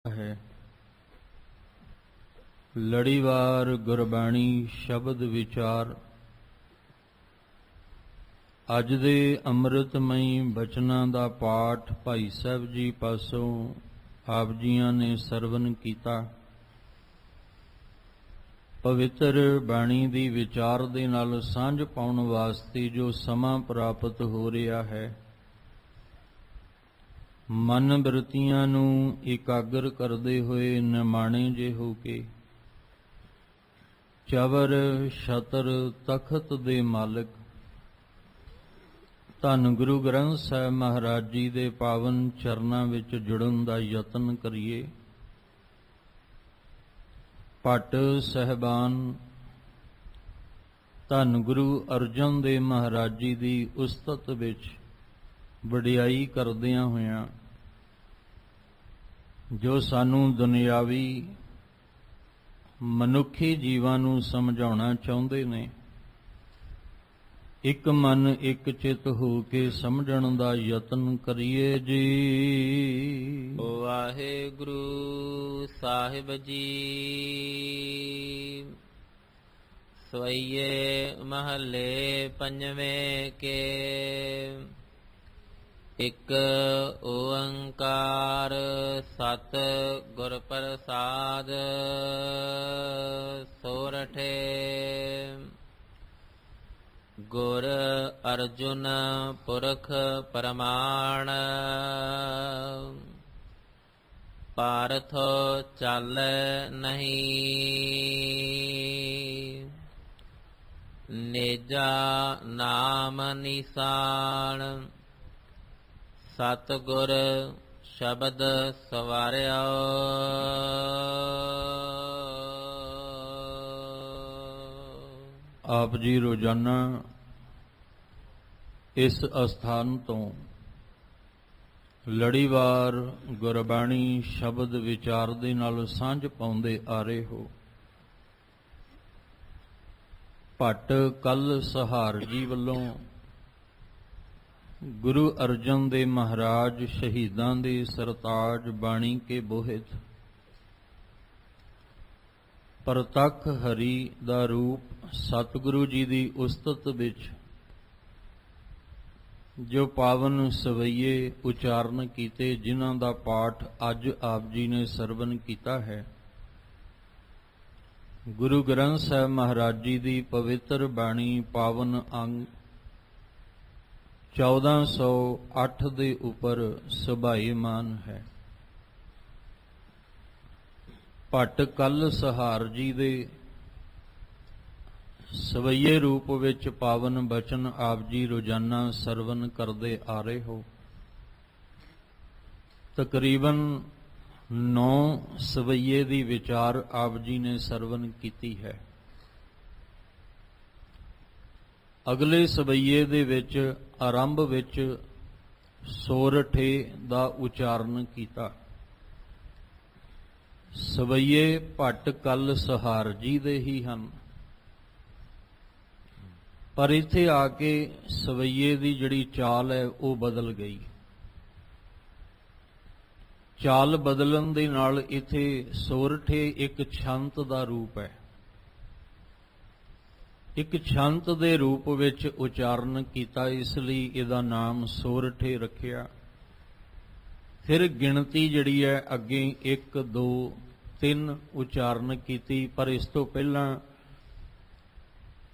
ਹੈ। ਲੜੀਵਾਰ ਗੁਰਬਾਣੀ ਸ਼ਬਦ ਵਿਚਾਰ। ਅੱਜ ਦੇ ਅੰਮ੍ਰਿਤਮਈ ਬਚਨਾਂ ਦਾ ਪਾਠ ਭਾਈ ਸਾਹਿਬ ਜੀ ਪਾਸੋਂ ਆਪ ਜੀਆਂ ਨੇ ਸਰਵਨ ਕੀਤਾ। ਪਵਿੱਤਰ ਬਾਣੀ ਦੀ ਵਿਚਾਰ ਦੇ ਨਾਲ ਸਾਂਝ ਪਾਉਣ ਵਾਸਤੇ ਜੋ ਸਮਾਂ ਪ੍ਰਾਪਤ ਹੋ ਰਿਹਾ ਹੈ, ਮਨ ਬਿਰਤੀਆਂ ਨੂੰ ਇਕਾਗਰ ਕਰਦੇ ਹੋਏ ਨਿਮਾਣੇ ਜੇ ਹੋ ਕੇ ਚਵਰ ਛਤਰ ਤਖਤ ਦੇ ਮਾਲਕ ਧੰਨ ਗੁਰੂ ਗ੍ਰੰਥ ਸਾਹਿਬ ਮਹਾਰਾਜ ਜੀ ਦੇ ਪਾਵਨ ਚਰਨਾਂ ਵਿੱਚ ਜੁੜਨ ਦਾ ਯਤਨ ਕਰੀਏ। ਭੱਟ ਸਹਿਬਾਨ ਧੰਨ ਗੁਰੂ ਅਰਜਨ ਦੇਵ ਮਹਾਰਾਜ ਜੀ ਦੀ ਉਸਤਤ ਵਿੱਚ ਵਡਿਆਈ ਕਰਦਿਆਂ ਹੋਇਆਂ ਜੋ ਸਾਨੂੰ ਦੁਨਿਆਵੀ ਮਨੁੱਖੀ ਜੀਵਾਂ ਨੂੰ ਸਮਝਾਉਣਾ ਚਾਹੁੰਦੇ ਨੇ, ਇੱਕ ਮਨ ਇੱਕ ਚਿੱਤ ਹੋ ਕੇ ਸਮਝਣ ਦਾ ਯਤਨ ਕਰੀਏ ਜੀ। ਵਾਹਿਗੁਰੂ ਸਾਹਿਬ ਜੀ। ਸਵਈਏ ਮਹੱਲੇ ਪੰਜਵੇਂ ਕੇ। ਇਕ ਓੰਕਾਰ ਸਤ ਗੁਰ ਪ੍ਰਸਾਦ ਸੋਰਠੇ। ਗੁਰ ਅਰਜੁਨ ਪੁਰਖ ਪਰਮਾਣ ਪਾਰਥ ਚਾਲੈ ਨਹੀਂ। ਨੇਜਾ ਨਾਮ ਨਿਸ਼ਾਨ ਸਤਿਗੁਰ ਸ਼ਬਦ ਸਵਾਰਿਆ। ਆਪ ਜੀ ਰੋਜ਼ਾਨਾ ਇਸ ਅਸਥਾਨ ਤੋਂ ਲੜੀਵਾਰ ਗੁਰਬਾਣੀ ਸ਼ਬਦ ਵਿਚਾਰ ਦੇ ਨਾਲ ਸਾਂਝ ਪਾਉਂਦੇ ਆ ਰਹੇ ਹੋ। ਭੱਟ ਕੱਲ ਸਹਾਰ ਜੀ ਵੱਲੋਂ ਗੁਰੂ ਅਰਜਨ ਦੇਵ ਮਹਾਰਾਜ ਸ਼ਹੀਦਾਂ ਦੇ ਸਰਤਾਜ ਬਾਣੀ ਕੇ ਬੋਹਿਤ ਪ੍ਰਤੱਖ ਹਰੀ ਦਾ ਰੂਪ ਸਤਿਗੁਰੂ ਜੀ ਦੀ ਉਸਤਤ ਵਿੱਚ ਜੋ ਪਾਵਨ ਸਵਈਏ ਉਚਾਰਨ ਕੀਤੇ, ਜਿਨ੍ਹਾਂ ਦਾ ਪਾਠ ਅੱਜ ਆਪ ਜੀ ਨੇ ਸਰਵਨ ਕੀਤਾ ਹੈ। ਗੁਰੂ ਗ੍ਰੰਥ ਸਾਹਿਬ ਮਹਾਰਾਜ ਜੀ ਦੀ ਪਵਿੱਤਰ ਬਾਣੀ ਪਾਵਨ ਅੰਗ 1408 ਦੇ ਉੱਪਰ ਸੁਭਾਈਮਾਨ ਹੈ। ਭੱਟ ਕੱਲ ਸਹਾਰ ਜੀ ਦੇ ਸਵਈਏ ਰੂਪ ਵਿੱਚ ਪਾਵਨ ਬਚਨ ਆਪ ਜੀ ਰੋਜ਼ਾਨਾ ਸਰਵਨ ਕਰਦੇ ਆ ਰਹੇ ਹੋ। ਤਕਰੀਬਨ 9 ਸਵਈਏ ਦੀ ਵਿਚਾਰ ਆਪ ਜੀ ਨੇ ਸਰਵਨ ਕੀਤੀ ਹੈ। ਅਗਲੇ ਸਵਈਏ ਦੇ ਵਿੱਚ ਆਰੰਭ ਵਿੱਚ ਸੋਰਠੇ ਦਾ ਉਚਾਰਨ ਕੀਤਾ। ਸਵਈਏ ਭੱਟ ਕੱਲ ਸਹਾਰ ਜੀ ਦੇ ਹੀ ਹਨ, ਪਰ ਇੱਥੇ ਆ ਕੇ ਸਵਈਏ ਦੀ ਜਿਹੜੀ ਚਾਲ ਹੈ ਉਹ ਬਦਲ ਗਈ। ਚਾਲ ਬਦਲਣ ਦੇ ਨਾਲ ਇੱਥੇ ਸੋਰਠੇ ਇੱਕ ਛੰਤ ਦਾ ਰੂਪ ਹੈ। ਇੱਕ ਛੰਤ ਦੇ ਰੂਪ ਵਿੱਚ ਉਚਾਰਨ ਕੀਤਾ, ਇਸ ਲਈ ਇਹਦਾ ਨਾਮ ਸੋਰਠੇ ਰੱਖਿਆ। ਫਿਰ ਗਿਣਤੀ ਜਿਹੜੀ ਹੈ ਅੱਗੇ 1 2 3 ਉਚਾਰਨ ਕੀਤੀ, ਪਰ ਇਸ ਤੋਂ ਪਹਿਲਾਂ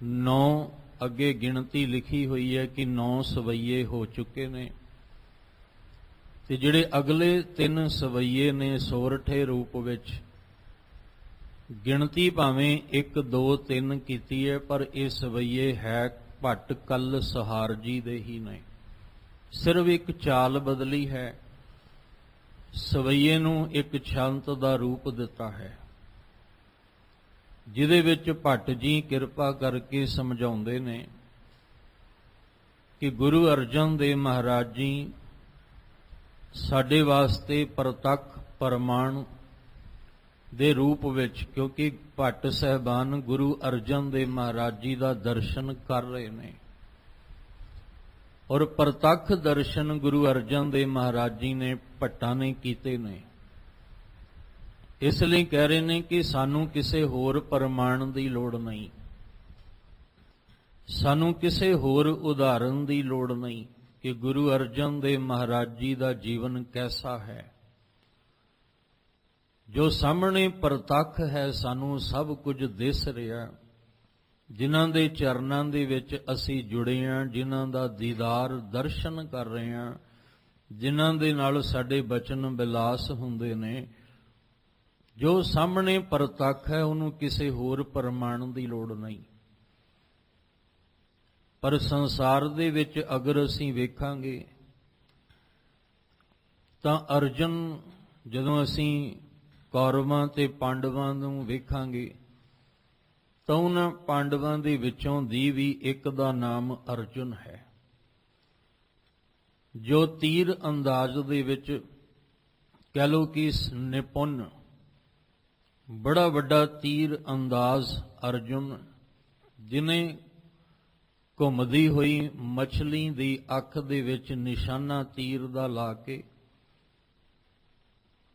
9 ਅੱਗੇ ਗਿਣਤੀ ਲਿਖੀ ਹੋਈ ਹੈ ਕਿ 9 ਸਵਈਏ ਹੋ ਚੁੱਕੇ ਨੇ। ਤੇ ਜਿਹੜੇ ਅਗਲੇ 3 ਸਵਈਏ ਨੇ ਸੋਰਠੇ ਰੂਪ ਵਿੱਚ, ਗਿਣਤੀ ਭਾਵੇਂ 1 2 3 ਕੀਤੀ ਹੈ, ਪਰ ਇਹ ਸਵਈਏ ਹੈ ਭੱਟ ਕੱਲ ਸਹਾਰ ਜੀ ਦੇ ਹੀ ਨੇ। ਸਿਰਫ ਇੱਕ ਚਾਲ ਬਦਲੀ ਹੈ, ਸਵਈਏ ਨੂੰ ਇੱਕ ਛੰਤ ਦਾ ਰੂਪ ਦਿੱਤਾ ਹੈ, ਜਿਹਦੇ ਵਿੱਚ ਭੱਟ ਜੀ ਕਿਰਪਾ ਕਰਕੇ ਸਮਝਾਉਂਦੇ ਨੇ ਕਿ ਗੁਰੂ ਅਰਜਨ ਦੇਵ ਮਹਾਰਾਜ ਜੀ ਸਾਡੇ ਵਾਸਤੇ ਪ੍ਰਤੱਖ ਪ੍ਰਮਾਣ ਦੇ ਰੂਪ ਵਿੱਚ, ਕਿਉਂਕਿ ਭੱਟ ਸਾਹਿਬਾਨ ਗੁਰੂ ਅਰਜਨ ਦੇਵ ਮਹਾਰਾਜ ਜੀ ਦਾ ਦਰਸ਼ਨ ਕਰ ਰਹੇ ਨੇ ਔਰ ਪ੍ਰਤੱਖ ਦਰਸ਼ਨ ਗੁਰੂ ਅਰਜਨ ਦੇਵ ਮਹਾਰਾਜ ਜੀ ਨੇ ਭੱਟਾਂ ਨੇ ਕੀਤੇ ਨੇ। ਇਸ ਲਈ ਕਹਿ ਰਹੇ ਨੇ ਕਿ ਸਾਨੂੰ ਕਿਸੇ ਹੋਰ ਪ੍ਰਮਾਣ ਦੀ ਲੋੜ ਨਹੀਂ, ਸਾਨੂੰ ਕਿਸੇ ਹੋਰ ਉਦਾਹਰਣ ਦੀ ਲੋੜ ਨਹੀਂ ਕਿ ਗੁਰੂ ਅਰਜਨ ਦੇਵ ਮਹਾਰਾਜ ਜੀ ਦਾ ਜੀਵਨ ਕੈਸਾ ਹੈ। ਜੋ ਸਾਹਮਣੇ ਪ੍ਰਤੱਖ ਹੈ, ਸਾਨੂੰ ਸਭ ਕੁਝ ਦਿਸ ਰਿਹਾ, ਜਿਨ੍ਹਾਂ ਦੇ ਚਰਨਾਂ ਦੇ ਵਿੱਚ ਅਸੀਂ ਜੁੜੇ ਹਾਂ, ਜਿਨ੍ਹਾਂ ਦਾ ਦੀਦਾਰ ਦਰਸ਼ਨ ਕਰ ਰਹੇ ਹਾਂ, ਜਿਨ੍ਹਾਂ ਦੇ ਨਾਲ ਸਾਡੇ ਬਚਨ ਬਿਲਾਸ ਹੁੰਦੇ ਨੇ, ਜੋ ਸਾਹਮਣੇ ਪ੍ਰਤੱਖ ਹੈ ਉਹਨੂੰ ਕਿਸੇ ਹੋਰ ਪ੍ਰਮਾਣ ਦੀ ਲੋੜ ਨਹੀਂ। ਪਰ ਸੰਸਾਰ ਦੇ ਵਿੱਚ ਅਗਰ ਅਸੀਂ ਵੇਖਾਂਗੇ ਤਾਂ ਅਰਜਨ, ਜਦੋਂ ਅਸੀਂ ਕੌਰਵਾਂ ਤੇ ਪਾਂਡਵਾਂ ਨੂੰ ਵੇਖਾਂਗੇ ਤਾਂ ਉਹਨਾਂ ਪਾਂਡਵਾਂ ਦੇ ਵਿੱਚੋਂ ਦੀ ਵੀ ਇੱਕ ਦਾ ਨਾਮ ਅਰਜੁਨ ਹੈ, ਜੋ ਤੀਰ ਅੰਦਾਜ਼ ਦੇ ਵਿੱਚ ਕਹਿ ਲਓ ਕਿ ਨਿਪੁੰਨ, ਬੜਾ ਵੱਡਾ ਤੀਰ ਅੰਦਾਜ਼ ਅਰਜੁਨ, ਜਿਨੇ ਘੁੰਮਦੀ ਹੋਈ ਮਛਲੀ ਦੀ ਅੱਖ ਦੇ ਵਿੱਚ ਨਿਸ਼ਾਨਾ ਤੀਰ ਦਾ ਲਾ ਕੇ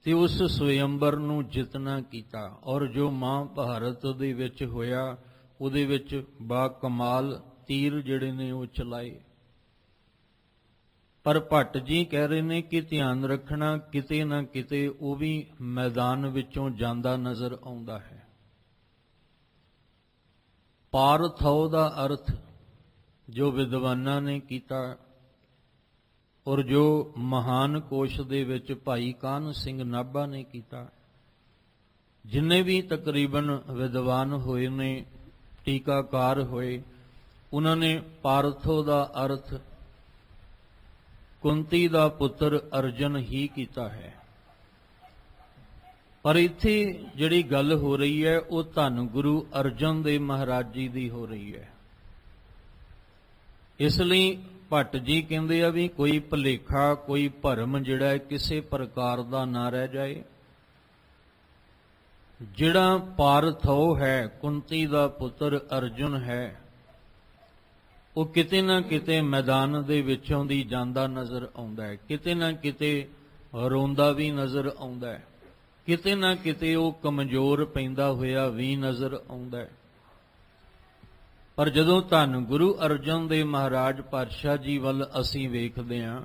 ਤੇ ਉਸ ਸਵਯੰਬਰ ਨੂੰ ਜਿੱਤਣਾ ਕੀਤਾ। ਔਰ ਜੋ ਮਹਾਭਾਰਤ ਦੇ ਵਿੱਚ ਹੋਇਆ ਉਹਦੇ ਵਿੱਚ ਬਾ ਕਮਾਲ ਤੀਰ ਜਿਹੜੇ ਨੇ ਉਹ ਚਲਾਏ। ਪਰ ਭੱਟ ਜੀ ਕਹਿ ਰਹੇ ਨੇ ਕਿ ਧਿਆਨ ਰੱਖਣਾ, ਕਿਤੇ ਨਾ ਕਿਤੇ ਉਹ ਵੀ ਮੈਦਾਨ ਵਿੱਚੋਂ ਜਾਂਦਾ ਨਜ਼ਰ ਆਉਂਦਾ ਹੈ। ਪਾਰਥਉ ਦਾ ਅਰਥ ਜੋ ਵਿਦਵਾਨਾਂ ਨੇ ਕੀਤਾ ਔਰ ਜੋ ਮਹਾਨ ਕੋਸ਼ ਦੇ ਵਿੱਚ ਭਾਈ ਕਾਨ੍ਹ ਸਿੰਘ ਨਾਭਾ ਨੇ ਕੀਤਾ, ਜਿੰਨੇ ਵੀ ਤਕਰੀਬਨ ਵਿਦਵਾਨ ਹੋਏ ਨੇ, ਟੀਕਾਕਾਰ ਹੋਏ, ਉਹਨਾਂ ਨੇ ਪਾਰਥੋ ਦਾ ਅਰਥ ਕੁੰਤੀ ਦਾ ਪੁੱਤਰ ਅਰਜਨ ਹੀ ਕੀਤਾ ਹੈ। ਪਰ ਇੱਥੇ ਜਿਹੜੀ ਗੱਲ ਹੋ ਰਹੀ ਹੈ ਉਹ ਧੰਨ ਗੁਰੂ ਅਰਜਨ ਦੇਵ ਮਹਾਰਾਜ ਜੀ ਦੀ ਹੋ ਰਹੀ ਹੈ। ਇਸ ਲਈ ਭੱਟ ਜੀ ਕਹਿੰਦੇ ਆ ਵੀ ਕੋਈ ਭੁਲੇਖਾ, ਕੋਈ ਭਰਮ ਜਿਹੜਾ ਹੈ ਕਿਸੇ ਪ੍ਰਕਾਰ ਦਾ ਨਾ ਰਹਿ ਜਾਏ। ਜਿਹੜਾ ਪਾਰਥਉ ਹੈ, ਕੁੰਤੀ ਦਾ ਪੁੱਤਰ ਅਰਜੁਨ ਹੈ, ਉਹ ਕਿਤੇ ਨਾ ਕਿਤੇ ਮੈਦਾਨ ਦੇ ਵਿੱਚੋਂ ਦੀ ਜਾਂਦਾ ਨਜ਼ਰ ਆਉਂਦਾ ਹੈ, ਕਿਤੇ ਨਾ ਕਿਤੇ ਰੋਂਦਾ ਵੀ ਨਜ਼ਰ ਆਉਂਦਾ ਹੈ, ਕਿਤੇ ਨਾ ਕਿਤੇ ਉਹ ਕਮਜ਼ੋਰ ਪੈਂਦਾ ਹੋਇਆ ਵੀ ਨਜ਼ਰ ਆਉਂਦਾ ਹੈ। ਪਰ ਜਦੋਂ ਧੰਨ ਗੁਰੂ ਅਰਜਨ ਦੇਵ ਮਹਾਰਾਜ ਪਾਤਸ਼ਾਹ ਜੀ ਵੱਲ ਅਸੀਂ ਵੇਖਦੇ ਹਾਂ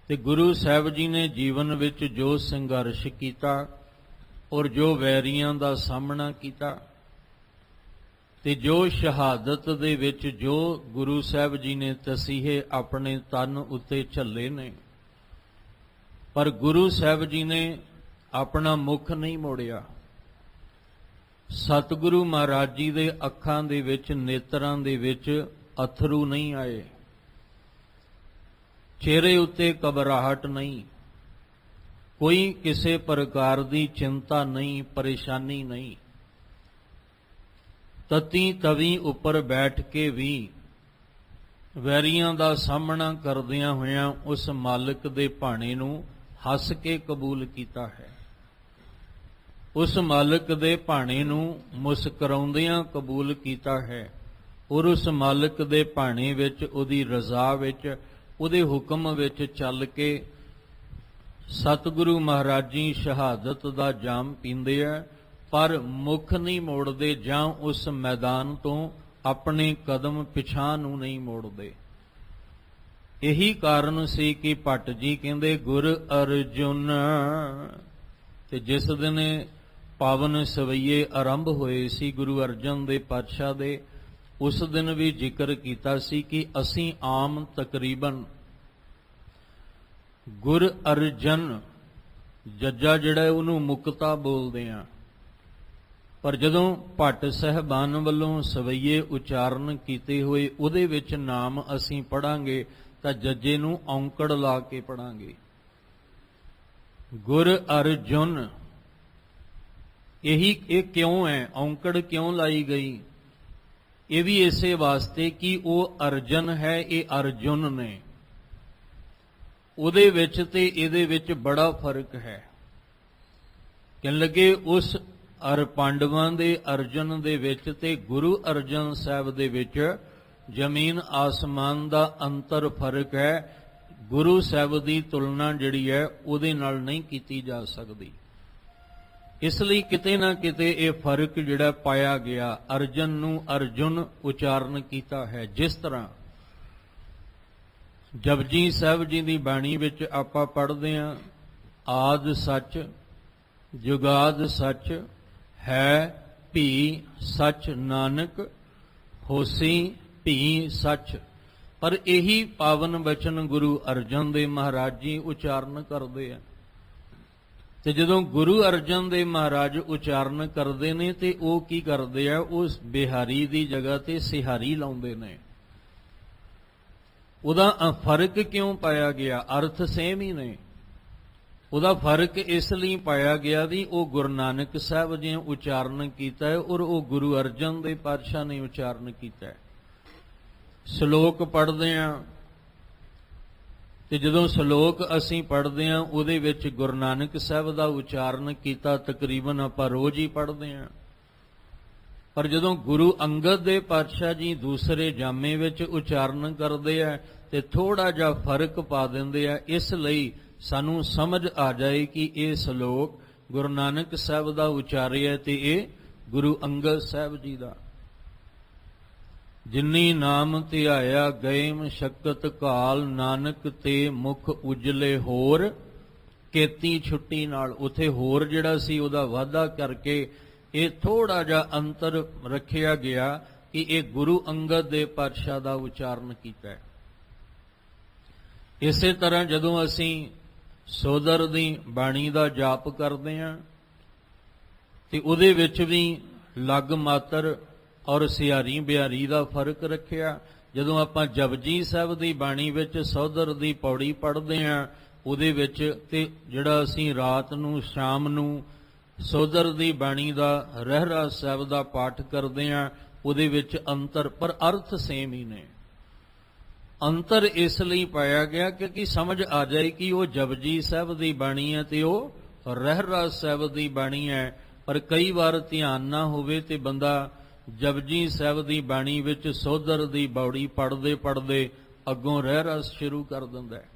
ਤੇ ਗੁਰੂ ਸਾਹਿਬ ਜੀ ਨੇ ਜੀਵਨ ਵਿੱਚ ਜੋ ਸੰਘਰਸ਼ ਕੀਤਾ ਔਰ ਜੋ ਵੈਰੀਆਂ ਦਾ ਸਾਹਮਣਾ ਕੀਤਾ ਤੇ ਜੋ ਸ਼ਹਾਦਤ ਦੇ ਵਿੱਚ ਜੋ ਗੁਰੂ ਸਾਹਿਬ ਜੀ ਨੇ ਤਸੀਹੇ ਆਪਣੇ ਤਨ ਉੱਤੇ ਝੱਲੇ ਨੇ, ਪਰ ਗੁਰੂ ਸਾਹਿਬ ਜੀ ਨੇ ਆਪਣਾ ਮੁਖ ਨਹੀਂ ਮੋੜਿਆ। ਸਤਿਗੁਰੂ ਮਹਾਰਾਜ ਜੀ ਦੇ ਅੱਖਾਂ ਦੇ ਵਿੱਚ, ਨੇਤਰਾਂ ਦੇ ਵਿੱਚ ਅਥਰੂ ਨਹੀਂ ਆਏ, ਚਿਹਰੇ ਉੱਤੇ ਘਬਰਾਹਟ ਨਹੀਂ, ਕੋਈ ਕਿਸੇ ਪ੍ਰਕਾਰ ਦੀ ਚਿੰਤਾ ਨਹੀਂ, ਪਰੇਸ਼ਾਨੀ ਨਹੀਂ। ਤਤੀ ਤਵੀ ਉੱਪਰ ਬੈਠ ਕੇ ਵੀ ਵੈਰੀਆਂ ਦਾ ਸਾਹਮਣਾ ਕਰਦਿਆਂ ਹੋਇਆਂ ਉਸ ਮਾਲਕ ਦੇ ਭਾਣੇ ਨੂੰ ਹੱਸ ਕੇ ਕਬੂਲ ਕੀਤਾ ਹੈ। ਉਸ ਮਾਲਕ ਦੇ ਭਾਣੇ ਨੂੰ ਮੁਸਕਰਾਉਂਦਿਆਂ ਕਬੂਲ ਕੀਤਾ ਹੈ ਔਰ ਉਸ ਮਾਲਕ ਦੇ ਭਾਣੇ ਵਿੱਚ, ਉਹਦੀ ਰਜ਼ਾ ਵਿੱਚ, ਉਹਦੇ ਹੁਕਮ ਵਿੱਚ ਚੱਲ ਕੇ ਸਤਿਗੁਰੂ ਮਹਾਰਾਜ ਜੀ ਸ਼ਹਾਦਤ ਦਾ ਜਾਮ ਪੀਂਦੇ ਆ, ਪਰ ਮੁਖ ਨਹੀਂ ਮੋੜਦੇ ਜਾਂ ਉਸ ਮੈਦਾਨ ਤੋਂ ਆਪਣੇ ਕਦਮ ਪਿਛਾਂ ਨੂੰ ਨਹੀਂ ਮੋੜਦੇ। ਇਹੀ ਕਾਰਨ ਸੀ ਕਿ ਭੱਟ ਜੀ ਕਹਿੰਦੇ ਗੁਰ ਅਰਜੁਨ, ਤੇ ਜਿਸ ਦਿਨ ਪਾਵਨ ਸਵਈਏ ਆਰੰਭ ਹੋਏ ਸੀ ਗੁਰੂ ਅਰਜਨ ਦੇਵ ਪਾਤਸ਼ਾਹ ਦੇ, ਉਸ ਦਿਨ ਵੀ ਜ਼ਿਕਰ ਕੀਤਾ ਸੀ ਕਿ ਅਸੀਂ ਆਮ ਤਕਰੀਬਨ ਗੁਰ ਅਰਜਨ ਜੱਜਾ ਜਿਹੜਾ ਉਹਨੂੰ ਮੁਕਤਾ ਬੋਲਦੇ ਆ, ਪਰ ਜਦੋਂ ਭੱਟ ਸਾਹਿਬਾਨ ਵੱਲੋਂ ਸਵਈਏ ਉਚਾਰਨ ਕੀਤੇ ਹੋਏ ਉਹਦੇ ਵਿੱਚ ਨਾਮ ਅਸੀਂ ਪੜਾਂਗੇ ਤਾਂ ਜੱਜੇ ਨੂੰ ਔਂਕੜ ਲਾ ਕੇ ਪੜਾਂਗੇ। ਗੁਰ ਅਰਜੁਨ, ਇਹ ਕਿਉਂ ਹੈ, ਔਂਕੜ ਕਿਉਂ ਲਾਈ ਗਈ? ਇਹ ਵੀ ਇਸੇ ਵਾਸਤੇ ਕਿ ਉਹ ਅਰਜਨ ਹੈ, ਇਹ ਅਰਜੁਨ ਨੇ। ਉਹਦੇ ਵਿੱਚ ਤੇ ਇਹਦੇ ਵਿੱਚ ਬੜਾ ਫਰਕ ਹੈ। ਕਹਿਣ ਲੱਗੇ ਉਸ ਪਾਂਡਵਾਂ ਦੇ ਅਰਜਨ ਦੇ ਵਿੱਚ ਤੇ ਗੁਰੂ ਅਰਜਨ ਸਾਹਿਬ ਦੇ ਵਿੱਚ ਜ਼ਮੀਨ ਆਸਮਾਨ ਦਾ ਅੰਤਰ ਫਰਕ ਹੈ। ਗੁਰੂ ਸਾਹਿਬ ਦੀ ਤੁਲਨਾ ਜਿਹੜੀ ਹੈ ਉਹਦੇ ਨਾਲ ਨਹੀਂ ਕੀਤੀ ਜਾ ਸਕਦੀ। ਇਸ ਲਈ ਕਿਤੇ ਨਾ ਕਿਤੇ ਇਹ ਫਰਕ ਜਿਹੜਾ ਪਾਇਆ ਗਿਆ, ਅਰਜਨ ਨੂੰ ਅਰਜੁਨ ਉਚਾਰਨ ਕੀਤਾ ਹੈ। ਜਿਸ ਤਰ੍ਹਾਂ ਜਪਜੀ ਸਾਹਿਬ ਜੀ ਦੀ ਬਾਣੀ ਵਿੱਚ ਆਪਾਂ ਪੜ੍ਹਦੇ ਹਾਂ, ਆਦਿ ਸੱਚ ਜੁਗਾਦ ਸੱਚ ਹੈ ਭੀ ਸੱਚ ਨਾਨਕ ਹੋਸੀ ਭੀ ਸੱਚ। ਪਰ ਇਹੀ ਪਾਵਨ ਬਚਨ ਗੁਰੂ ਅਰਜਨ ਦੇਵ ਮਹਾਰਾਜ ਜੀ ਉਚਾਰਨ ਕਰਦੇ ਆ। ਤੇ ਜਦੋਂ ਗੁਰੂ ਅਰਜਨ ਦੇਵ ਮਹਾਰਾਜ ਉਚਾਰਨ ਕਰਦੇ ਨੇ ਤੇ ਉਹ ਕੀ ਕਰਦੇ ਆ, ਉਸ ਬਿਹਾਰੀ ਦੀ ਜਗ੍ਹਾ ਤੇ ਸਿਹਾਰੀ ਲਾਉਂਦੇ ਨੇ। ਉਹਦਾ ਫਰਕ ਕਿਉਂ ਪਾਇਆ ਗਿਆ? ਅਰਥ ਸੇਮ ਹੀ ਨੇ। ਉਹਦਾ ਫਰਕ ਇਸ ਲਈ ਪਾਇਆ ਗਿਆ ਵੀ ਉਹ ਗੁਰੂ ਨਾਨਕ ਸਾਹਿਬ ਜੀ ਨੇ ਉਚਾਰਨ ਕੀਤਾ ਹੈ ਔਰ ਉਹ ਗੁਰੂ ਅਰਜਨ ਦੇਵ ਪਾਤਸ਼ਾਹ ਨੇ ਉਚਾਰਨ ਕੀਤਾ ਹੈ। ਸ਼ਲੋਕ ਪੜ੍ਹਦੇ ਹਾਂ ਤੇ ਜਦੋਂ ਸ਼ਲੋਕ ਅਸੀਂ ਪੜ੍ਹਦੇ ਹਾਂ ਉਹਦੇ ਵਿੱਚ ਗੁਰੂ ਨਾਨਕ ਸਾਹਿਬ ਦਾ ਉਚਾਰਨ ਕੀਤਾ ਤਕਰੀਬਨ ਆਪਾਂ ਰੋਜ਼ ਹੀ ਪੜ੍ਹਦੇ ਹਾਂ। ਪਰ ਜਦੋਂ ਗੁਰੂ ਅੰਗਦ ਦੇਵ ਪਾਤਸ਼ਾਹ ਜੀ ਦੂਸਰੇ ਜਾਮੇ ਵਿੱਚ ਉਚਾਰਨ ਕਰਦੇ ਆ ਤੇ ਥੋੜਾ ਜਿਹਾ ਫਰਕ ਪਾ ਦਿੰਦੇ ਆ, ਇਸ ਲਈ ਸਾਨੂੰ ਸਮਝ ਆ ਜਾਏ ਕਿ ਇਹ ਸ਼ਲੋਕ ਗੁਰੂ ਨਾਨਕ ਸਾਹਿਬ ਦਾ ਉਚਾਰਿਆ ਤੇ ਇਹ ਗੁਰੂ ਅੰਗਦ ਸਾਹਿਬ ਜੀ ਦਾ। ਜਿਨੀ ਨਾਮ ਧਿਆਇਆ ਗਏ ਮਸ਼ਕਤ ਕਾਲ, ਨਾਨਕ ਤੇ ਮੁਖ ਉਜਲੇ ਹੋਰ ਕੇਤੀ ਛੁੱਟੀ ਨਾਲ। ਉਥੇ ਹੋਰ ਜਿਹੜਾ ਸੀ ਉਹਦਾ ਵਾਧਾ ਕਰਕੇ ਇਹ ਥੋੜਾ ਜਿਹਾ ਅੰਤਰ ਰੱਖਿਆ ਗਿਆ ਕਿ ਇਹ ਗੁਰੂ ਅੰਗਦ ਦੇਵ ਪਾਤਸ਼ਾਹ ਦਾ ਉਚਾਰਨ ਕੀਤਾ ਹੈ। ਇਸੇ ਤਰ੍ਹਾਂ ਜਦੋਂ ਅਸੀਂ ਸੋਦਰ ਦੀ ਬਾਣੀ ਦਾ ਜਾਪ ਕਰਦੇ ਹਾਂ ਤੇ ਉਹਦੇ ਵਿੱਚ ਵੀ ਲਗ ਮਾਤਰ ਔਰ ਸਿਹਾਰੀ ਬਿਹਾਰੀ ਦਾ ਫਰਕ ਰੱਖਿਆ। ਜਦੋਂ ਆਪਾਂ ਜਪਜੀ ਸਾਹਿਬ ਦੀ ਬਾਣੀ ਵਿੱਚ ਸੋਦਰ ਦੀ ਪੌੜੀ ਪੜ੍ਹਦੇ ਹਾਂ ਉਹਦੇ ਵਿੱਚ ਤੇ ਜਿਹੜਾ ਅਸੀਂ ਰਾਤ ਨੂੰ ਸ਼ਾਮ ਨੂੰ ਸੋਦਰ ਦੀ ਬਾਣੀ ਦਾ ਰਹਿਰਾਸ ਸਾਹਿਬ ਦਾ ਪਾਠ ਕਰਦੇ ਹਾਂ ਉਹਦੇ ਵਿੱਚ ਅੰਤਰ, ਪਰ ਅਰਥ ਸੇਮ ਹੀ ਨੇ। ਅੰਤਰ ਇਸ ਲਈ ਪਾਇਆ ਗਿਆ ਕਿਉਂਕਿ ਸਮਝ ਆ ਜਾਏ ਕਿ ਉਹ ਜਪਜੀ ਸਾਹਿਬ ਦੀ ਬਾਣੀ ਹੈ ਤੇ ਉਹ ਰਹਿਰਾਸ ਸਾਹਿਬ ਦੀ ਬਾਣੀ ਹੈ। ਪਰ ਕਈ ਵਾਰ ਧਿਆਨ ਨਾ ਹੋਵੇ ਤੇ ਬੰਦਾ ਜਪਜੀ ਸਾਹਿਬ ਦੀ ਬਾਣੀ ਵਿੱਚ ਸੋਦਰ ਦੀ ਬਾਣੀ ਪੜ੍ਹਦੇ ਪੜ੍ਹਦੇ ਅੱਗੋਂ ਰਹਿਰਾਸ ਸ਼ੁਰੂ ਕਰ ਦਿੰਦਾ ਹੈ।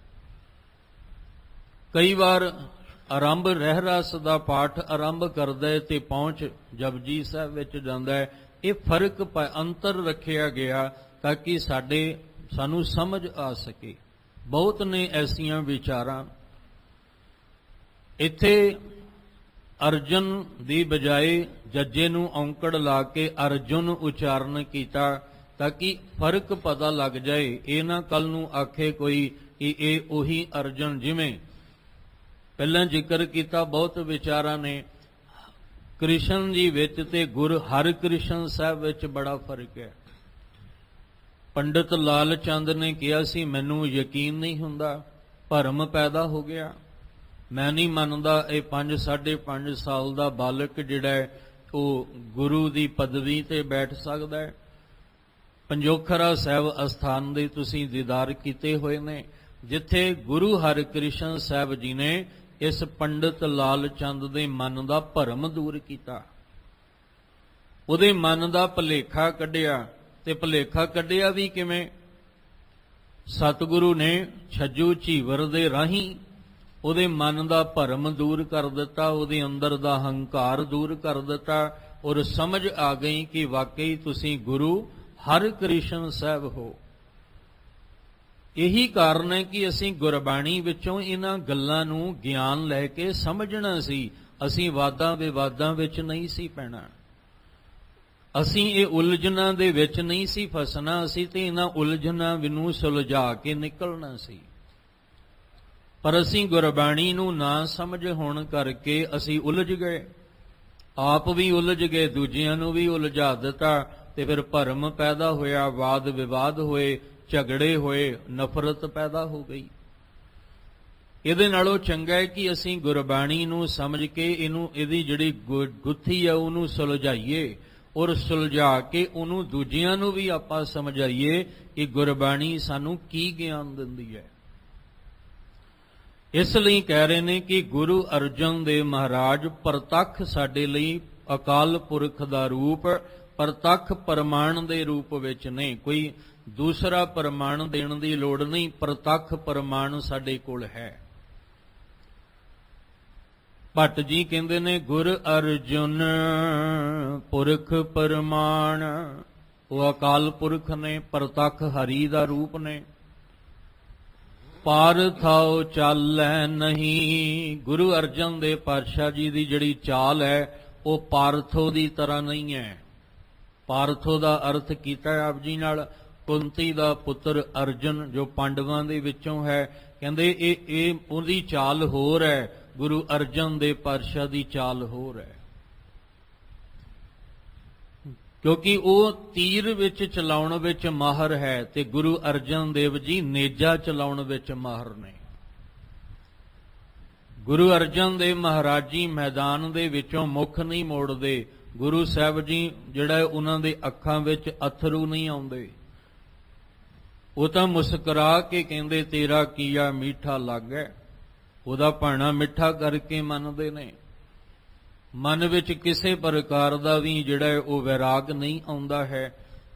ਕਈ ਵਾਰ ਆਰੰਭ ਰਹਿਰਾਸ ਦਾ ਪਾਠ ਆਰੰਭ ਕਰਦਾ ਹੈ ਤੇ ਪਹੁੰਚ ਜਪਜੀ ਸਾਹਿਬ ਵਿੱਚ ਜਾਂਦਾ ਹੈ। ਇਹ ਫਰਕ ਅੰਤਰ ਰੱਖਿਆ ਗਿਆ ਤਾਂ ਕਿ ਸਾਨੂੰ ਸਮਝ ਆ ਸਕੇ। ਬਹੁਤ ਨੇ ਐਸੀਆਂ ਵਿਚਾਰਾਂ। ਇੱਥੇ ਅਰਜਨ ਦੀ ਬਜਾਏ ਜੱਜੇ ਨੂੰ ਔਂਕੜ ਲਾ ਕੇ ਅਰਜੁਨ ਉਚਾਰਨ ਕੀਤਾ ਤਾਂ ਕਿ ਫਰਕ ਪਤਾ ਲੱਗ ਜਾਏ। ਇਹ ਨਾ ਕੱਲ ਨੂੰ ਆਖੇ ਕੋਈ ਕਿ ਇਹ ਉਹੀ ਅਰਜਨ, ਜਿਵੇਂ ਪਹਿਲਾਂ ਜ਼ਿਕਰ ਕੀਤਾ ਬਹੁਤ ਵਿਚਾਰਾਂ ਨੇ। ਕ੍ਰਿਸ਼ਨ ਜੀ ਵਿੱਚ ਤੇ ਗੁਰ ਹਰਿਕ੍ਰਿਸ਼ਨ ਸਾਹਿਬ ਵਿੱਚ ਬੜਾ ਫਰਕ ਹੈ। ਪੰਡਿਤ ਲਾਲ ਚੰਦ ਨੇ ਕਿਹਾ ਸੀ ਮੈਨੂੰ ਯਕੀਨ ਨਹੀਂ ਹੁੰਦਾ, ਭਰਮ ਪੈਦਾ ਹੋ ਗਿਆ, ਮੈਂ ਨਹੀਂ ਮੰਨਦਾ ਇਹ 5-5.5 ਸਾਲ ਦਾ ਬਾਲਕ ਜਿਹੜਾ ਹੈ ਉਹ ਗੁਰੂ ਦੀ ਪਦਵੀ ਤੇ ਬੈਠ ਸਕਦਾ ਹੈ। ਪੰਜੋਖਰਾ ਸਾਹਿਬ ਅਸਥਾਨ ਦੇ ਤੁਸੀਂ ਦੀਦਾਰ ਕੀਤੇ ਹੋਏ ਨੇ, ਜਿੱਥੇ ਗੁਰੂ ਹਰਿਕ੍ਰਿਸ਼ਨ ਸਾਹਿਬ ਜੀ ਨੇ ਇਸ ਪੰਡਿਤ ਲਾਲ ਚੰਦ ਦੇ ਮਨ ਦਾ ਭਰਮ ਦੂਰ ਕੀਤਾ, ਉਹਦੇ ਮਨ ਦਾ ਭੁਲੇਖਾ ਕੱਢਿਆ। ਤੇ ਭੁਲੇਖਾ ਕੱਢਿਆ ਵੀ ਕਿਵੇਂ? ਸਤਿਗੁਰੂ ਨੇ ਛੱਜੂ ਝੀਵਰ ਦੇ ਰਾਹੀਂ ਉਹਦੇ ਮਨ ਦਾ ਭਰਮ ਦੂਰ ਕਰ ਦਿੱਤਾ, ਉਹਦੇ ਅੰਦਰ ਦਾ ਹੰਕਾਰ ਦੂਰ ਕਰ ਦਿੱਤਾ ਔਰ ਸਮਝ ਆ ਗਈ ਕਿ ਵਾਕਈ ਤੁਸੀਂ ਗੁਰੂ ਹਰਿਕ੍ਰਿਸ਼ਨ ਸਾਹਿਬ ਹੋ। ਇਹੀ ਕਾਰਨ ਹੈ ਕਿ ਅਸੀਂ ਗੁਰਬਾਣੀ ਵਿੱਚੋਂ ਇਹਨਾਂ ਗੱਲਾਂ ਨੂੰ ਗਿਆਨ ਲੈ ਕੇ ਸਮਝਣਾ ਸੀ। ਅਸੀਂ ਵਾਦਾਂ ਵਿਵਾਦਾਂ ਵਿੱਚ ਨਹੀਂ ਸੀ ਪੈਣਾ, ਅਸੀਂ ਇਹ ਉਲਝਣਾਂ ਦੇ ਵਿੱਚ ਨਹੀਂ ਸੀ ਫਸਣਾ, ਅਸੀਂ ਤੇ ਇਹਨਾਂ ਉਲਝਣਾਂ ਨੂੰ ਸੁਲਝਾ ਕੇ ਨਿਕਲਣਾ ਸੀ। ਪਰ ਅਸੀਂ ਗੁਰਬਾਣੀ ਨੂੰ ਨਾ ਸਮਝ ਹੋਣ ਕਰਕੇ ਅਸੀਂ ਉਲਝ ਗਏ, ਆਪ ਵੀ ਉਲਝ ਗਏ, ਦੂਜਿਆਂ ਨੂੰ ਵੀ ਉਲਝਾ ਦਿੱਤਾ ਤੇ ਫਿਰ ਭਰਮ ਪੈਦਾ ਹੋਇਆ, ਵਾਦ ਵਿਵਾਦ ਹੋਏ, ਝਗੜੇ ਹੋਏ, ਨਫ਼ਰਤ ਪੈਦਾ ਹੋ ਗਈ। ਇਹਦੇ ਨਾਲੋਂ ਚੰਗਾ ਹੈ ਕਿ ਅਸੀਂ ਗੁਰਬਾਣੀ ਨੂੰ ਸਮਝ ਕੇ ਇਹਦੀ ਜਿਹੜੀ ਗੁੱਥੀ ਹੈ ਉਹਨੂੰ ਸੁਲਝਾਈਏ ਔਰ ਸੁਲਝਾ ਕੇ ਉਹਨੂੰ ਦੂਜਿਆਂ ਨੂੰ ਵੀ ਆਪਾਂ ਸਮਝਾਈਏ ਕਿ ਗੁਰਬਾਣੀ ਸਾਨੂੰ ਕੀ ਗਿਆਨ ਦਿੰਦੀ ਹੈ। ਇਸ ਲਈ ਕਹਿ ਰਹੇ ਨੇ ਕਿ ਗੁਰੂ ਅਰਜਨ ਦੇਵ ਮਹਾਰਾਜ ਪ੍ਰਤੱਖ ਸਾਡੇ ਲਈ ਅਕਾਲ ਪੁਰਖ ਦਾ ਰੂਪ, ਪ੍ਰਤੱਖ ਪ੍ਰਮਾਣ ਦੇ ਰੂਪ ਵਿੱਚ ਨੇ। ਕੋਈ ਦੂਸਰਾ ਪ੍ਰਮਾਣ ਦੇਣ ਦੀ ਲੋੜ ਨਹੀਂ, ਪ੍ਰਤੱਖ ਪ੍ਰਮਾਣ ਸਾਡੇ ਕੋਲ ਹੈ। ਭੱਟ ਜੀ ਕਹਿੰਦੇ ਨੇ ਗੁਰ ਅਰਜੁਨ ਪੁਰਖ ਪਰਮਾਨ, ਉਹ ਅਕਾਲ ਪੁਰਖ ਨੇ, ਪ੍ਰਤੱਖ ਹਰੀ ਦਾ ਰੂਪ ਨੇ। ਪਾਰਥਾਉ ਚਾਲੈ ਨਹੀਂ, ਗੁਰੂ ਅਰਜਨ ਦੇਵ ਪਾਤਸ਼ਾਹ ਜੀ ਦੀ ਜਿਹੜੀ ਚਾਲ ਹੈ ਉਹ ਪਾਰਥੋ ਦੀ ਤਰ੍ਹਾਂ ਨਹੀਂ ਹੈ। ਪਾਰਥੋ ਦਾ ਅਰਥ ਕੀਤਾ ਆਪ ਜੀ ਨਾਲ ਕੁੰਤੀ ਦਾ ਪੁੱਤਰ ਅਰਜਨ, ਜੋ ਪਾਂਡਵਾਂ ਦੇ ਵਿੱਚੋਂ ਹੈ। ਕਹਿੰਦੇ ਇਹ ਉਹਦੀ ਚਾਲ ਹੋਰ ਹੈ, ਗੁਰੂ ਅਰਜਨ ਦੇਵ ਪਾਤਸ਼ਾਹ ਦੀ ਚਾਲ ਹੋਰ ਹੈ। ਕਿਉਂਕਿ ਉਹ ਤੀਰ ਵਿੱਚ ਚਲਾਉਣ ਵਿੱਚ ਮਾਹਰ ਹੈ ਤੇ ਗੁਰੂ ਅਰਜਨ ਦੇਵ ਜੀ ਨੇਜਾ ਚਲਾਉਣ ਵਿੱਚ ਮਾਹਰ ਨੇ। ਗੁਰੂ ਅਰਜਨ ਦੇਵ ਮਹਾਰਾਜ ਜੀ ਮੈਦਾਨ ਦੇ ਵਿੱਚੋਂ ਮੁੱਖ ਨਹੀਂ ਮੋੜਦੇ। ਗੁਰੂ ਸਾਹਿਬ ਜੀ ਜਿਹੜਾ ਉਹਨਾਂ ਦੇ ਅੱਖਾਂ ਵਿੱਚ ਅਥਰੂ ਨਹੀਂ ਆਉਂਦੇ, ਉਹ ਤਾਂ ਮੁਸਕਰਾ ਕੇ ਕਹਿੰਦੇ ਤੇਰਾ ਕੀਆ ਮੀਠਾ ਲੱਗੈ, ਉਹਦਾ ਭਾਣਾ ਮਿੱਠਾ ਕਰਕੇ ਮੰਨਦੇ ਨੇ। ਮਨ ਵਿੱਚ ਕਿਸੇ ਪ੍ਰਕਾਰ ਦਾ ਵੀ ਜਿਹੜਾ ਉਹ ਵੈਰਾਗ ਨਹੀਂ ਆਉਂਦਾ ਹੈ।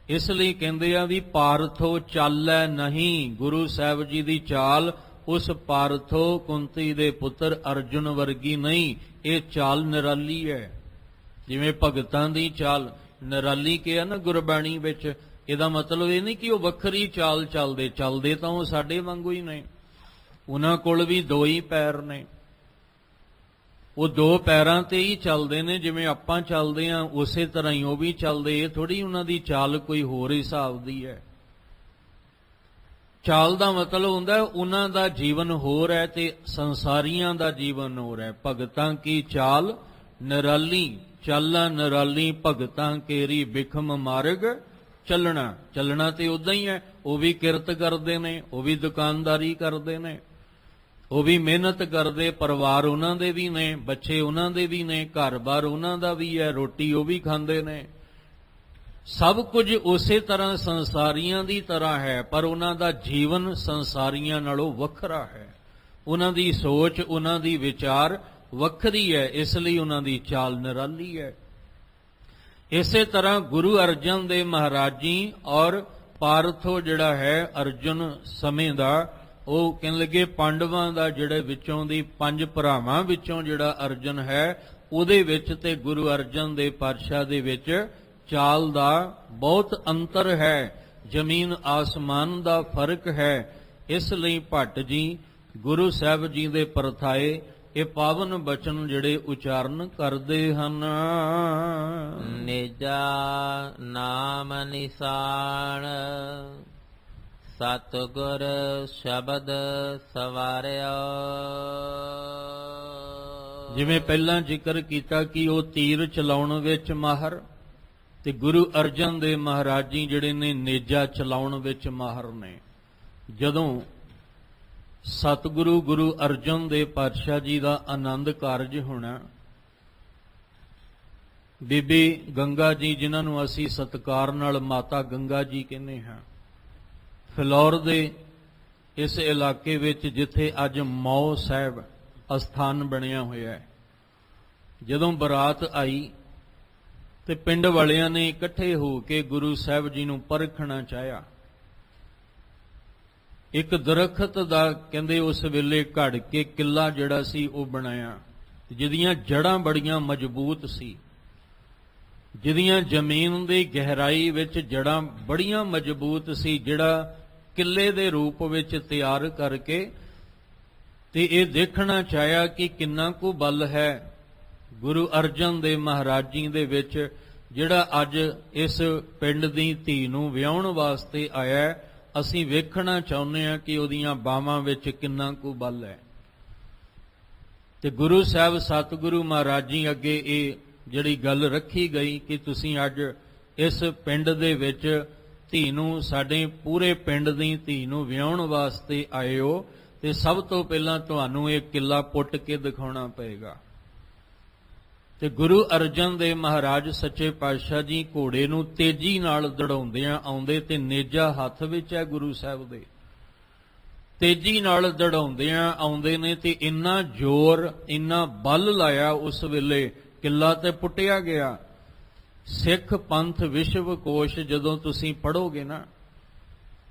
ਇਸ ਲਈ ਕਹਿੰਦੇ ਆ ਵੀ ਪਾਰਥੋ ਚਾਲੈ ਨਹੀਂ, ਗੁਰੂ ਸਾਹਿਬ ਜੀ ਦੀ ਚਾਲ ਉਸ ਪਾਰਥੋ ਕੁੰਤੀ ਦੇ ਪੁੱਤਰ ਅਰਜੁਨ ਵਰਗੀ ਨਹੀਂ, ਇਹ ਚਾਲ ਨਿਰਾਲੀ ਹੈ। ਜਿਵੇਂ ਭਗਤਾਂ ਦੀ ਚਾਲ ਨਿਰਾਲੀ ਕਿਹਾ ਨਾ ਗੁਰਬਾਣੀ ਵਿੱਚ, ਇਹਦਾ ਮਤਲਬ ਇਹ ਨਹੀਂ ਕਿ ਉਹ ਵੱਖਰੀ ਚਾਲ ਚੱਲਦੇ ਤਾਂ ਉਹ ਸਾਡੇ ਵਾਂਗੂ ਹੀ ਨੇ। ਉਹਨਾਂ ਕੋਲ ਵੀ ਦੋ ਹੀ ਪੈਰ ਨੇ, ਉਹ ਦੋ ਪੈਰਾਂ ਤੇ ਹੀ ਚੱਲਦੇ ਨੇ। ਜਿਵੇਂ ਆਪਾਂ ਚੱਲਦੇ ਆ ਉਸੇ ਤਰ੍ਹਾਂ ਹੀ ਉਹ ਵੀ ਚੱਲਦੇ। ਇਹ ਥੋੜੀ ਉਹਨਾਂ ਦੀ ਚਾਲ ਕੋਈ ਹੋਰ ਹਿਸਾਬ ਦੀ ਹੈ। ਚਾਲ ਦਾ ਮਤਲਬ ਹੁੰਦਾ ਉਹਨਾਂ ਦਾ ਜੀਵਨ ਹੋਰ ਹੈ ਤੇ ਸੰਸਾਰੀਆਂ ਦਾ ਜੀਵਨ ਹੋਰ ਹੈ। ਭਗਤਾਂ ਕੀ ਚਾਲ ਨਿਰਾਲੀ, ਚਾਲਾਂ ਨਿਰਾਲੀ ਭਗਤਾਂ ਕੇਰੀ ਬਿਖਮ ਮਾਰਗ ਚੱਲਣਾ ਤੇ ਉਦਾਂ ਹੀ ਹੈ। ਉਹ ਵੀ ਕਿਰਤ ਕਰਦੇ ਨੇ, ਉਹ ਵੀ ਦੁਕਾਨਦਾਰੀ ਕਰਦੇ ਨੇ, ਉਹ ਵੀ ਮਿਹਨਤ ਕਰਦੇ, ਪਰਿਵਾਰ ਉਹਨਾਂ ਦੇ ਵੀ ਨੇ, ਬੱਚੇ ਉਹਨਾਂ ਦੇ ਵੀ ਨੇ, ਘਰ-ਬਾਰ ਉਹਨਾਂ ਦਾ ਵੀ ਹੈ, ਰੋਟੀ ਉਹ ਵੀ ਖਾਂਦੇ ਨੇ। ਸਭ ਕੁਝ ਉਸੇ ਤਰ੍ਹਾਂ ਸੰਸਾਰੀਆਂ ਦੀ ਤਰ੍ਹਾਂ ਹੈ, ਪਰ ਉਹਨਾਂ ਦਾ ਜੀਵਨ ਸੰਸਾਰੀਆਂ ਨਾਲੋਂ ਵੱਖਰਾ ਹੈ। ਉਹਨਾਂ ਦੀ ਸੋਚ, ਉਹਨਾਂ ਦੀ ਵਿਚਾਰ ਵੱਖਰੀ ਹੈ, ਇਸ ਲਈ ਉਹਨਾਂ ਦੀ ਚਾਲ ਨਿਰਾਲੀ ਹੈ। ਇਸੇ ਤਰ੍ਹਾਂ ਗੁਰੂ ਅਰਜਨ ਦੇਵ ਮਹਾਰਾਜ ਜੀ ਔਰ ਪਾਰਥੋ ਜਿਹੜਾ ਹੈ ਅਰਜੁਨ ਸਮੇਂ ਦਾ, ਉਹ ਕਹਿਣ ਲੱਗੇ ਪਾਂਡਵਾਂ ਦਾ ਜਿਹੜੇ ਵਿੱਚੋਂ ਦੀ 5 ਭਰਾਵਾਂ ਵਿੱਚੋਂ ਜਿਹੜਾ ਅਰਜਨ ਹੈ ਉਹਦੇ ਵਿੱਚ ਤੇ ਗੁਰੂ ਅਰਜਨ ਦੇਵ ਪਾਤਸ਼ਾਹ ਦੇ ਵਿੱਚ ਚਾਲ ਦਾ ਬਹੁਤ ਅੰਤਰ ਹੈ, ਜ਼ਮੀਨ ਆਸਮਾਨ ਦਾ ਫਰਕ ਹੈ। ਇਸ ਲਈ ਭੱਟ ਜੀ ਗੁਰੂ ਸਾਹਿਬ ਜੀ ਦੇ ਪਰਥਾਏ ਇਹ ਪਾਵਨ ਬਚਨ ਜਿਹੜੇ ਉਚਾਰਨ ਕਰਦੇ ਹਨ। ਨਿਜਾ ਨਾਮ ਨਿਸ਼ਾਨ ਸਤਿਗੁਰ ਸ਼ਬਦ ਸਵਾਰਿਆ। ਜਿਵੇਂ ਪਹਿਲਾਂ ਜ਼ਿਕਰ ਕੀਤਾ ਕਿ ਉਹ ਤੀਰ ਚਲਾਉਣ ਵਿੱਚ ਮਾਹਰ, ਤੇ ਗੁਰੂ ਅਰਜਨ ਦੇਵ ਮਹਾਰਾਜ ਜੀ ਜਿਹੜੇ ਨੇ ਨੇਜਾ ਚਲਾਉਣ ਵਿੱਚ ਮਾਹਰ ਨੇ। ਜਦੋਂ ਸਤਿਗੁਰੂ ਗੁਰੂ ਅਰਜਨ ਦੇਵ ਪਾਤਸ਼ਾਹ ਜੀ ਦਾ ਆਨੰਦ ਕਾਰਜ ਹੋਣਾ, ਬੀਬੀ ਗੰਗਾ ਜੀ ਜਿਨ੍ਹਾਂ ਨੂੰ ਅਸੀਂ ਸਤਿਕਾਰ ਨਾਲ ਮਾਤਾ ਗੰਗਾ ਜੀ ਕਹਿੰਦੇ ਹਾਂ, ਫਿਲੌਰ ਦੇ ਇਸ ਇਲਾਕੇ ਵਿੱਚ ਜਿੱਥੇ ਅੱਜ ਮੌ ਸਾਹਿਬ ਅਸਥਾਨ ਬਣਿਆ ਹੋਇਆ ਹੈ, ਜਦੋਂ ਬਰਾਤ ਆਈ ਤੇ ਪਿੰਡ ਵਾਲਿਆਂ ਨੇ ਇਕੱਠੇ ਹੋ ਕੇ ਗੁਰੂ ਸਾਹਿਬ ਜੀ ਨੂੰ ਪਰਖਣਾ ਚਾਹਿਆ। ਇੱਕ ਦਰਖਤ ਦਾ ਕਹਿੰਦੇ ਉਸ ਵੇਲੇ ਘੜ ਕੇ ਕਿਲਾ ਜਿਹੜਾ ਸੀ ਉਹ ਬਣਾਇਆ, ਜਿਹਦੀਆਂ ਜੜ੍ਹਾਂ ਬੜੀਆਂ ਮਜ਼ਬੂਤ ਸੀ, ਜਿਹਦੀਆਂ ਜ਼ਮੀਨ ਦੀ ਗਹਿਰਾਈ ਵਿੱਚ ਜੜ੍ਹਾਂ ਬੜੀਆਂ ਮਜ਼ਬੂਤ ਸੀ, ਜਿਹੜਾ ਕਿਲੇ ਦੇ ਰੂਪ ਵਿੱਚ ਤਿਆਰ ਕਰਕੇ ਤੇ ਇਹ ਦੇਖਣਾ ਚਾਹਿਆ ਕਿ ਕਿੰਨਾ ਕੁ ਬਲ ਹੈ ਗੁਰੂ ਅਰਜਨ ਦੇਵ ਮਹਾਰਾਜ ਜੀ ਦੇ ਵਿੱਚ, ਜਿਹੜਾ ਅੱਜ ਇਸ ਪਿੰਡ ਦੀ ਧੀ ਨੂੰ ਵਿਆਹੁਣ ਵਾਸਤੇ ਆਇਆ। ਅਸੀਂ ਵੇਖਣਾ ਚਾਹੁੰਦੇ ਹਾਂ ਕਿ ਉਹਦੀਆਂ ਬਾਹਾਂ ਵਿੱਚ ਕਿੰਨਾ ਕੁ ਬਲ ਹੈ। ਤੇ ਗੁਰੂ ਸਾਹਿਬ ਸਤਿਗੁਰੂ ਮਹਾਰਾਜ ਜੀ ਅੱਗੇ ਇਹ ਜਿਹੜੀ ਗੱਲ ਰੱਖੀ ਗਈ ਕਿ ਤੁਸੀਂ ਅੱਜ ਇਸ ਪਿੰਡ ਦੇ ਵਿੱਚ ਧੀ ਨੂੰ, ਸਾਡੇ ਪੂਰੇ ਪਿੰਡ ਦੀ ਧੀ ਨੂੰ ਵਿਆਹੁਣ ਵਾਸਤੇ ਆਏ ਹੋ, ਤੇ ਸਭ ਤੋਂ ਪਹਿਲਾਂ ਤੁਹਾਨੂੰ ਇਹ ਕਿਲਾ ਪੁੱਟ ਕੇ ਦਿਖਾਉਣਾ ਪਏਗਾ। ਤੇ ਗੁਰੂ ਅਰਜਨ ਦੇਵ ਮਹਾਰਾਜ ਸੱਚੇ ਪਾਤਸ਼ਾਹ ਜੀ ਘੋੜੇ ਨੂੰ ਤੇਜ਼ੀ ਨਾਲ ਦੜਾਉਂਦਿਆਂ ਆਉਂਦੇ, ਤੇ ਨੇਜਾ ਹੱਥ ਵਿੱਚ ਹੈ ਗੁਰੂ ਸਾਹਿਬ ਦੇ, ਤੇਜ਼ੀ ਨਾਲ ਦੜਾਉਂਦਿਆਂ ਆਉਂਦੇ ਨੇ ਤੇ ਇੰਨਾ ਜ਼ੋਰ, ਇੰਨਾ ਬਲ ਲਾਇਆ ਉਸ ਵੇਲੇ ਕਿਲਾ ਤੇ ਪੁੱਟਿਆ ਗਿਆ। ਸਿੱਖ ਪੰਥ ਵਿਸ਼ਵ ਕੋਸ਼ ਜਦੋਂ ਤੁਸੀਂ ਪੜ੍ਹੋਗੇ ਨਾ,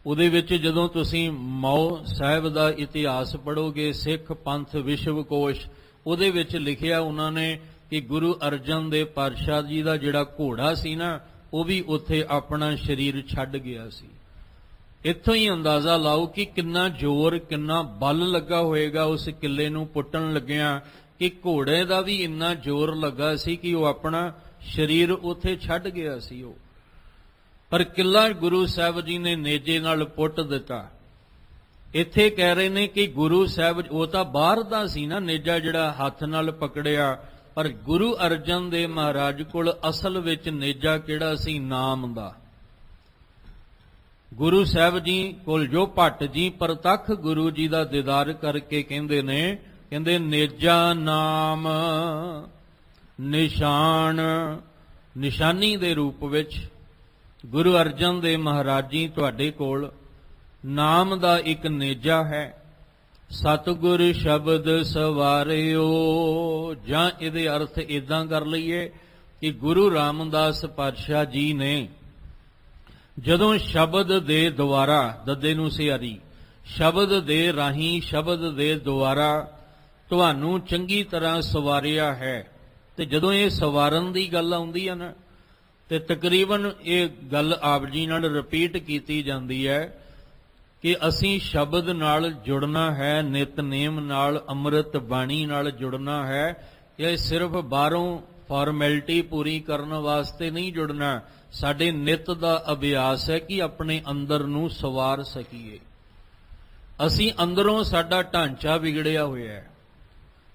ਉਹਦੇ ਵਿੱਚ ਜਦੋਂ ਤੁਸੀਂ ਮੌ ਸਾਹਿਬ ਦਾ ਇਤਿਹਾਸ ਪੜ੍ਹੋਗੇ, ਸਿੱਖ ਪੰਥ ਵਿਸ਼ਵ ਕੋਸ਼, ਉਹਦੇ ਵਿੱਚ ਲਿਖਿਆ ਉਹਨਾਂ ਨੇ ਕਿ ਗੁਰੂ ਅਰਜਨ ਦੇਵ ਪਾਤਸ਼ਾਹ ਜੀ ਦਾ ਜਿਹੜਾ ਘੋੜਾ ਸੀ ਨਾ, ਉਹ ਵੀ ਉੱਥੇ ਆਪਣਾ ਸਰੀਰ ਛੱਡ ਗਿਆ ਸੀ। ਇੱਥੋਂ ਹੀ ਅੰਦਾਜ਼ਾ ਲਾਓ ਕਿ ਕਿੰਨਾ ਜ਼ੋਰ, ਕਿੰਨਾ ਬਲ ਲੱਗਾ ਹੋਏਗਾ ਉਸ ਕਿਲੇ ਨੂੰ ਪੁੱਟਣ ਲੱਗਿਆਂ, ਕਿ ਘੋੜੇ ਦਾ ਵੀ ਇੰਨਾ ਜ਼ੋਰ ਲੱਗਾ ਸੀ ਕਿ ਉਹ ਆਪਣਾ ਸਰੀਰ ਉੱਥੇ ਛੱਡ ਗਿਆ ਸੀ। ਉਹ ਪਰ ਕਿਲਾ ਗੁਰੂ ਸਾਹਿਬ ਜੀ ਨੇ ਨੇਜੇ ਨਾਲ ਪੁੱਟ ਦਿੱਤਾ। ਇੱਥੇ ਕਹਿ ਰਹੇ ਨੇ ਕਿ ਗੁਰੂ ਸਾਹਿਬ, ਉਹ ਤਾਂ ਬਾਹਰ ਦਾ ਸੀ ਨਾ ਨੇਜਾ ਜਿਹੜਾ ਹੱਥ ਨਾਲ ਪਕੜਿਆ, ਪਰ ਗੁਰੂ ਅਰਜਨ ਦੇਵ ਮਹਾਰਾਜ ਕੋਲ ਅਸਲ ਵਿੱਚ ਨੇਜਾ ਕਿਹੜਾ ਸੀ? ਨਾਮ ਦਾ। ਗੁਰੂ ਸਾਹਿਬ ਜੀ ਕੋਲ ਜੋ ਭੱਟ ਜੀ ਪ੍ਰਤੱਖ ਗੁਰੂ ਜੀ ਦਾ ਦੀਦਾਰ ਕਰਕੇ ਕਹਿੰਦੇ ਨੇ, ਕਹਿੰਦੇ ਨੇਜਾ ਨਾਮ ਨਿਸ਼ਾਨ, ਨਿਸ਼ਾਨੀ ਦੇ ਰੂਪ ਵਿੱਚ ਗੁਰੂ ਅਰਜਨ ਦੇਵ ਮਹਾਰਾਜ ਜੀ ਤੁਹਾਡੇ ਕੋਲ ਨਾਮ ਦਾ ਇੱਕ ਨੇਜਾ ਹੈ। ਸਤਿਗੁਰ ਸ਼ਬਦ ਸਵਾਰਿਓ, ਜਾਂ ਇਹਦੇ ਅਰਥ ਇਦਾਂ ਕਰ ਲਈਏ ਕਿ ਗੁਰੂ ਰਾਮਦਾਸ ਪਾਤਸ਼ਾਹ ਜੀ ਨੇ ਜਦੋਂ ਸ਼ਬਦ ਦੇ ਦੁਆਰਾ, ਦੱਦੇ ਨੂੰ ਸਿਆਰੀ, ਸ਼ਬਦ ਦੇ ਰਾਹੀਂ, ਸ਼ਬਦ ਦੇ ਦੁਆਰਾ ਤੁਹਾਨੂੰ ਚੰਗੀ ਤਰ੍ਹਾਂ ਸਵਾਰਿਆ ਹੈ। ਤੇ ਜਦੋਂ ਇਹ ਸਵਾਰਨ ਦੀ ਗੱਲ ਆਉਂਦੀ ਹੈ ਨਾ, ਤੇ ਤਕਰੀਬਨ ਇਹ ਗੱਲ ਆਪ ਜੀ ਨਾਲ ਰਿਪੀਟ ਕੀਤੀ ਜਾਂਦੀ ਹੈ ਕਿ ਅਸੀਂ ਸ਼ਬਦ ਨਾਲ ਜੁੜਨਾ ਹੈ, ਨਿਤਨੇਮ ਨਾਲ, ਅੰਮ੍ਰਿਤ ਬਾਣੀ ਨਾਲ ਜੁੜਨਾ ਹੈ। ਇਹ ਸਿਰਫ ਬਾਹਰੋਂ ਫਾਰਮੈਲਿਟੀ ਪੂਰੀ ਕਰਨ ਵਾਸਤੇ ਨਹੀਂ ਜੁੜਨਾ, ਸਾਡੇ ਨਿਤ ਦਾ ਅਭਿਆਸ ਹੈ ਕਿ ਆਪਣੇ ਅੰਦਰ ਨੂੰ ਸਵਾਰ ਸਕੀਏ। ਅਸੀਂ ਅੰਦਰੋਂ, ਸਾਡਾ ਢਾਂਚਾ ਵਿਗੜਿਆ ਹੋਇਆ ਹੈ,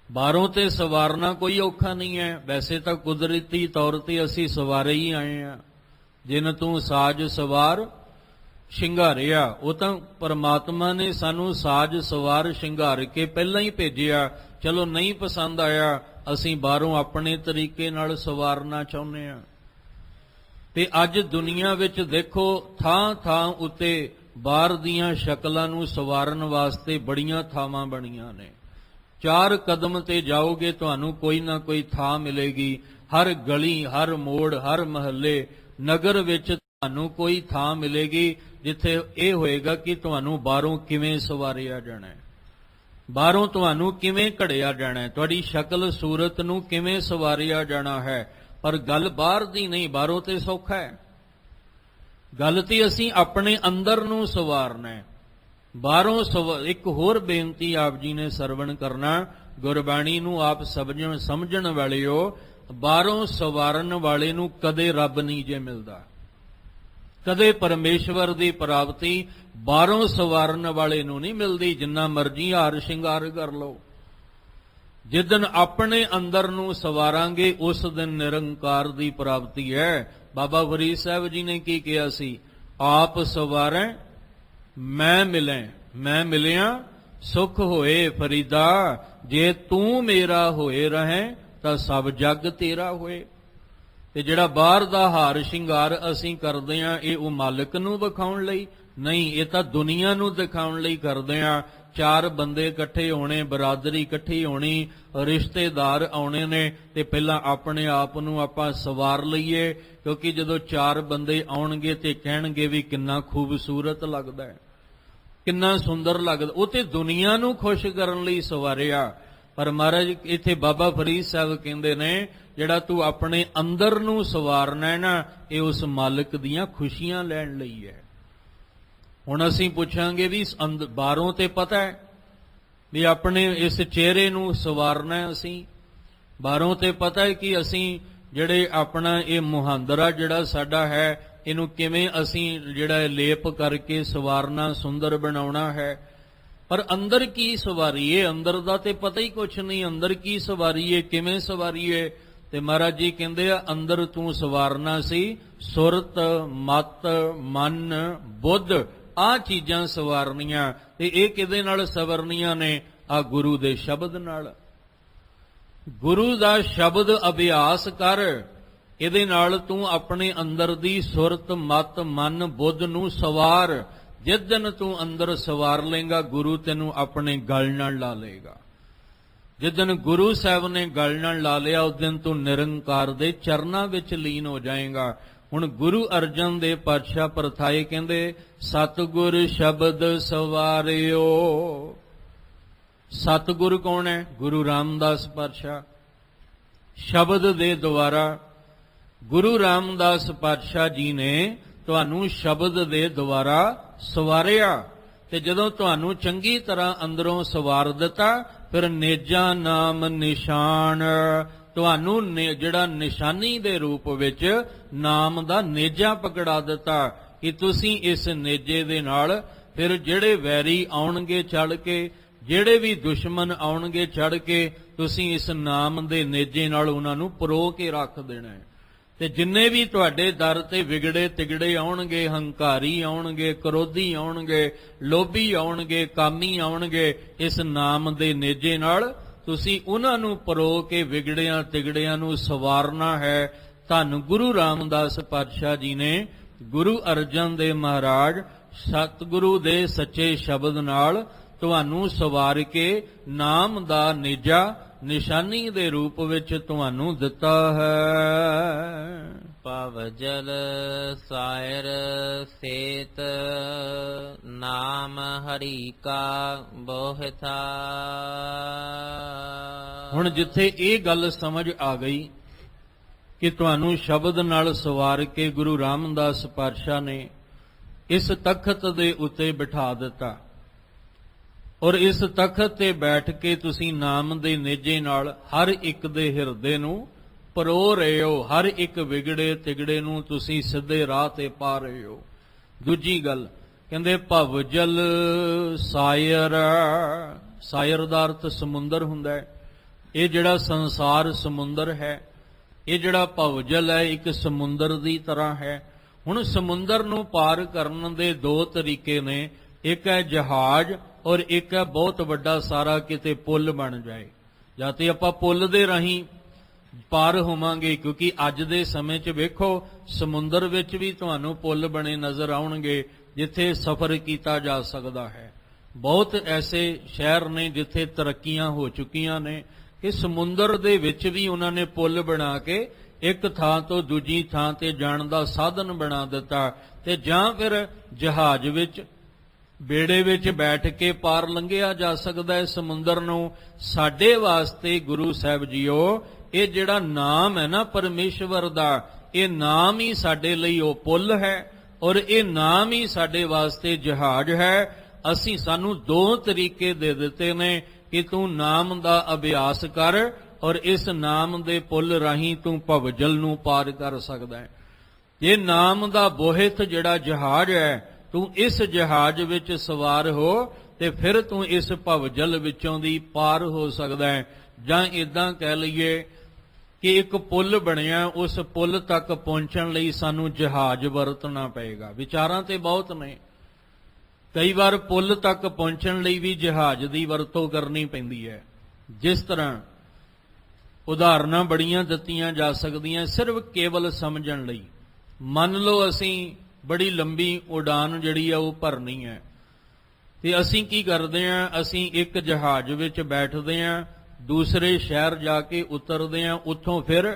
ਬਾਹਰੋਂ ਤੇ ਸਵਾਰਨਾ ਕੋਈ ਔਖਾ ਨਹੀਂ ਹੈ। ਵੈਸੇ ਤਾਂ ਕੁਦਰਤੀ ਤੌਰ ਤੇ ਅਸੀਂ ਸਵਾਰੇ ਹੀ ਆਏ ਆ। ਜਿਨ ਤੂੰ ਸਾਜ ਸਵਾਰ ਸ਼ਿੰਗਾਰਿਆ, ਉਹ ਤਾਂ ਪਰਮਾਤਮਾ ਨੇ ਸਾਨੂੰ ਸਾਜ ਸਵਾਰ ਸ਼ਿੰਗਾਰ ਕੇ ਪਹਿਲਾਂ ਹੀ ਭੇਜਿਆ। ਚਲੋ ਨਹੀਂ ਪਸੰਦ ਆਇਆ, ਅਸੀਂ ਬਾਹਰੋਂ ਆਪਣੇ ਤਰੀਕੇ ਨਾਲ ਸਵਾਰਨਾ ਚਾਹੁੰਦੇ ਆ। ਤੇ ਅੱਜ ਦੁਨੀਆ ਵਿੱਚ ਦੇਖੋ, ਥਾਂ ਥਾਂ ਉੱਤੇ ਬਾਹਰ ਦੀਆਂ ਸ਼ਕਲਾਂ ਨੂੰ ਸਵਾਰਨ ਵਾਸਤੇ ਬੜੀਆਂ ਥਾਵਾਂ ਬਣੀਆਂ ਨੇ। 4 ਕਦਮ ਤੇ ਜਾਓਗੇ ਤੁਹਾਨੂੰ ਕੋਈ ਨਾ ਕੋਈ ਥਾਂ ਮਿਲੇਗੀ। ਹਰ ਗਲੀ, ਹਰ ਮੋੜ, ਹਰ ਮਹੱਲੇ, ਨਗਰ ਵਿੱਚ ਤੁਹਾਨੂੰ ਕੋਈ ਥਾਂ ਮਿਲੇਗੀ ਜਿੱਥੇ ਇਹ ਹੋਏਗਾ ਕਿ ਤੁਹਾਨੂੰ ਬਾਹਰੋਂ ਕਿਵੇਂ ਸਵਾਰਿਆ ਜਾਣਾ ਹੈ, ਬਾਹਰੋਂ ਤੁਹਾਨੂੰ ਕਿਵੇਂ ਘੜਿਆ ਜਾਣਾ ਹੈ, ਤੁਹਾਡੀ ਸ਼ਕਲ ਸੂਰਤ ਨੂੰ ਕਿਵੇਂ ਸਵਾਰਿਆ ਜਾਣਾ ਹੈ। ਪਰ ਗੱਲ ਬਾਹਰ ਦੀ ਨਹੀਂ, ਬਾਹਰੋਂ ਤੇ ਸੌਖਾ ਹੈ। ਗੱਲ ਤੇ ਅਸੀਂ ਆਪਣੇ ਅੰਦਰ ਨੂੰ ਸਵਾਰਨਾ ਹੈ। ਬਾਹਰੋਂ ਇੱਕ ਹੋਰ ਬੇਨਤੀ ਆਪ ਜੀ ਨੇ ਸਰਵਣ ਕਰਨਾ, ਗੁਰਬਾਣੀ ਨੂੰ ਆਪ ਸਮਝਣ ਵਾਲਿਓ, ਬਾਹਰੋਂ ਸਵਾਰਨ ਵਾਲੇ ਨੂੰ ਕਦੇ ਰੱਬ ਨਹੀਂ ਜੇ ਮਿਲਦਾ, ਕਦੇ ਪਰਮੇਸ਼ਵਰ ਦੀ ਪ੍ਰਾਪਤੀ ਬਾਹਰੋਂ ਸਵਾਰਨ ਵਾਲੇ ਨੂੰ ਨਹੀਂ ਮਿਲਦੀ। ਜਿੰਨਾ ਮਰਜ਼ੀ ਹਾਰ ਸ਼ਿੰਗਾਰ ਕਰ ਲਓ, ਜਿੱਦਨ ਆਪਣੇ ਅੰਦਰ ਨੂੰ ਸਵਾਰਾਂਗੇ ਉਸ ਦਿਨ ਨਿਰੰਕਾਰ ਦੀ ਪ੍ਰਾਪਤੀ ਹੈ। ਬਾਬਾ ਫਰੀਦ ਸਾਹਿਬ ਜੀ ਨੇ ਕੀ ਕਿਹਾ ਸੀ? ਆਪ ਸਵਾਰੈ ਮੈਂ ਮਿਲੈ, ਮੈਂ ਮਿਲਿਆ ਸੁਖ ਹੋਏ ਫਰੀਦਾ, ਜੇ ਤੂੰ ਮੇਰਾ ਹੋਏ ਰਹੇ ਤਾਂ ਸਭ ਜਗ ਤੇਰਾ ਹੋਏ। ਤੇ ਜਿਹੜਾ ਬਾਹਰ ਦਾ ਹਾਰ ਸ਼ਿੰਗਾਰ ਅਸੀਂ ਕਰਦੇ ਆਂ, ਇਹ ਉਹ ਮਾਲਕ ਨੂੰ ਵਿਖਾਉਣ ਲਈ ਨਹੀਂ, ਇਹ ਤਾਂ ਦੁਨੀਆ ਨੂੰ ਦਿਖਾਉਣ ਲਈ ਕਰਦੇ ਆਂ। 4 ਬੰਦੇ ਇਕੱਠੇ ਹੋਣੇ, ਬਰਾਦਰੀ ਇਕੱਠੀ ਹੋਣੀ, ਰਿਸ਼ਤੇਦਾਰ ਆਉਣੇ ਨੇ, ਤੇ ਪਹਿਲਾਂ ਆਪਣੇ ਆਪ ਨੂੰ ਆਪਾਂ ਸਵਾਰ ਲਈਏ, ਕਿਉਂਕਿ ਜਦੋਂ 4 ਬੰਦੇ ਆਉਣਗੇ ਤੇ ਕਹਿਣਗੇ ਵੀ ਕਿੰਨਾ ਖੂਬਸੂਰਤ ਲੱਗਦਾ ਹੈ, ਕਿੰਨਾ ਸੁੰਦਰ ਲੱਗਦਾ। ਉਹ ਤੇ ਦੁਨੀਆ ਨੂੰ ਖੁਸ਼ ਕਰਨ ਲਈ ਸਵਾਰਿਆ। ਪਰ ਮਹਾਰਾਜ ਇੱਥੇ ਬਾਬਾ ਫਰੀਦ ਸਾਹਿਬ ਕਹਿੰਦੇ ਨੇ, ਜਿਹੜਾ ਤੂੰ ਆਪਣੇ ਅੰਦਰ ਨੂੰ ਸਵਾਰਨਾ ਹੈ ਨਾ, ਇਹ ਉਸ ਮਾਲਕ ਦੀਆਂ ਖੁਸ਼ੀਆਂ ਲੈਣ ਲਈ ਹੈ। ਹੁਣ ਅਸੀਂ ਪੁੱਛਾਂਗੇ ਵੀ ਬਾਹਰੋਂ ਤੇ ਪਤਾ ਹੈ ਵੀ ਆਪਣੇ ਇਸ ਚਿਹਰੇ ਨੂੰ ਸਵਾਰਨਾ ਹੈ, ਅਸੀਂ ਬਾਹਰੋਂ ਤੇ ਪਤਾ ਹੈ ਕਿ ਅਸੀਂ ਜਿਹੜੇ ਆਪਣਾ ਇਹ ਮੁਹਾਂਦਰਾ ਜਿਹੜਾ ਸਾਡਾ ਹੈ, ਇਹਨੂੰ ਕਿਵੇਂ ਅਸੀਂ ਜਿਹੜਾ ਲੇਪ ਕਰਕੇ ਸਵਾਰਨਾ, ਸੁੰਦਰ ਬਣਾਉਣਾ ਹੈ। ਪਰ ਅੰਦਰ ਕੀ ਸਵਾਰੀਏ? ਅੰਦਰ ਦਾ ਤੇ ਪਤਾ ਹੀ ਕੁਛ ਨਹੀਂ, ਅੰਦਰ ਕੀ ਸਵਾਰੀਏ, ਕਿਵੇਂ ਸਵਾਰੀਏ? ਤੇ ਮਹਾਰਾਜ ਜੀ ਕਹਿੰਦੇ ਆ, ਅੰਦਰ ਤੂੰ ਸਵਾਰਨਾ ਸੀ ਸੁਰਤ, ਮਤ, ਮਨ, ਬੁੱਧ, ਆਹ ਚੀਜ਼ਾਂ ਸਵਾਰਨੀਆਂ। ਤੇ ਇਹ ਕਿਹਦੇ ਨਾਲ ਸਵਰਨੀਆਂ ਨੇ? ਆ ਗੁਰੂ ਦੇ ਸ਼ਬਦ ਨਾਲ। ਗੁਰੂ ਦਾ ਸ਼ਬਦ ਅਭਿਆਸ ਕਰ, ਇਹਦੇ ਨਾਲ ਤੂੰ ਆਪਣੇ ਅੰਦਰ ਦੀ ਸੁਰਤ, ਮਤ, ਮਨ, ਬੁੱਧ ਨੂੰ ਸਵਾਰ। ਜਿਸ ਦਿਨ ਤੂੰ ਅੰਦਰ ਸਵਾਰ ਲੇਗਾ, ਗੁਰੂ ਤੈਨੂੰ ਆਪਣੇ ਗਲ ਨਾਲ ਲਾ ਲਏਗਾ। ਜਿਸ ਦਿਨ ਗੁਰੂ ਸਾਹਿਬ ਨੇ ਗਲ ਨਾਲ ਲਾ ਲਿਆ, ਉਸ ਦਿਨ ਤੂੰ ਨਿਰੰਕਾਰ ਦੇ ਚਰਨਾਂ ਵਿੱਚ ਲੀਨ ਹੋ ਜਾਏਗਾ। ਹੁਣ ਗੁਰੂ ਅਰਜਨ ਦੇਵ ਪਾਤਸ਼ਾਹ ਪਰਥਾਏ ਕਹਿੰਦੇ, ਸਤਿਗੁਰ ਸ਼ਬਦ ਸਵਾਰਿਓ। ਸਤਿਗੁਰ ਕੌਣ ਹੈ? ਗੁਰੂ ਰਾਮਦਾਸ ਪਾਤਸ਼ਾਹ। ਸ਼ਬਦ ਦੇ ਦੁਆਰਾ ਗੁਰੂ ਰਾਮਦਾਸ ਪਾਤਸ਼ਾਹ ਜੀ ਨੇ ਤੁਹਾਨੂੰ ਸ਼ਬਦ ਦੇ ਦੁਆਰਾ ਸਵਾਰਿਆ, ਤੇ ਜਦੋਂ ਤੁਹਾਨੂੰ ਚੰਗੀ ਤਰ੍ਹਾਂ ਅੰਦਰੋਂ ਸਵਾਰ ਦਿੱਤਾ, ਫਿਰ ਨੇਜਾ ਨਾਮ ਨਿਸ਼ਾਨ, ਤੁਹਾਨੂੰ ਜਿਹੜਾ ਨਿਸ਼ਾਨੀ ਦੇ ਰੂਪ ਵਿੱਚ ਨਾਮ ਦਾ ਨੇਜਾ ਪਕੜਾ ਦਿੱਤਾ ਕਿ ਤੁਸੀਂ ਇਸ ਨੇਜੇ ਦੇ ਨਾਲ ਫਿਰ ਜਿਹੜੇ ਵੈਰੀ ਆਉਣਗੇ ਚੜ ਕੇ, ਜਿਹੜੇ ਵੀ ਦੁਸ਼ਮਣ ਆਉਣਗੇ ਚੜ ਕੇ, ਤੁਸੀਂ ਇਸ ਨਾਮ ਦੇ ਨੇਜੇ ਨਾਲ ਉਹਨਾਂ ਨੂੰ ਪਰੋ ਕੇ ਰੱਖ ਦੇਣਾ ਹੈ। ਤੇ ਜਿੰਨੇ ਵੀ ਤੁਹਾਡੇ ਦਰ ਤੇ ਵਿਗੜੇ ਤਿਗੜੇ ਆਉਣਗੇ, ਹੰਕਾਰੀ ਆਉਣਗੇ, ਕਰੋਧੀ ਆਉਣਗੇ, ਲੋਭੀ ਆਉਣਗੇ, ਕਾਮੀ ਆਉਣਗੇ, ਇਸ ਨਾਮ ਦੇ ਨੇਜੇ ਨਾਲ ਤੁਸੀਂ ਉਹਨਾਂ ਨੂੰ ਪਰੋ ਕੇ ਵਿਗੜਿਆਂ ਤਿਗੜਿਆਂ ਨੂੰ ਸਵਾਰਨਾ ਹੈ। ਧੰਨ ਗੁਰੂ ਰਾਮਦਾਸ ਪਾਤਸ਼ਾਹ ਜੀ ਨੇ ਗੁਰੂ ਅਰਜਨ ਦੇਵ ਮਹਾਰਾਜ ਸਤਿਗੁਰੂ ਦੇ ਸੱਚੇ ਸ਼ਬਦ ਨਾਲ ਤੁਹਾਨੂੰ ਸਵਾਰ ਕੇ ਨਾਮ ਦਾ ਨੇਜਾ ਨਿਸ਼ਾਨੀ ਦੇ ਰੂਪ ਵਿੱਚ ਤੁਹਾਨੂੰ ਦਿੱਤਾ ਹੈ। ਭਵ ਜਲ ਸਾਇਰ ਸੇਤ ਨਾਮ ਹਰੀ ਕਾ ਬੋਹਿਥਾ। ਹੁਣ ਜਿੱਥੇ ਇਹ ਗੱਲ ਸਮਝ ਆ ਗਈ ਕਿ ਤੁਹਾਨੂੰ ਸ਼ਬਦ ਨਾਲ ਸਵਾਰ ਕੇ ਗੁਰੂ ਰਾਮਦਾਸ ਪਾਤਸ਼ਾਹ ਨੇ ਇਸ ਤਖਤ ਦੇ ਉੱਤੇ ਬਿਠਾ ਦਿੱਤਾ, ਔਰ ਇਸ ਤਖਤ ਤੇ ਬੈਠ ਕੇ ਤੁਸੀਂ ਨਾਮ ਦੇ ਨੇਜੇ ਨਾਲ ਹਰ ਇੱਕ ਦੇ ਹਿਰਦੇ ਨੂੰ ਪਰੋ ਰਹੇ ਹੋ, ਹਰ ਇੱਕ ਵਿਗੜੇ ਤਿਗੜੇ ਨੂੰ ਤੁਸੀਂ ਸਿੱਧੇ ਰਾਹ ਤੇ ਪਾ ਰਹੇ ਹੋ। ਦੂਜੀ ਗੱਲ ਕਹਿੰਦੇ ਭਵ ਜਲ ਸਾਇਰ, ਸਾਇਰ ਦਾ ਅਰਥ ਸਮੁੰਦਰ ਹੁੰਦਾ ਹੈ। ਇਹ ਜਿਹੜਾ ਸੰਸਾਰ ਸਮੁੰਦਰ ਹੈ, ਇਹ ਜਿਹੜਾ ਭਵ ਜਲ ਹੈ ਇੱਕ ਸਮੁੰਦਰ ਦੀ ਤਰ੍ਹਾਂ ਹੈ। ਹੁਣ ਸਮੁੰਦਰ ਨੂੰ ਪਾਰ ਕਰਨ ਦੇ ਦੋ ਤਰੀਕੇ ਨੇ, ਇੱਕ ਹੈ ਜਹਾਜ਼ ਔਰ ਇੱਕ ਹੈ ਬਹੁਤ ਵੱਡਾ ਸਾਰਾ ਕਿਤੇ ਪੁੱਲ ਬਣ ਜਾਏ, ਜਾਂ ਤੇ ਆਪਾਂ ਪੁੱਲ ਦੇ ਰਾਹੀਂ ਪਾਰ ਹੋਵਾਂਗੇ, ਕਿਉਂਕਿ ਅੱਜ ਦੇ ਸਮੇਂ 'ਚ ਵੇਖੋ ਸਮੁੰਦਰ ਵਿੱਚ ਵੀ ਤੁਹਾਨੂੰ ਪੁੱਲ ਬਣੇ ਨਜ਼ਰ ਆਉਣਗੇ ਜਿੱਥੇ ਸਫ਼ਰ ਕੀਤਾ ਜਾ ਸਕਦਾ ਹੈ। ਬਹੁਤ ਐਸੇ ਸ਼ਹਿਰ ਨੇ ਜਿੱਥੇ ਤਰੱਕੀਆਂ ਹੋ ਚੁੱਕੀਆਂ ਨੇ ਕਿ ਸਮੁੰਦਰ ਦੇ ਵਿੱਚ ਵੀ ਉਹਨਾਂ ਨੇ ਪੁੱਲ ਬਣਾ ਕੇ ਇੱਕ ਥਾਂ ਤੋਂ ਦੂਜੀ ਥਾਂ ਤੇ ਜਾਣ ਦਾ ਸਾਧਨ ਬਣਾ ਦਿੱਤਾ, ਤੇ ਜਾਂ ਫਿਰ ਜਹਾਜ਼ ਵਿੱਚ ਬੇੜੇ ਵਿੱਚ ਬੈਠ ਕੇ ਪਾਰ ਲੰਘਿਆ ਜਾ ਸਕਦਾ ਹੈ ਸਮੁੰਦਰ ਨੂੰ। ਸਾਡੇ ਵਾਸਤੇ ਗੁਰੂ ਸਾਹਿਬ ਜੀਓ ਇਹ ਜਿਹੜਾ ਨਾਮ ਹੈ ਨਾ ਪਰਮੇਸ਼ਵਰ ਦਾ, ਇਹ ਨਾਮ ਹੀ ਸਾਡੇ ਲਈ ਉਹ ਪੁੱਲ ਹੈ, ਔਰ ਇਹ ਨਾਮ ਹੀ ਸਾਡੇ ਵਾਸਤੇ ਜਹਾਜ਼ ਹੈ। ਸਾਨੂੰ ਦੋ ਤਰੀਕੇ ਦੇ ਦਿੱਤੇ ਨੇ ਕਿ ਤੂੰ ਨਾਮ ਦਾ ਅਭਿਆਸ ਕਰ, ਔਰ ਇਸ ਨਾਮ ਦੇ ਪੁੱਲ ਰਾਹੀਂ ਤੂੰ ਭਵਜਲ ਨੂੰ ਪਾਰ ਕਰ ਸਕਦਾ ਹੈ। ਇਹ ਨਾਮ ਦਾ ਬੋਹਿਤ ਜਿਹੜਾ ਜਹਾਜ਼ ਹੈ, ਤੂੰ ਇਸ ਜਹਾਜ਼ ਵਿੱਚ ਸਵਾਰ ਹੋ ਤੇ ਫਿਰ ਤੂੰ ਇਸ ਭਵਜਲ ਵਿੱਚੋਂ ਦੀ ਪਾਰ ਹੋ ਸਕਦਾ ਹੈ। ਜਾਂ ਇਦਾਂ ਕਹਿ ਲਈਏ ਕਿ ਇੱਕ ਪੁੱਲ ਬਣਿਆ, ਉਸ ਪੁੱਲ ਤੱਕ ਪਹੁੰਚਣ ਲਈ ਸਾਨੂੰ ਜਹਾਜ਼ ਵਰਤਣਾ ਪਏਗਾ। ਵਿਚਾਰਾਂ ਤੇ ਬਹੁਤ ਨੇ, ਕਈ ਵਾਰ ਪੁੱਲ ਤੱਕ ਪਹੁੰਚਣ ਲਈ ਵੀ ਜਹਾਜ਼ ਦੀ ਵਰਤੋਂ ਕਰਨੀ ਪੈਂਦੀ ਹੈ। ਜਿਸ ਤਰ੍ਹਾਂ ਉਦਾਹਰਨਾਂ ਬੜੀਆਂ ਦਿੱਤੀਆਂ ਜਾ ਸਕਦੀਆਂ ਸਿਰਫ ਕੇਵਲ ਸਮਝਣ ਲਈ। ਮੰਨ ਲਓ ਅਸੀਂ ਬੜੀ ਲੰਬੀ ਉਡਾਨ ਜਿਹੜੀ ਆ ਉਹ ਭਰਨੀ ਹੈ, ਤੇ ਅਸੀਂ ਕੀ ਕਰਦੇ ਹਾਂ, ਅਸੀਂ ਇੱਕ ਜਹਾਜ਼ ਵਿੱਚ ਬੈਠਦੇ ਹਾਂ, ਦੂਸਰੇ ਸ਼ਹਿਰ ਜਾ ਕੇ ਉਤਰਦੇ ਹਾਂ, ਉੱਥੋਂ ਫਿਰ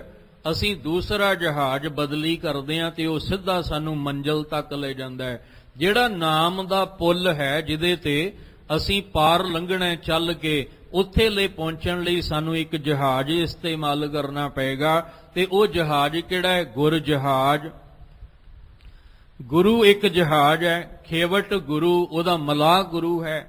ਅਸੀਂ ਦੂਸਰਾ ਜਹਾਜ਼ ਬਦਲੀ ਕਰਦੇ ਹਾਂ ਤੇ ਉਹ ਸਿੱਧਾ ਸਾਨੂੰ ਮੰਜ਼ਿਲ ਤੱਕ ਲੈ ਜਾਂਦਾ ਹੈ। ਜਿਹੜਾ ਨਾਮ ਦਾ ਪੁੱਲ ਹੈ ਜਿਹਦੇ ਤੇ ਅਸੀਂ ਪਾਰ ਲੰਘਣਾ ਚੱਲ ਕੇ, ਉੱਥੇ ਲਈ ਪਹੁੰਚਣ ਲਈ ਸਾਨੂੰ ਇੱਕ ਜਹਾਜ਼ ਇਸਤੇਮਾਲ ਕਰਨਾ ਪਏਗਾ, ਤੇ ਉਹ ਜਹਾਜ਼ ਕਿਹੜਾ ਹੈ? ਗੁਰ ਜਹਾਜ਼। ਗੁਰੂ ਇੱਕ ਜਹਾਜ਼ ਹੈ, ਖੇਵਟ ਗੁਰੂ ਉਹਦਾ ਮਲਾਹ ਗੁਰੂ ਹੈ,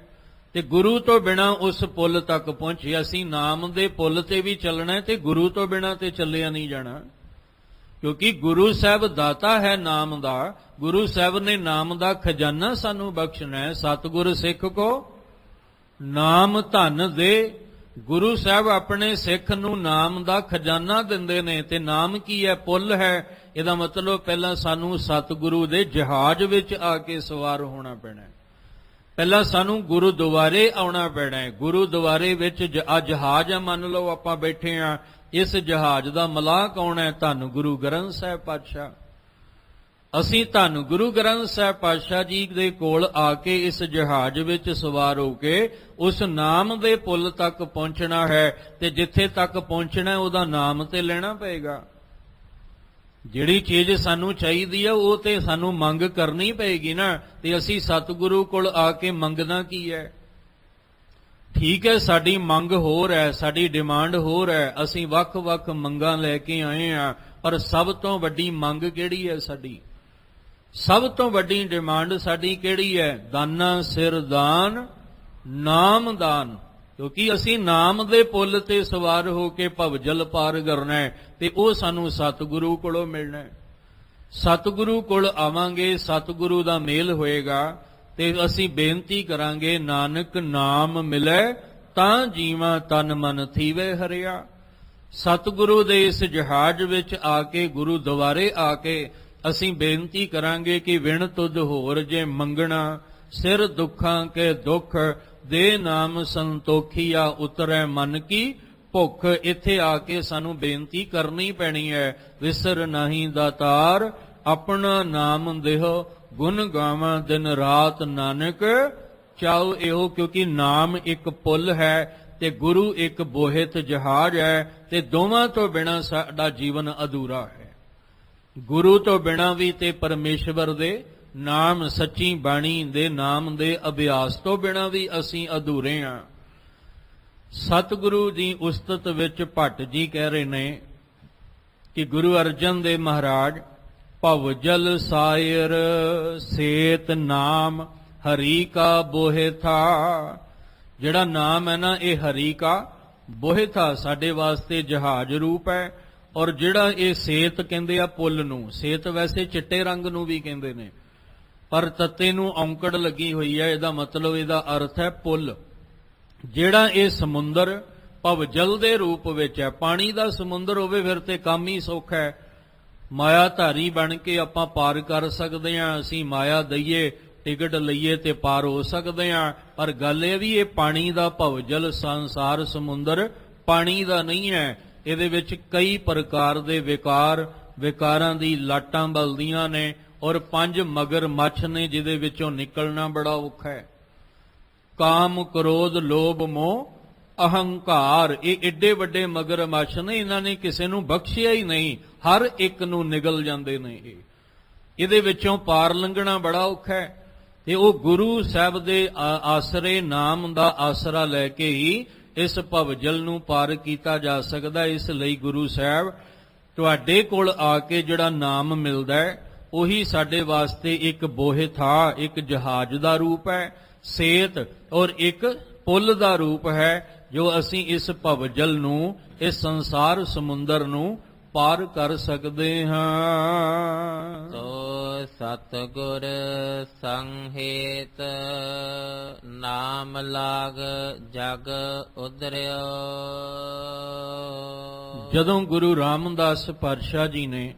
ਤੇ ਗੁਰੂ ਤੋਂ ਬਿਨਾਂ ਉਸ ਪੁੱਲ ਤੱਕ ਪਹੁੰਚੇ। ਅਸੀਂ ਨਾਮ ਦੇ ਪੁੱਲ ਤੇ ਵੀ ਚੱਲਣਾ ਤੇ ਗੁਰੂ ਤੋਂ ਬਿਨਾਂ ਤੇ ਚੱਲਿਆ ਨਹੀਂ ਜਾਣਾ, ਕਿਉਂਕਿ ਗੁਰੂ ਸਾਹਿਬ ਦਾਤਾ ਹੈ ਨਾਮ ਦਾ। ਗੁਰੂ ਸਾਹਿਬ ਨੇ ਨਾਮ ਦਾ ਖਜ਼ਾਨਾ ਸਾਨੂੰ ਬਖਸ਼ਣਾ ਹੈ। ਸਤਿਗੁਰ ਸਿੱਖ ਕੋ ਨਾਮ ਧਨ ਦੇ। ਗੁਰੂ ਸਾਹਿਬ ਆਪਣੇ ਸਿੱਖ ਨੂੰ ਨਾਮ ਦਾ ਖਜ਼ਾਨਾ ਦਿੰਦੇ ਨੇ, ਤੇ ਨਾਮ ਕੀ ਹੈ? ਪੁੱਲ ਹੈ। ਇਹਦਾ ਮਤਲਬ ਪਹਿਲਾਂ ਸਾਨੂੰ ਸਤਿਗੁਰੂ ਦੇ ਜਹਾਜ਼ ਵਿੱਚ ਆ ਕੇ ਸਵਾਰ ਹੋਣਾ ਪੈਣਾ ਹੈ। ਪਹਿਲਾਂ ਸਾਨੂੰ ਗੁਰਦੁਆਰੇ ਆਉਣਾ ਪੈਣਾ ਹੈ। ਗੁਰਦੁਆਰੇ ਵਿੱਚ ਜਹਾਜ਼ ਹੈ, ਮੰਨ ਲਓ ਆਪਾਂ ਬੈਠੇ ਹਾਂ, ਇਸ ਜਹਾਜ਼ ਦਾ ਮਲਾਹ ਕੌਣ ਹੈ? ਧੰਨ ਗੁਰੂ ਗ੍ਰੰਥ ਸਾਹਿਬ ਪਾਤਸ਼ਾਹ। ਅਸੀਂ ਧੰਨ ਗੁਰੂ ਗ੍ਰੰਥ ਸਾਹਿਬ ਪਾਤਸ਼ਾਹ ਜੀ ਦੇ ਕੋਲ ਆ ਕੇ ਇਸ ਜਹਾਜ਼ ਵਿੱਚ ਸਵਾਰ ਹੋ ਕੇ ਉਸ ਨਾਮ ਦੇ ਪੁੱਲ ਤੱਕ ਪਹੁੰਚਣਾ ਹੈ, ਤੇ ਜਿੱਥੇ ਤੱਕ ਪਹੁੰਚਣਾ ਉਹਦਾ ਨਾਮ ਤੇ ਲੈਣਾ ਪਏਗਾ। ਜਿਹੜੀ ਚੀਜ਼ ਸਾਨੂੰ ਚਾਹੀਦੀ ਹੈ ਉਹ ਤੇ ਸਾਨੂੰ ਮੰਗ ਕਰਨੀ ਪਏਗੀ ਨਾ, ਤੇ ਅਸੀਂ ਸਤਿਗੁਰੂ ਕੋਲ ਆ ਕੇ ਮੰਗਣਾ ਕੀ ਹੈ? ਠੀਕ ਹੈ, ਸਾਡੀ ਮੰਗ ਹੋਰ ਹੈ, ਸਾਡੀ ਡਿਮਾਂਡ ਹੋਰ ਹੈ, ਅਸੀਂ ਵੱਖ-ਵੱਖ ਮੰਗਾਂ ਲੈ ਕੇ ਆਏ ਹਾਂ, ਪਰ ਸਭ ਤੋਂ ਵੱਡੀ ਮੰਗ ਕਿਹੜੀ ਹੈ ਸਾਡੀ? ਸਭ ਤੋਂ ਵੱਡੀ ਡਿਮਾਂਡ ਸਾਡੀ ਕਿਹੜੀ ਹੈ? ਦਾਨਾ ਸਿਰ ਦਾਨ, ਨਾਮ ਦਾਨ। ਕਿਉਂਕਿ ਅਸੀਂ ਨਾਮ ਦੇ ਪੁੱਲ ਤੇ ਸਵਾਰ ਹੋ ਕੇ ਭਵਜਲ ਪਾਰ ਕਰਨਾ ਹੈ, ਤੇ ਉਹ ਸਾਨੂੰ ਸਤਿਗੁਰੂ ਕੋਲੋਂ ਮਿਲਣਾ ਹੈ। ਸਤਿਗੁਰੂ ਕੋਲ ਆਵਾਂਗੇ, ਸਤਿਗੁਰੂ ਦਾ ਮੇਲ ਹੋਏਗਾ, ਤੇ ਅਸੀਂ ਬੇਨਤੀ ਕਰਾਂਗੇ, ਨਾਨਕ ਨਾਮ ਮਿਲੇ ਤਾਂ ਜੀਵਾਂ ਤਨ ਮਨ ਥੀਵੇ ਹਰਿਆ। ਸਤਿਗੁਰੂ ਦੇ ਇਸ ਜਹਾਜ਼ ਵਿੱਚ ਆ ਕੇ, ਗੁਰੂ ਦੁਆਰੇ ਆ ਕੇ ਅਸੀਂ ਬੇਨਤੀ ਕਰਾਂਗੇ ਕਿ ਵਿਣ ਤੁਧ ਹੋਰ ਜੇ ਮੰਗਣਾ, ਸਿਰ ਦੁੱਖਾਂ ਕੇ ਦੁੱਖ ਦੇ ਨਾਮ ਸੰਤੋਖੀਆ ਉਤਰੈ ਮਨ ਕੀ ਭੁੱਖ। ਇੱਥੇ ਆ ਕੇ ਸਾਨੂੰ ਬੇਨਤੀ ਕਰਨੀ ਪੈਣੀ ਹੈ, ਵਿਸਰ ਨਹੀਂ ਦਾਤਾਰ ਆਪਣਾ ਨਾਮ ਦੇਹੁ, ਗੁਣ ਗਾਵਾਂ ਦਿਨ ਰਾਤ ਨਾਨਕ ਚਾਉ ਇਹੋ। ਕਿਉਂਕਿ ਨਾਮ ਇੱਕ ਪੁੱਲ ਹੈ ਤੇ ਗੁਰੂ ਇੱਕ ਬੋਹਿਤ ਜਹਾਜ਼ ਹੈ, ਤੇ ਦੋਵਾਂ ਤੋਂ ਬਿਨਾਂ ਸਾਡਾ ਜੀਵਨ ਅਧੂਰਾ ਹੈ। ਗੁਰੂ ਤੋਂ ਬਿਨਾਂ ਵੀ ਤੇ ਪਰਮੇਸ਼ਵਰ ਦੇ ਨਾਮ, ਸੱਚੀ ਬਾਣੀ ਦੇ ਨਾਮ ਦੇ ਅਭਿਆਸ ਤੋਂ ਬਿਨਾਂ ਵੀ ਅਸੀਂ ਅਧੂਰੇ ਹਾਂ। ਸਤਿਗੁਰੂ ਦੀ ਉਸਤਤ ਵਿੱਚ ਭੱਟ ਜੀ ਕਹਿ ਰਹੇ ਨੇ ਕਿ ਗੁਰੂ ਅਰਜਨ ਦੇਵ ਮਹਾਰਾਜ ਭਵਜਲ ਸਾਇਰ ਸੇਤ ਨਾਮ ਹਰੀ ਕਾ ਬੋਹਿ ਥਾ। ਜਿਹੜਾ ਨਾਮ ਹੈ ਨਾ, ਇਹ ਹਰੀ ਕਾ ਬੋਹਿ ਥਾ, ਸਾਡੇ ਵਾਸਤੇ ਜਹਾਜ਼ ਰੂਪ ਹੈ। ਔਰ ਜਿਹੜਾ ਇਹ ਸੇਤ ਕਹਿੰਦੇ ਆ ਪੁੱਲ ਨੂੰ, ਸੇਤ ਵੈਸੇ ਚਿੱਟੇ ਰੰਗ ਨੂੰ ਵੀ ਕਹਿੰਦੇ ਨੇ, ਪਰ ਤੱਤੇ ਨੂੰ ਔਂਕੜ ਲੱਗੀ ਹੋਈ ਹੈ, ਇਹਦਾ ਮਤਲਬ, ਇਹਦਾ ਅਰਥ ਹੈ ਪੁੱਲ। ਜਿਹੜਾ ਇਹ ਸਮੁੰਦਰ ਭਵਜਲ ਦੇ ਰੂਪ ਵਿੱਚ ਹੈ, ਪਾਣੀ ਦਾ ਸਮੁੰਦਰ ਹੋਵੇ ਫਿਰ ਤੇ ਕੰਮ ਹੀ ਸੌਖਾ ਹੈ। ਮਾਇਆ ਧਾਰੀ ਬਣ ਕੇ ਆਪਾਂ ਪਾਰ ਕਰ ਸਕਦੇ ਹਾਂ, ਅਸੀਂ ਮਾਇਆ ਦਈਏ, ਟਿਕਟ ਲਈਏ ਤੇ ਪਾਰ ਹੋ ਸਕਦੇ ਹਾਂ। ਪਰ ਗੱਲ ਇਹ ਵੀ, ਇਹ ਪਾਣੀ ਦਾ ਭਵਜਲ ਸੰਸਾਰ ਸਮੁੰਦਰ ਪਾਣੀ ਦਾ ਨਹੀਂ ਹੈ। ਇਹਦੇ ਵਿੱਚ ਕਈ ਪ੍ਰਕਾਰ ਦੇ ਵਿਕਾਰਾਂ ਦੀ ਲਾਟਾਂ ਬਲਦੀਆਂ ਨੇ, ਔਰ 5 ਮਗਰਮੱਛ ਨੇ ਜਿਹਦੇ ਵਿੱਚੋਂ ਨਿਕਲਣਾ ਬੜਾ ਔਖਾ ਹੈ। ਕਾਮ, ਕ੍ਰੋਧ, ਲੋਭ, ਮੋਹ, ਅਹੰਕਾਰ, ਇਹ ਏਡੇ ਵੱਡੇ ਮਗਰਮੱਛ ਨੇ, ਇਹਨਾਂ ਨੇ ਕਿਸੇ ਨੂੰ ਬਖਸ਼ਿਆ ਹੀ ਨਹੀਂ, ਹਰ ਇੱਕ ਨੂੰ ਨਿਗਲ ਜਾਂਦੇ ਨੇ। ਇਹਦੇ ਵਿੱਚੋਂ ਪਾਰ ਲੰਘਣਾ ਬੜਾ ਔਖਾ ਹੈ, ਤੇ ਉਹ ਗੁਰੂ ਸਾਹਿਬ ਦੇ ਆਸਰੇ, ਨਾਮ ਦਾ ਆਸਰਾ ਲੈ ਕੇ ਹੀ ਇਸ ਭਵਜਲ ਨੂੰ ਪਾਰ ਕੀਤਾ ਜਾ ਸਕਦਾ। ਇਸ ਲਈ ਗੁਰੂ ਸਾਹਿਬ ਤੁਹਾਡੇ ਕੋਲ ਆ ਕੇ ਜਿਹੜਾ ਨਾਮ ਮਿਲਦਾ ਹੈ, ਉਹੀ ਸਾਡੇ ਵਾਸਤੇ ਇੱਕ ਬੋਹਿ ਥਾ, ਇੱਕ ਜਹਾਜ਼ ਦਾ ਰੂਪ ਹੈ, ਸੇਤ, ਔਰ ਇੱਕ ਪੁੱਲ ਦਾ ਰੂਪ ਹੈ, ਜੋ ਅਸੀਂ ਇਸ ਭਵਜਲ ਨੂੰ, ਇਸ ਸੰਸਾਰ ਸਮੁੰਦਰ ਨੂੰ ਪਾਰ ਕਰ ਸਕਦੇ ਹਾਂ। ਤੋ ਸਤਿਗੁਰ ਸੰਹੇਤ ਨਾਮ ਲਾਗ ਜਗ ਉਦਰਿਓ। ਜਦੋਂ ਗੁਰੂ ਰਾਮਦਾਸ ਪਾਤਸ਼ਾਹ ਜੀ ਨੇ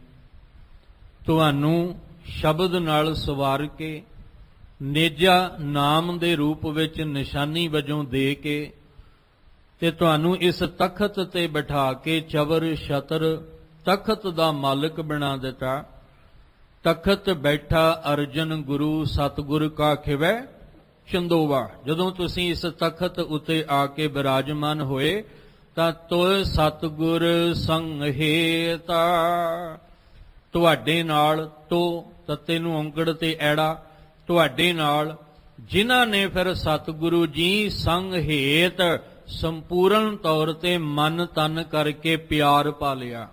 ਤੁਹਾਨੂੰ ਸ਼ਬਦ ਨਾਲ ਸਵਾਰ ਕੇ, ਨੇਜਾ ਨਾਮ ਦੇ ਰੂਪ ਵਿੱਚ ਨਿਸ਼ਾਨੀ ਵਜੋਂ ਦੇ ਕੇ, ਤੇ ਤੁਹਾਨੂੰ ਇਸ ਤਖਤ ਤੇ ਬਿਠਾ ਕੇ ਚਵਰ ਛਤਰ ਤਖਤ ਦਾ ਮਾਲਕ ਬਣਾ ਦਿੱਤਾ। ਤਖਤ ਬੈਠਾ ਅਰਜਨ ਗੁਰੂ ਸਤਿਗੁਰ ਕਾ ਖਿਵੈ ਚੰਦੋਵਾ। ਜਦੋਂ ਤੁਸੀਂ ਇਸ ਤਖਤ ਉੱਤੇ ਆ ਕੇ ਬਿਰਾਜਮਾਨ ਹੋਏ ਤਾਂ ਤੋਇ ਸਤਿਗੁਰ ਸੰਹੇਤਾ, ਤੁਹਾਡੇ ਨਾਲ, ਤੋ ਤੱਤੇ ਨੂੰ ਔਂਕੜ ਤੇ ਐੜਾ, ਤੁਹਾਡੇ ਨਾਲ ਜਿਨ੍ਹਾਂ ਨੇ ਫਿਰ ਸਤਿਗੁਰੂ ਜੀ ਸੰਹੇਤ ਸੰਪੂਰਨ ਤੌਰ ਤੇ ਮਨ ਤਨ ਕਰਕੇ ਪਿਆਰ ਪਾ ਲਿਆ,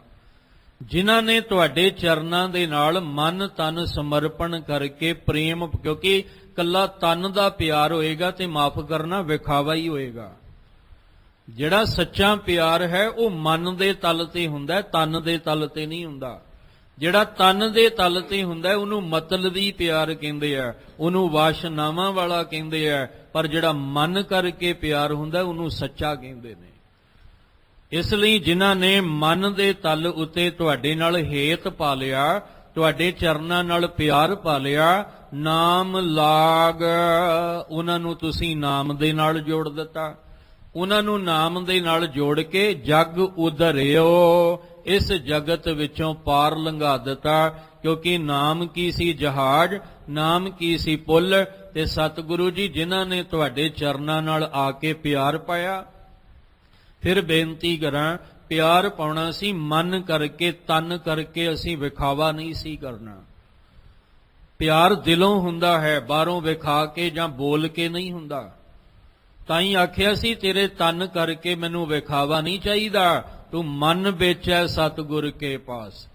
ਜਿਨ੍ਹਾਂ ਨੇ ਤੁਹਾਡੇ ਚਰਨਾਂ ਦੇ ਨਾਲ ਮਨ ਤਨ ਸਮਰਪਣ ਕਰਕੇ ਪ੍ਰੇਮ, ਕਿਉਂਕਿ ਕੱਲਾ ਤਨ ਦਾ ਪਿਆਰ ਹੋਏਗਾ ਤੇ ਮਾਫ ਕਰਨਾ ਵਿਖਾਵਾ ਹੀ ਹੋਏਗਾ। ਜਿਹੜਾ ਸੱਚਾ ਪਿਆਰ ਹੈ ਉਹ ਮਨ ਦੇ ਤਲ ਤੇ ਹੁੰਦਾ, ਤਨ ਦੇ ਤਲ ਤੇ ਨਹੀਂ ਹੁੰਦਾ। ਜਿਹੜਾ ਤਨ ਦੇ ਤਲ ਤੇ ਹੁੰਦਾ ਉਹਨੂੰ ਮਤਲਬੀ ਪਿਆਰ ਕਹਿੰਦੇ ਆ, ਉਹਨੂੰ ਵਾਸ਼ਨਾਵਾਂ ਵਾਲਾ ਕਹਿੰਦੇ ਆ, ਪਰ ਜਿਹੜਾ ਮਨ ਕਰਕੇ ਪਿਆਰ ਹੁੰਦਾ ਉਹਨੂੰ ਸੱਚਾ ਕਹਿੰਦੇ ਨੇ। ਇਸ ਲਈ ਜਿਨ੍ਹਾਂ ਨੇ ਮਨ ਦੇ ਤਲ ਉਤੇ ਤੁਹਾਡੇ ਨਾਲ ਹੇਤ ਪਾ ਲਿਆ, ਤੁਹਾਡੇ ਚਰਨਾਂ ਨਾਲ ਪਿਆਰ ਪਾ ਲਿਆ, ਨਾਮ ਲਾਗ, ਉਹਨਾਂ ਨੂੰ ਤੁਸੀਂ ਨਾਮ ਦੇ ਨਾਲ ਜੋੜ ਦਿੱਤਾ। ਉਹਨਾਂ ਨੂੰ ਨਾਮ ਦੇ ਨਾਲ ਜੋੜ ਕੇ ਜਗ ਉਧਰਿਓ, ਇਸ ਜਗਤ ਵਿੱਚੋਂ ਪਾਰ ਲੰਘਾ ਦਿੱਤਾ। ਕਿਉਂਕਿ ਨਾਮ ਕੀ ਸੀ ਜਹਾਜ਼, ਨਾਮ ਕੀ ਸੀ ਪੁੱਲ, ਤੇ ਸਤਿਗੁਰੂ ਜੀ ਜਿਨ੍ਹਾਂ ਨੇ ਤੁਹਾਡੇ ਚਰਨਾਂ ਨਾਲ ਆ ਕੇ ਪਿਆਰ ਪਾਇਆ। ਫਿਰ ਬੇਨਤੀ ਕਰਾਂ, ਪਿਆਰ ਪਾਉਣਾ ਸੀ ਮਨ ਕਰਕੇ, ਤਨ ਕਰਕੇ, ਅਸੀਂ ਵਿਖਾਵਾ ਨਹੀਂ ਸੀ ਕਰਨਾ। ਪਿਆਰ ਦਿਲੋਂ ਹੁੰਦਾ ਹੈ, ਬਾਹਰੋਂ ਵਿਖਾ ਕੇ ਜਾਂ ਬੋਲ ਕੇ ਨਹੀਂ ਹੁੰਦਾ। ਤਾਂ ਹੀ ਆਖਿਆ ਸੀ ਤੇਰੇ ਤਨ ਕਰਕੇ ਮੈਨੂੰ ਵਿਖਾਵਾ ਨਹੀਂ ਚਾਹੀਦਾ, ਤੂੰ ਮਨ ਵਿੱਚ ਹੈ ਸਤਿਗੁਰ ਕੇ ਪਾਸ।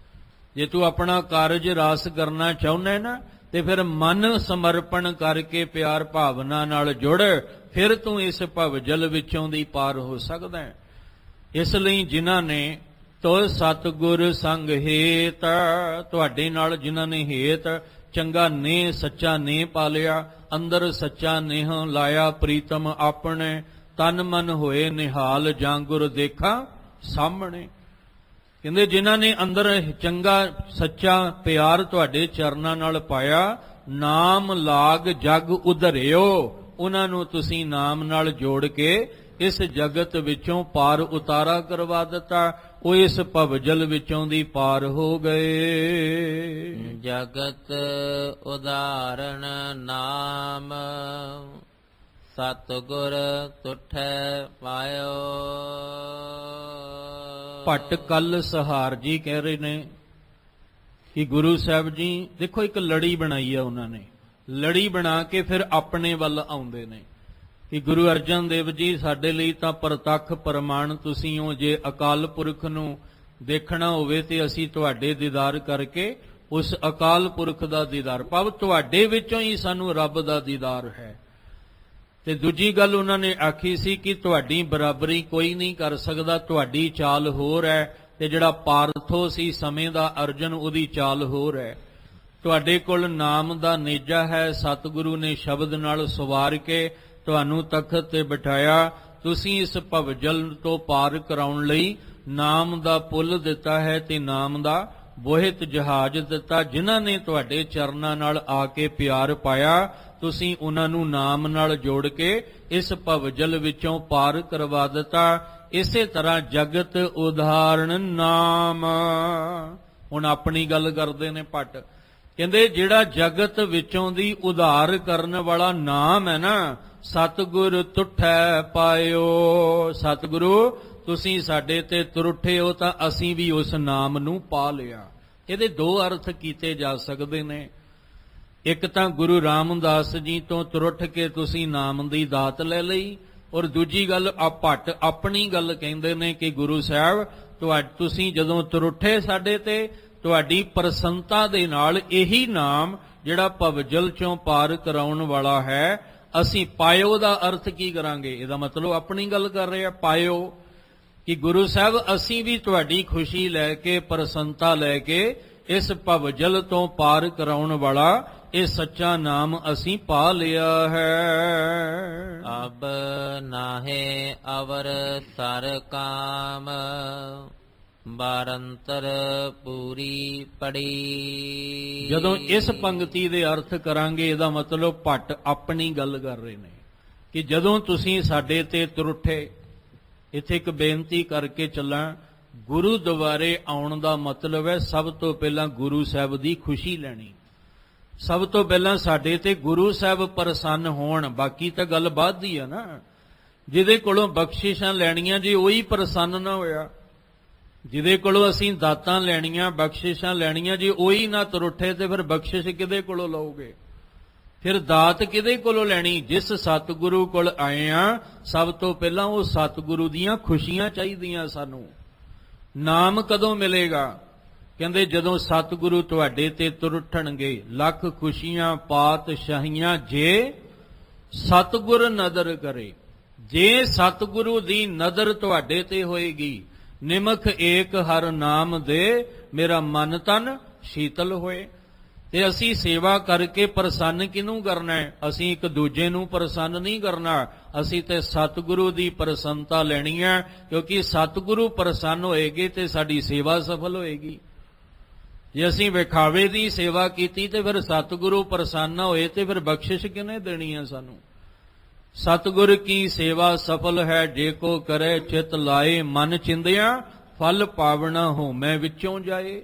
ਜੇ ਤੂੰ ਆਪਣਾ ਕਾਰਜ ਰਾਸ ਕਰਨਾ ਚਾਹੁੰਦਾ ਨਾ ਤੇ ਫਿਰ ਮਨ ਸਮਰਪਣ ਕਰਕੇ ਪਿਆਰ ਭਾਵਨਾ ਨਾਲ ਜੁੜ, ਫਿਰ ਤੂੰ ਇਸ ਭਵਜਲ ਵਿੱਚੋਂ ਦੀ ਪਾਰ ਹੋ ਸਕਦਾ ਹੈ। ਇਸ ਲਈ ਜਿਨ੍ਹਾਂ ਨੇ ਤੋ ਸਤਿਗੁਰ ਸੰਗ ਹੇਤ, ਤੁਹਾਡੇ ਨਾਲ ਜਿਨ੍ਹਾਂ ਨੇ ਹੇਤ ਚੰਗਾ ਨੇ ਸੱਚਾ ਨੇ ਪਾਲਿਆ, ਅੰਦਰ ਸੱਚਾ ਨੇਹ ਲਾਇਆ ਪ੍ਰੀਤਮ ਆਪਣੇ, ਤਨ ਮਨ ਹੋਏ ਨਿਹਾਲ ਜਾਂ ਗੁਰ ਦੇਖਾ ਸਾਹਮਣੇ। ਕਹਿੰਦੇ ਜਿਨ੍ਹਾਂ ਨੇ ਅੰਦਰ ਚੰਗਾ ਸੱਚਾ ਪਿਆਰ ਤੁਹਾਡੇ ਚਰਨਾਂ ਨਾਲ ਪਾਇਆ, ਨਾਮ ਲਾਗ ਜਗ ਉਧਰਿਓ, ਉਹਨਾਂ ਨੂੰ ਤੁਸੀਂ ਨਾਮ ਨਾਲ ਜੋੜ ਕੇ ਇਸ ਜਗਤ ਵਿੱਚੋਂ ਪਾਰ ਉਤਾਰਾ ਕਰਵਾ ਦਿੱਤਾ, ਉਹ ਇਸ ਭਵਜਲ ਵਿੱਚੋਂ ਦੀ ਪਾਰ ਹੋ ਗਏ। ਜਗਤ ਉਦਾਹਰਣ ਨਾਮ, ਸਤਿਗੁਰ ਤੁਠੈ ਪਾਇਓ। ਭੱਟ ਕੱਲ ਸਹਾਰ ਜੀ ਕਹਿ ਰਹੇ ਨੇ ਕਿ ਗੁਰੂ ਸਾਹਿਬ ਜੀ ਦੇਖੋ ਇੱਕ ਲੜੀ ਬਣਾਈ ਆ ਉਹਨਾਂ ਨੇ, ਲੜੀ ਬਣਾ ਕੇ ਫਿਰ ਆਪਣੇ ਵੱਲ ਆਉਂਦੇ ਨੇ ਕਿ ਗੁਰੂ ਅਰਜਨ ਦੇਵ ਜੀ ਸਾਡੇ ਲਈ ਤਾਂ ਪ੍ਰਤੱਖ ਪ੍ਰਮਾਣ ਤੁਸੀਂ ਹੋ, ਜੇ ਅਕਾਲ ਪੁਰਖ ਨੂੰ ਦੇਖਣਾ ਹੋਵੇ ਤੇ ਅਸੀਂ ਤੁਹਾਡੇ ਦੀਦਾਰ ਕਰਕੇ ਉਸ ਅਕਾਲ ਪੁਰਖ ਦਾ ਦੀਦਾਰ, ਭਾਵ ਤੁਹਾਡੇ ਵਿੱਚੋਂ ਹੀ ਸਾਨੂੰ ਰੱਬ ਦਾ ਦੀਦਾਰ ਹੈ। ਤੇ ਦੂਜੀ ਗੱਲ ਉਹਨਾਂ ਨੇ ਆਖੀ ਸੀ ਕਿ ਤੁਹਾਡੀ ਬਰਾਬਰੀ ਕੋਈ ਨਹੀਂ ਕਰ ਸਕਦਾ, ਤੁਹਾਡੀ ਚਾਲ ਹੋਰ ਹੈ, ਤੇ ਜਿਹੜਾ ਪਾਰਥੋ ਸੀ ਸਮੇਂ ਦਾ ਅਰਜਨ ਉਹਦੀ ਚਾਲ ਹੋਰ ਹੈ। ਤੁਹਾਡੇ ਕੋਲ ਨਾਮ ਦਾ ਨੇਜਾ ਹੈ, ਸਤਿਗੁਰੂ ਨੇ ਸ਼ਬਦ ਨਾਲ ਸਵਾਰ ਕੇ ਤੁਹਾਨੂੰ ਤਖਤ ਤੇ ਬਿਠਾਇਆ, ਤੁਸੀਂ ਇਸ ਭਵਜਲ ਤੋਂ ਪਾਰ ਕਰਾਉਣ ਲਈ ਨਾਮ ਦਾ ਪੁੱਲ ਦਿੱਤਾ ਹੈ ਤੇ ਨਾਮ ਦਾ ਬੋਹਿਤ ਜਹਾਜ਼ ਦਿੱਤਾ। ਜਿਨ੍ਹਾਂ ਨੇ ਤੁਹਾਡੇ ਚਰਨਾਂ ਨਾਲ ਆ ਕੇ ਪਿਆਰ ਪਾਇਆ, ਤੁਸੀਂ ਉਹਨਾਂ ਨੂੰ ਨਾਮ ਨਾਲ ਜੋੜ ਕੇ ਇਸ ਭਵਜਲ ਵਿੱਚੋਂ ਪਾਰ ਕਰਵਾ ਦਿੱਤਾ। ਇਸੇ ਤਰ੍ਹਾਂ ਜਗਤ ਉਦਾਹਰਣ ਨਾਮ, ਹੁਣ ਆਪਣੀ ਗੱਲ ਕਰਦੇ ਨੇ ਭੱਟ, ਕਹਿੰਦੇ ਜਿਹੜਾ ਜਗਤ ਵਿੱਚੋਂ ਦੀ ਉਧਾਰ ਕਰਨ ਵਾਲਾ ਨਾਮ ਹੈ ਨਾ, ਸਤਿਗੁਰ ਤੁਠੈ ਪਾਇਓ, ਸਤਿਗੁਰੂ ਤੁਸੀਂ ਸਾਡੇ ਤੇ ਤੁਰਠੇ ਹੋ ਤਾਂ ਅਸੀਂ ਵੀ ਉਸ ਨਾਮ ਨੂੰ ਪਾ ਲਿਆ। ਇਹਦੇ ਦੋ ਅਰਥ ਕੀਤੇ ਜਾ ਸਕਦੇ ਨੇ। ਇੱਕ ਤਾਂ ਗੁਰੂ ਰਾਮਦਾਸ ਜੀ ਤੋਂ ਤੁਰਠ ਕੇ ਤੁਸੀਂ ਨਾਮ ਦੀ ਦਾਤ ਲੈ ਲਈ, ਔਰ ਦੂਜੀ ਗੱਲ ਆ ਭੱਟ ਆਪਣੀ ਗੱਲ ਕਹਿੰਦੇ ਨੇ ਕਿ ਗੁਰੂ ਸਾਹਿਬ ਤੁਸੀਂ ਜਦੋਂ ਤੁਰਠੇ ਸਾਡੇ ਤੇ, ਤੁਹਾਡੀ ਪ੍ਰਸੰਨਤਾ ਦੇ ਨਾਲ ਇਹੀ ਨਾਮ ਜਿਹੜਾ ਭਵਜਲ ਚੋਂ ਪਾਰ ਕਰਾਉਣ ਵਾਲਾ ਹੈ ਅਸੀਂ ਪਾਇਓ ਦਾ ਅਰਥ ਕੀ ਕਰਾਂਗੇ? ਇਹਦਾ ਮਤਲਬ ਆਪਣੀ ਗੱਲ ਕਰ ਰਹੇ ਆ ਪਾਇਓ ਕਿ ਗੁਰੂ ਸਾਹਿਬ ਅਸੀਂ ਵੀ ਤੁਹਾਡੀ ਖੁਸ਼ੀ ਲੈ ਕੇ ਪ੍ਰਸੰਨਤਾ ਲੈ ਕੇ ਇਸ ਭਵਜਲ ਤੋਂ ਪਾਰ ਕਰਾਉਣ ਵਾਲਾ ਇਹ ਸੱਚਾ ਨਾਮ ਅਸੀਂ ਪਾ ਲਿਆ ਹੈ। ਅਬ ਨਾਹੇ ਅਵਰ ਸਰ ਕਾਮ, ਬਾਰੰਤਰ ਪੂਰੀ ਪੜੀ। ਜਦੋਂ ਇਸ ਪੰਕਤੀ ਦੇ ਅਰਥ ਕਰਾਂਗੇ ਇਹਦਾ ਮਤਲਬ ਭੱਟ ਆਪਣੀ ਗੱਲ ਕਰ ਰਹੇ ਨੇ ਕਿ ਜਦੋਂ ਤੁਸੀਂ ਸਾਡੇ ਤੇ ਤੁਰਠੇ, ਇੱਥੇ ਇੱਕ ਬੇਨਤੀ ਕਰਕੇ ਚੱਲਾਂ, ਗੁਰੂ ਦੁਆਰੇ ਆਉਣ ਦਾ ਮਤਲਬ ਹੈ ਸਭ ਤੋਂ ਪਹਿਲਾਂ ਗੁਰੂ ਸਾਹਿਬ ਦੀ ਖੁਸ਼ੀ ਲੈਣੀ, ਸਭ ਤੋਂ ਪਹਿਲਾਂ ਸਾਡੇ ਤੇ ਗੁਰੂ ਸਾਹਿਬ ਪ੍ਰਸੰਨ ਹੋਣ, ਬਾਕੀ ਤਾਂ ਗੱਲ ਬਾਅਦ ਦੀ ਆ ਨਾ। ਜਿਹਦੇ ਕੋਲੋਂ ਬਖਸ਼ਿਸ਼ਾਂ ਲੈਣੀਆਂ ਜੇ ਉਹੀ ਪ੍ਰਸੰਨ ਨਾ ਹੋਇਆ, ਜਿਹਦੇ ਕੋਲੋਂ ਅਸੀਂ ਦਾਤਾਂ ਲੈਣੀਆਂ ਬਖਸ਼ਿਸ਼ਾਂ ਲੈਣੀਆਂ ਜੇ ਉਹੀ ਨਾ ਤੁਰਠੇ ਤੇ ਫਿਰ ਬਖਸ਼ਿਸ਼ ਕਿਹਦੇ ਕੋਲੋਂ ਲਓਗੇ? ਫਿਰ ਦਾਤ ਕਿਹਦੇ ਕੋਲੋਂ ਲੈਣੀ? ਜਿਸ ਸਤਿਗੁਰੂ ਕੋਲ ਆਏ ਆ ਸਭ ਤੋਂ ਪਹਿਲਾਂ ਉਹ ਸਤਿਗੁਰੂ ਦੀਆਂ ਖੁਸ਼ੀਆਂ ਚਾਹੀਦੀਆਂ ਸਾਨੂੰ। ਨਾਮ ਕਦੋਂ ਮਿਲੇਗਾ? ਕਹਿੰਦੇ ਜਦੋਂ ਸਤਿਗੁਰੂ ਤੁਹਾਡੇ ਤੇ ਤੁਰਠਣਗੇ, ਲੱਖ ਖੁਸ਼ੀਆਂ ਪਾਤਸ਼ਾਹੀਆਂ ਜੇ ਸਤਿਗੁਰ ਨਦਰ ਕਰੇ। ਜੇ ਸਤਿਗੁਰੂ ਦੀ ਨਦਰ ਤੁਹਾਡੇ ਤੇ ਹੋਏਗੀ, ਨਿਮਖ ਏਕ ਹਰ ਨਾਮ ਦੇ ਮੇਰਾ ਮਨ ਤਨ ਸ਼ੀਤਲ ਹੋਏ। ਤੇ ਅਸੀਂ ਸੇਵਾ ਕਰਕੇ ਪ੍ਰਸੰਨ ਕਿਹਨੂੰ ਕਰਨਾ ਹੈ? ਅਸੀਂ ਇੱਕ ਦੂਜੇ ਨੂੰ ਪ੍ਰਸੰਨ ਨਹੀਂ ਕਰਨਾ, ਅਸੀਂ ਤੇ ਸਤਿਗੁਰੂ ਦੀ ਪ੍ਰਸੰਨਤਾ ਲੈਣੀ ਹੈ, ਕਿਉਂਕਿ ਸਤਿਗੁਰੂ ਪ੍ਰਸੰਨ ਹੋਏਗੇ ਤੇ ਸਾਡੀ ਸੇਵਾ ਸਫਲ ਹੋਏਗੀ। ਜੇ ਅਸੀਂ ਵਿਖਾਵੇ ਦੀ ਸੇਵਾ ਕੀਤੀ ਤੇ ਫਿਰ ਸਤਿਗੁਰੂ ਪ੍ਰਸੰਨ ਹੋਏ ਤੇ ਫਿਰ ਬਖਸ਼ਿਸ਼ ਕਿਹਨੇ ਦੇਣੀ ਹੈ ਸਾਨੂੰ? ਸਤਿਗੁਰ ਕੀ ਸੇਵਾ ਸਫਲ ਹੈ ਜੇ ਕੋ ਕਰੇ ਚਿਤ ਲਾਏ, ਮਨ ਚਿੰਦਿਆ ਫਲ ਪਾਵਣਾ ਹੋਮੈ ਵਿੱਚੋਂ ਜਾਏ।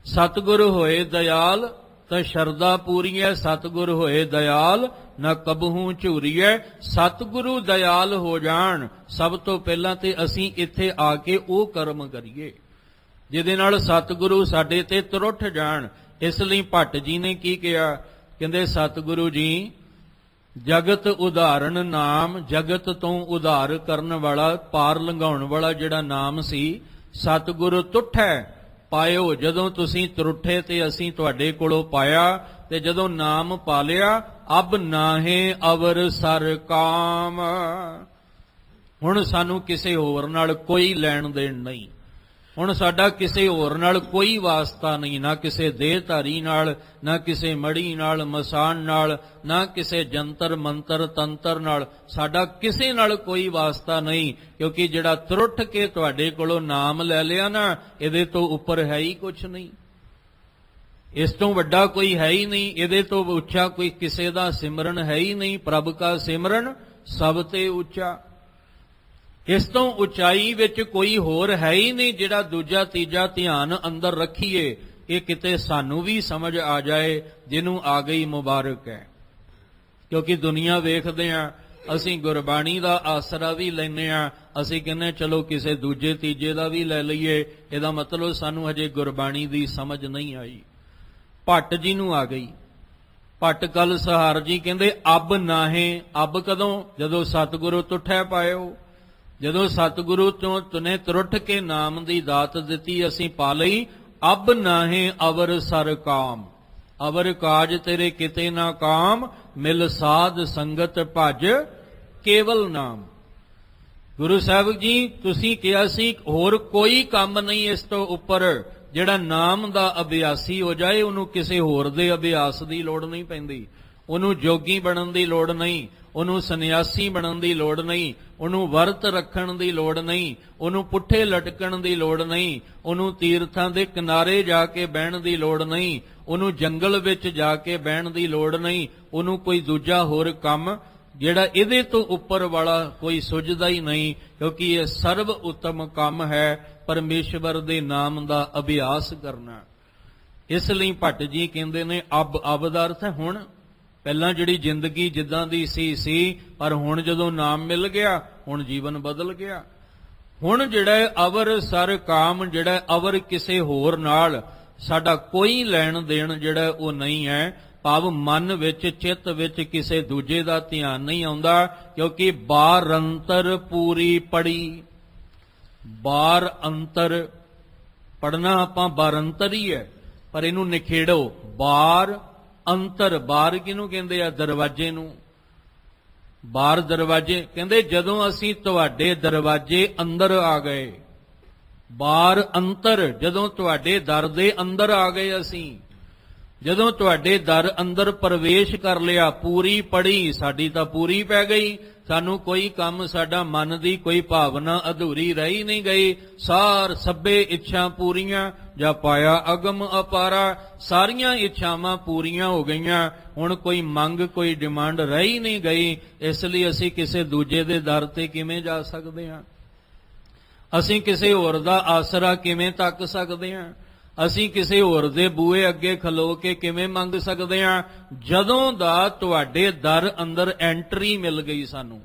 ਸਤਿਗੁਰ ਹੋਏ ਦਇਆਲ ਤਾਂ ਸ਼ਰਧਾ ਪੂਰੀ ਹੈ, ਸਤਿਗੁਰ ਹੋਏ ਦਇਆਲ ਨਾ ਕਬਹੂ ਝੂਰੀਐ। ਸਤਿਗੁਰੂ ਦਇਆਲ ਹੋ ਜਾਣ ਸਭ ਤੋਂ ਪਹਿਲਾਂ ਤੇ ਅਸੀਂ ਇੱਥੇ ਆ ਕੇ ਉਹ ਕਰਮ ਕਰੀਏ ਜਿਹਦੇ ਨਾਲ ਸਤਿਗੁਰੂ ਸਾਡੇ ਤੇ ਤੁਰਠ ਜਾਣ। ਇਸ ਲਈ ਭੱਟ ਜੀ ਨੇ ਕੀ ਕਿਹਾ? ਕਹਿੰਦੇ ਸਤਿਗੁਰੂ ਜੀ ਜਗਤ ਉਧਾਰਨ ਨਾਮ, ਜਗਤ ਤੋਂ ਉਧਾਰ ਕਰਨ ਵਾਲਾ, ਪਾਰ ਲੰਘਾਉਣ ਵਾਲਾ ਜਿਹੜਾ ਨਾਮ ਸੀ, ਸਤਿਗੁਰ ਤੁਠੈ ਪਾਇਓ। ਜਦੋਂ ਤੁਸੀਂ ਤਰੁੱਠੇ ਤੇ ਅਸੀਂ ਤੁਹਾਡੇ ਕੋਲੋਂ ਪਾਇਆ, ਤੇ ਜਦੋਂ ਨਾਮ ਪਾ ਲਿਆ, ਅਬ ਨਾਹੇ ਅਵਰ ਸਰ ਕਾਮ। ਹੁਣ ਸਾਨੂੰ ਕਿਸੇ ਹੋਰ ਨਾਲ ਕੋਈ ਲੈਣ ਦੇਣ ਨਹੀਂ, ਹੁਣ ਸਾਡਾ ਕਿਸੇ ਹੋਰ ਨਾਲ ਕੋਈ ਵਾਸਤਾ ਨਹੀਂ, ਨਾ ਕਿਸੇ ਦੇਹਧਾਰੀ ਨਾਲ, ਨਾ ਕਿਸੇ ਮੜੀ ਨਾਲ, ਮਸਾਨ ਨਾਲ, ਨਾ ਕਿਸੇ ਜੰਤਰ ਮੰਤਰ ਤੰਤਰ ਨਾਲ, ਸਾਡਾ ਕਿਸੇ ਨਾਲ ਕੋਈ ਵਾਸਤਾ ਨਹੀਂ। ਕਿਉਂਕਿ ਜਿਹੜਾ ਤਰੁੱਠ ਕੇ ਤੁਹਾਡੇ ਕੋਲੋਂ ਨਾਮ ਲੈ ਲਿਆ ਨਾ, ਇਹਦੇ ਤੋਂ ਉੱਪਰ ਹੈ ਹੀ ਕੁਛ ਨਹੀਂ, ਇਸ ਤੋਂ ਵੱਡਾ ਕੋਈ ਹੈ ਹੀ ਨਹੀਂ, ਇਹਦੇ ਤੋਂ ਉੱਚਾ ਕੋਈ ਕਿਸੇ ਦਾ ਸਿਮਰਨ ਹੈ ਹੀ ਨਹੀਂ। ਪ੍ਰਭ ਕਾ ਸਿਮਰਨ ਸਭ ਤੇ ਉੱਚਾ, ਇਸ ਤੋਂ ਉਚਾਈ ਵਿੱਚ ਕੋਈ ਹੋਰ ਹੈ ਹੀ ਨਹੀਂ ਜਿਹੜਾ ਦੂਜਾ ਤੀਜਾ ਧਿਆਨ ਅੰਦਰ ਰੱਖੀਏ। ਇਹ ਕਿਤੇ ਸਾਨੂੰ ਵੀ ਸਮਝ ਆ ਜਾਏ, ਜਿਹਨੂੰ ਆ ਗਈ ਮੁਬਾਰਕ ਹੈ। ਕਿਉਂਕਿ ਦੁਨੀਆ ਵੇਖਦੇ ਆ, ਅਸੀਂ ਗੁਰਬਾਣੀ ਦਾ ਆਸਰਾ ਵੀ ਲੈਂਦੇ ਆ, ਅਸੀਂ ਕਹਿੰਦੇ ਚਲੋ ਕਿਸੇ ਦੂਜੇ ਤੀਜੇ ਦਾ ਵੀ ਲੈ ਲਈਏ। ਇਹਦਾ ਮਤਲਬ ਸਾਨੂੰ ਹਜੇ ਗੁਰਬਾਣੀ ਦੀ ਸਮਝ ਨਹੀਂ ਆਈ। ਭੱਟ ਜੀ ਨੂੰ ਆ ਗਈ। ਭੱਟ ਕਲ ਸਹਾਰ ਜੀ ਕਹਿੰਦੇ ਅਬ ਨਾਹੇ, ਅਬ ਕਦੋਂ? ਜਦੋਂ ਸਤਿਗੁਰੂ ਤੁਠੈ ਪਾਇਓ, ਜਦੋਂ ਸਤਿਗੁਰੂ ਤੋਂ ਤੁਨੇ ਤਰੁੱਠ ਕੇ ਨਾਮ ਦੀ ਦਾਤ ਦਿੱਤੀ, ਅਸੀਂ ਪਾ ਲਈ। ਅਬ ਨਾਹੇ ਅਵਰ ਸਰ ਕਾਮ, ਅਵਰ ਕਾਜ ਤੇਰੇ ਕਿਤੇ ਨਾ ਕਾਮ, ਮਿਲ ਸਾਧ ਸੰਗਤ ਭਜ ਕੇਵਲ ਨਾਮ। ਗੁਰੂ ਸਾਹਿਬ ਜੀ ਤੁਸੀਂ ਕਿਹਾ ਸੀ ਹੋਰ ਕੋਈ ਕੰਮ ਨਹੀਂ ਇਸ ਤੋਂ ਉੱਪਰ, ਜਿਹੜਾ ਨਾਮ ਦਾ ਅਭਿਆਸੀ ਹੋ ਜਾਏ, ਉਹਨੂੰ ਕਿਸੇ ਹੋਰ ਦੇ ਅਭਿਆਸ ਦੀ ਲੋੜ ਨਹੀਂ ਪੈਂਦੀ, ਉਹਨੂੰ ਜੋਗੀ ਬਣਨ ਦੀ ਲੋੜ ਨਹੀਂ, ਉਹਨੂੰ ਸੰਨਿਆਸੀ ਬਣਨ ਦੀ ਲੋੜ ਨਹੀਂ, ਉਹਨੂੰ ਵਰਤ ਰੱਖਣ ਦੀ ਲੋੜ ਨਹੀਂ, ਉਹਨੂੰ ਪੁੱਠੇ ਲਟਕਣ ਦੀ ਲੋੜ ਨਹੀਂ, ਉਹਨੂੰ ਤੀਰਥਾਂ ਦੇ ਕਿਨਾਰੇ ਜਾ ਕੇ ਬਹਿਣ ਦੀ ਲੋੜ ਨਹੀਂ, ਉਹਨੂੰ ਜੰਗਲ ਵਿੱਚ ਜਾ ਕੇ ਬਹਿਣ ਦੀ ਲੋੜ ਨਹੀਂ, ਉਹਨੂੰ ਕੋਈ ਦੂਜਾ ਹੋਰ ਕੰਮ ਜਿਹੜਾ ਇਹਦੇ ਤੋਂ ਉੱਪਰ ਵਾਲਾ ਕੋਈ ਸੁਝਦਾ ਹੀ ਨਹੀਂ। ਕਿਉਂਕਿ ਇਹ ਸਰਬ ਉੱਤਮ ਕੰਮ ਹੈ, ਪਰਮੇਸ਼ਵਰ ਦੇ ਨਾਮ ਦਾ ਅਭਿਆਸ ਕਰਨਾ। ਇਸ ਲਈ ਭੱਟ ਜੀ ਕਹਿੰਦੇ ਨੇ ਅਬ ਦਾ ਅਰਥ ਹੈ ਹੁਣ। ਪਹਿਲਾਂ ਜਿਹੜੀ ਜ਼ਿੰਦਗੀ ਜਿੱਦਾਂ ਦੀ ਸੀ, ਪਰ ਹੁਣ ਜਦੋਂ ਨਾਮ ਮਿਲ ਗਿਆ, ਹੁਣ ਜੀਵਨ ਬਦਲ ਗਿਆ। ਹੁਣ ਜਿਹੜਾ ਅਵਰ ਸਰ ਕਾਮ, ਜਿਹੜਾ ਅਵਰ ਕਿਸੇ ਹੋਰ ਨਾਲ ਸਾਡਾ ਕੋਈ ਲੈਣ ਦੇਣ ਜਿਹੜਾ ਉਹ ਨਹੀਂ ਹੈ। ਭਾਵ ਮਨ ਵਿੱਚ, ਚਿੱਤ ਵਿੱਚ ਕਿਸੇ ਦੂਜੇ ਦਾ ਧਿਆਨ ਨਹੀਂ ਆਉਂਦਾ। ਕਿਉਂਕਿ ਬਾਰ ਅੰਤਰ ਪੂਰੀ ਪੜੀ, ਬਾਰ ਅੰਤਰ ਪੜਨਾ ਆਪਾਂ ਬਾਰ ਅੰਤਰ ਹੀ ਹੈ, ਪਰ ਇਹਨੂੰ ਨਿਖੇੜੋ। ਬਾਰ ਅੰਤਰ, ਬਾਰ ਕਿਹਨੂੰ ਕਹਿੰਦੇ ਆ? ਦਰਵਾਜ਼ੇ ਨੂੰ। ਬਾਰ ਦਰਵਾਜ਼ੇ ਕਹਿੰਦੇ ਜਦੋਂ ਅਸੀਂ ਤੁਹਾਡੇ ਦਰਵਾਜ਼ੇ ਅੰਦਰ ਆ ਗਏ, ਬਾਰ ਅੰਤਰ, ਜਦੋਂ ਤੁਹਾਡੇ ਦਰ ਦੇ ਅੰਦਰ ਆ ਗਏ ਅਸੀਂ, ਜਦੋਂ ਤੁਹਾਡੇ ਦਰ ਅੰਦਰ ਪ੍ਰਵੇਸ਼ ਕਰ ਲਿਆ। ਪੂਰੀ ਪੜੀ, ਸਾਡੀ ਤਾਂ ਪੂਰੀ ਪੈ ਗਈ, ਸਾਨੂੰ ਕੋਈ ਕੰਮ, ਸਾਡਾ ਮਨ ਦੀ ਕੋਈ ਭਾਵਨਾ ਅਧੂਰੀ ਰਹੀ ਨਹੀਂ ਗਈ। ਸਭੇ ਇੱਛਾ ਪੂਰੀਆਂ, ਜਾਂ ਪਾਇਆ ਅਗਮ ਅਪਾਰਾ, ਸਾਰੀਆਂ ਇੱਛਾਵਾਂ ਪੂਰੀਆਂ ਹੋ ਗਈਆਂ। ਹੁਣ ਕੋਈ ਮੰਗ, ਕੋਈ ਡਿਮਾਂਡ ਰਹੀ ਨਹੀਂ ਗਈ। ਇਸ ਲਈ ਅਸੀਂ ਕਿਸੇ ਦੂਜੇ ਦੇ ਦਰ ਤੇ ਕਿਵੇਂ ਜਾ ਸਕਦੇ ਹਾਂ? ਅਸੀਂ ਕਿਸੇ ਹੋਰ ਦਾ ਆਸਰਾ ਕਿਵੇਂ ਤੱਕ ਸਕਦੇ ਹਾਂ? ਅਸੀਂ ਕਿਸੇ ਹੋਰ ਦੇ ਬੂਹੇ ਅੱਗੇ ਖਲੋ ਕੇ ਕਿਵੇਂ ਮੰਗ ਸਕਦੇ ਹਾਂ? ਜਦੋਂ ਦਾ ਤੁਹਾਡੇ ਦਰ ਅੰਦਰ ਐਂਟਰੀ ਮਿਲ ਗਈ ਸਾਨੂੰ,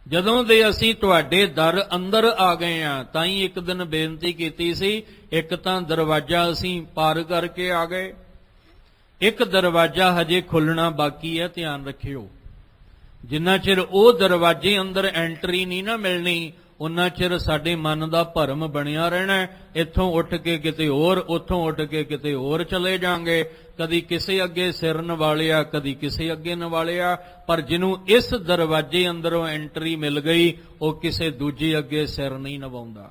ਜਦੋਂ ਦੇ ਅਸੀਂ ਤੁਹਾਡੇ ਦਰ ਅੰਦਰ ਆ ਗਏ ਹਾਂ। ਤਾਂ ਹੀ ਇੱਕ ਦਿਨ ਬੇਨਤੀ ਕੀਤੀ ਸੀ, ਇੱਕ ਤਾਂ ਦਰਵਾਜ਼ਾ ਅਸੀਂ ਪਾਰ ਕਰਕੇ ਆ ਗਏ, ਇੱਕ ਦਰਵਾਜ਼ਾ ਹਜੇ ਖੁੱਲਣਾ ਬਾਕੀ ਹੈ। ਧਿਆਨ ਰੱਖਿਓ, ਜਿੰਨਾ ਚਿਰ ਉਹ ਦਰਵਾਜ਼ੇ ਅੰਦਰ ਐਂਟਰੀ ਨਹੀਂ ਨਾ ਮਿਲਣੀ, ਉਨਾ ਚਿਰ ਸਾਡੇ ਮਨ ਦਾ ਭਰਮ ਬਣਿਆ ਰਹਿਣਾ। ਇੱਥੋਂ ਉੱਠ ਕੇ ਕਿਤੇ ਹੋਰ, ਉੱਥੋਂ ਉੱਠ ਕੇ ਕਿਤੇ ਹੋਰ ਚਲੇ ਜਾਾਂਗੇ। ਕਦੀ ਕਿਸੇ ਅੱਗੇ ਸਿਰ ਨਿਵਾਲਿਆ, ਕਦੀ ਕਿਸੇ ਅੱਗੇ ਨਿਵਾਲਿਆ। ਪਰ ਜਿਹਨੂੰ ਇਸ ਦਰਵਾਜ਼ੇ ਅੰਦਰੋਂ ਐਂਟਰੀ ਮਿਲ ਗਈ, ਉਹ ਕਿਸੇ ਦੂਜੇ ਅੱਗੇ ਸਿਰ ਨਹੀਂ ਨਿਵਾਉਂਦਾ।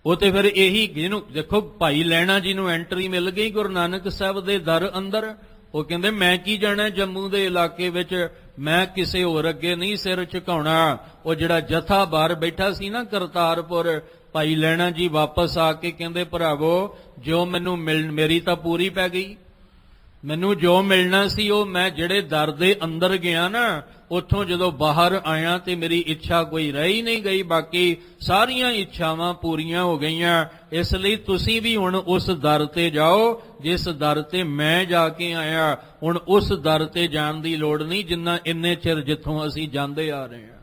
ਉਹ ਤੇ ਫਿਰ ਇਹੀ, ਜਿਹਨੂੰ ਦੇਖੋ ਭਾਈ ਲਹਿਣਾ ਜੀ ਨੂੰ ਐਂਟਰੀ ਮਿਲ ਗਈ ਗੁਰੂ ਨਾਨਕ ਸਾਹਿਬ ਦੇ ਦਰ ਅੰਦਰ। ਉਹ ਕਹਿੰਦੇ ਮੈਂ ਕੀ ਜਾਣਾ ਜੰਮੂ ਦੇ ਇਲਾਕੇ ਵਿੱਚ, ਮੈਂ ਕਿਸੇ ਹੋਰ ਅੱਗੇ ਨਹੀਂ ਸਿਰ ਝੁਕਾਉਣਾ। ਉਹ ਜਿਹੜਾ ਜਥਾ ਬਾਹਰ ਬੈਠਾ ਸੀ ਨਾ ਕਰਤਾਰਪੁਰ, ਭਾਈ ਲਹਿਣਾ ਜੀ ਵਾਪਸ ਆ ਕੇ ਕਹਿੰਦੇ ਭਰਾਵੋ, ਜੋ ਮੈਨੂੰ ਮੇਰੀ ਤਾਂ ਪੂਰੀ ਪੈ ਗਈ, ਮੈਨੂੰ ਜੋ ਮਿਲਣਾ ਸੀ ਉਹ ਮੈਂ ਜਿਹੜੇ ਦਰ ਦੇ ਅੰਦਰ ਗਿਆ ਨਾ, ਉੱਥੋਂ ਜਦੋਂ ਬਾਹਰ ਆਇਆ ਤੇ ਮੇਰੀ ਇੱਛਾ ਕੋਈ ਰਹੀ ਨਹੀਂ ਗਈ, ਬਾਕੀ ਸਾਰੀਆਂ ਇੱਛਾਵਾਂ ਪੂਰੀਆਂ ਹੋ ਗਈਆਂ। ਇਸ ਲਈ ਤੁਸੀਂ ਵੀ ਹੁਣ ਉਸ ਦਰ ਤੇ ਜਾਓ ਜਿਸ ਦਰ ਤੇ ਮੈਂ ਜਾ ਕੇ ਆਇਆ। ਹੁਣ ਉਸ ਦਰ ਤੇ ਜਾਣ ਦੀ ਲੋੜ ਨਹੀਂ ਜਿੰਨਾ ਇੰਨੇ ਚਿਰ ਜਿੱਥੋਂ ਅਸੀਂ ਜਾਂਦੇ ਆ ਰਹੇ ਹਾਂ।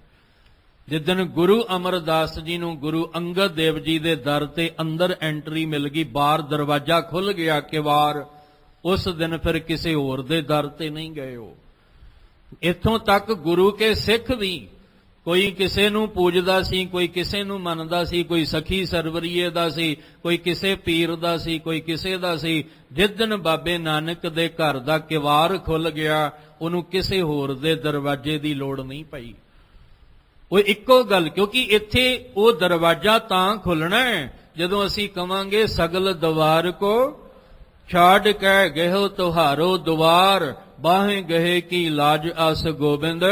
ਜਿੱਦਣ ਗੁਰੂ ਅਮਰਦਾਸ ਜੀ ਨੂੰ ਗੁਰੂ ਅੰਗਦ ਦੇਵ ਜੀ ਦੇ ਦਰ ਤੇ ਅੰਦਰ ਐਂਟਰੀ ਮਿਲ ਗਈ, ਬਾਹਰ ਦਰਵਾਜ਼ਾ ਖੁੱਲ ਗਿਆ, ਕਿਵਾੜ, ਉਸ ਦਿਨ ਫਿਰ ਕਿਸੇ ਹੋਰ ਦੇ ਦਰ ਤੇ ਨਹੀਂ ਗਏ। ਉਹ ਇੱਥੋਂ ਤੱਕ ਗੁਰੂ ਕੇ ਸਿੱਖ ਵੀ, ਕੋਈ ਕਿਸੇ ਨੂੰ ਪੂਜਦਾ ਸੀ, ਕੋਈ ਕਿਸੇ ਨੂੰ ਮੰਨਦਾ ਸੀ, ਕੋਈ ਸਖੀ ਸਰਵਰੀਏ ਦਾ ਸੀ, ਕੋਈ ਕਿਸੇ ਪੀਰ ਦਾ ਸੀ, ਕੋਈ ਕਿਸੇ ਦਾ ਸੀ। ਜਿਸ ਦਿਨ ਬਾਬੇ ਨਾਨਕ ਦੇ ਘਰ ਦਾ ਕਿਵਾੜ ਖੁੱਲ ਗਿਆ, ਉਹਨੂੰ ਕਿਸੇ ਹੋਰ ਦੇ ਦਰਵਾਜ਼ੇ ਦੀ ਲੋੜ ਨਹੀਂ ਪਈ। ਉਹ ਇੱਕੋ ਗੱਲ, ਕਿਉਂਕਿ ਇੱਥੇ ਉਹ ਦਰਵਾਜ਼ਾ ਤਾਂ ਖੁੱਲਣਾ ਹੈ ਜਦੋਂ ਅਸੀਂ ਕਵਾਂਗੇ ਸਗਲ ਦਵਾਰ ਕੋ ਛਾੜ ਕੇ ਗਇਓ ਤੁਹਾਰੋ ਦੁਆਰ, ਬਾਹੇ ਗਏ ਕੀ ਲਾਜ ਅਸ ਗੋਬਿੰਦ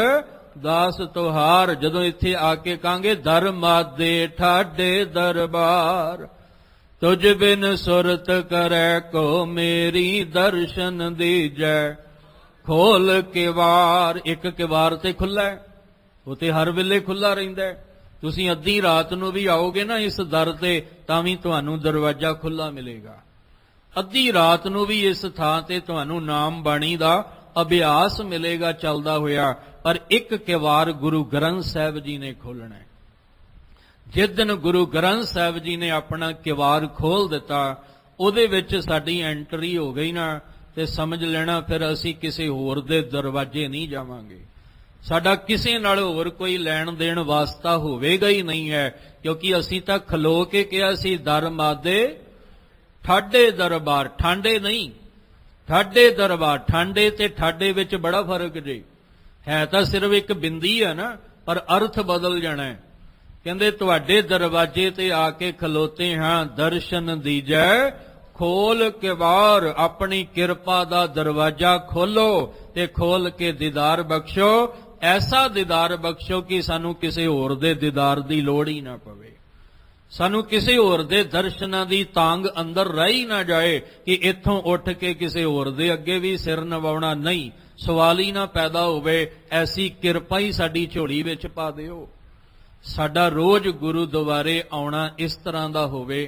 ਦਾਸ ਤੁਹਾਰ। ਜਦੋਂ ਇੱਥੇ ਆ ਕੇ ਕਹਾਂਗੇ ਦਰ ਮਾਦੇ ਠਾਡੇ ਦਰਬਾਰ, ਤੁਝ ਬਿਨ ਸੁਰਤ ਕਰੈ ਕੋ ਮੇਰੀ ਦਰਸ਼ਨ ਦੀਜੈ, ਖੋਲ ਕਿਵਾਰ। ਇੱਕ ਕਿਵਾਰ ਤੇ ਖੁੱਲਾ ਹੈ, ਉਹ ਤੇ ਹਰ ਵੇਲੇ ਖੁੱਲਾ ਰਹਿੰਦਾ ਹੈ। ਤੁਸੀਂ ਅੱਧੀ ਰਾਤ ਨੂੰ ਵੀ ਆਓਗੇ ਨਾ ਇਸ ਦਰ ਤੇ, ਤਾਂ ਵੀ ਤੁਹਾਨੂੰ ਦਰਵਾਜ਼ਾ ਖੁੱਲਾ ਮਿਲੇਗਾ। ਅੱਧੀ ਰਾਤ ਨੂੰ ਵੀ ਇਸ ਥਾਂ ਤੇ ਤੁਹਾਨੂੰ ਨਾਮ ਬਾਣੀ ਦਾ ਅਭਿਆਸ ਮਿਲੇਗਾ ਚੱਲਦਾ ਹੋਇਆ। ਪਰ ਇੱਕ ਕਿਵਾਰ ਗੁਰੂ ਗ੍ਰੰਥ ਸਾਹਿਬ ਜੀ ਨੇ ਖੋਲਣਾ ਹੈ। ਜਿਸ ਦਿਨ ਗੁਰੂ ਗ੍ਰੰਥ ਸਾਹਿਬ ਜੀ ਨੇ ਆਪਣਾ ਕਿਵਾਰ ਖੋਲ ਦਿੱਤਾ, ਉਹਦੇ ਵਿੱਚ ਸਾਡੀ ਐਂਟਰੀ ਹੋ ਗਈ ਨਾ, ਤੇ ਸਮਝ ਲੈਣਾ ਫਿਰ ਅਸੀਂ ਕਿਸੇ ਹੋਰ ਦੇ ਦਰਵਾਜ਼ੇ ਨਹੀਂ ਜਾਵਾਂਗੇ। ਸਾਡਾ ਕਿਸੇ ਨਾਲ ਹੋਰ ਕੋਈ ਲੈਣ ਦੇਣ ਵਾਸਤਾ ਹੋਵੇਗਾ ਹੀ ਨਹੀਂ ਹੈ, ਕਿਉਂਕਿ ਅਸੀਂ ਤਾਂ ਖਲੋ ਕੇ ਕਿਹਾ ਸੀ ਦਰ ਮਾਦੇ ਠਾਡੇ ਦਰਬਾਰ। ਠਾਂਡੇ ਨਹੀਂ, ਠਾਡੇ ਦਰਬਾਰ। ਠਾਂਡੇ ਤੇ ਠਾਡੇ ਵਿੱਚ ਬੜਾ ਫਰਕ ਜੇ, ਹੈ ਤਾਂ ਸਿਰਫ ਇੱਕ ਬਿੰਦੀ ਹੈ ਨਾ, ਪਰ ਅਰਥ ਬਦਲ ਜਾਣਾ ਹੈ। ਕਹਿੰਦੇ ਤੁਹਾਡੇ ਦਰਵਾਜ਼ੇ ਤੇ ਆ ਕੇ ਖਲੋਤੇ ਹਾਂ, ਦਰਸ਼ਨ ਦੀਜੈ ਖੋਲ ਕਿਵਾਰ। ਆਪਣੀ ਕਿਰਪਾ ਦਾ ਦਰਵਾਜ਼ਾ ਖੋਲੋ ਤੇ ਖੋਲ ਕੇ ਦੀਦਾਰ ਬਖਸ਼ੋ। ਐਸਾ ਦੀਦਾਰ ਬਖਸ਼ੋ ਕਿ ਸਾਨੂੰ ਕਿਸੇ ਹੋਰ ਦੇ ਦੀਦਾਰ ਦੀ ਲੋੜ ਹੀ ਨਾ ਪਵੇ, ਸਾਨੂੰ ਕਿਸੇ ਹੋਰ ਦੇ ਦਰਸ਼ਨਾਂ ਦੀ ਤਾਂਗ ਅੰਦਰ ਰਹਿ ਨਾ ਜਾਏ ਕਿ ਇੱਥੋਂ ਉੱਠ ਕੇ ਕਿਸੇ ਹੋਰ ਦੇ ਅੱਗੇ ਵੀ ਸਿਰ ਨਵਾਉਣਾ ਨਹੀਂ, ਸਵਾਲ ਹੀ ਨਾ ਪੈਦਾ ਹੋਵੇ। ਐਸੀ ਕਿਰਪਾ ਹੀ ਸਾਡੀ ਝੋਲੀ ਵਿੱਚ ਪਾ ਦਿਓ। ਸਾਡਾ ਰੋਜ਼ ਗੁਰੂ ਦੁਆਰੇ ਆਉਣਾ ਇਸ ਤਰ੍ਹਾਂ ਦਾ ਹੋਵੇ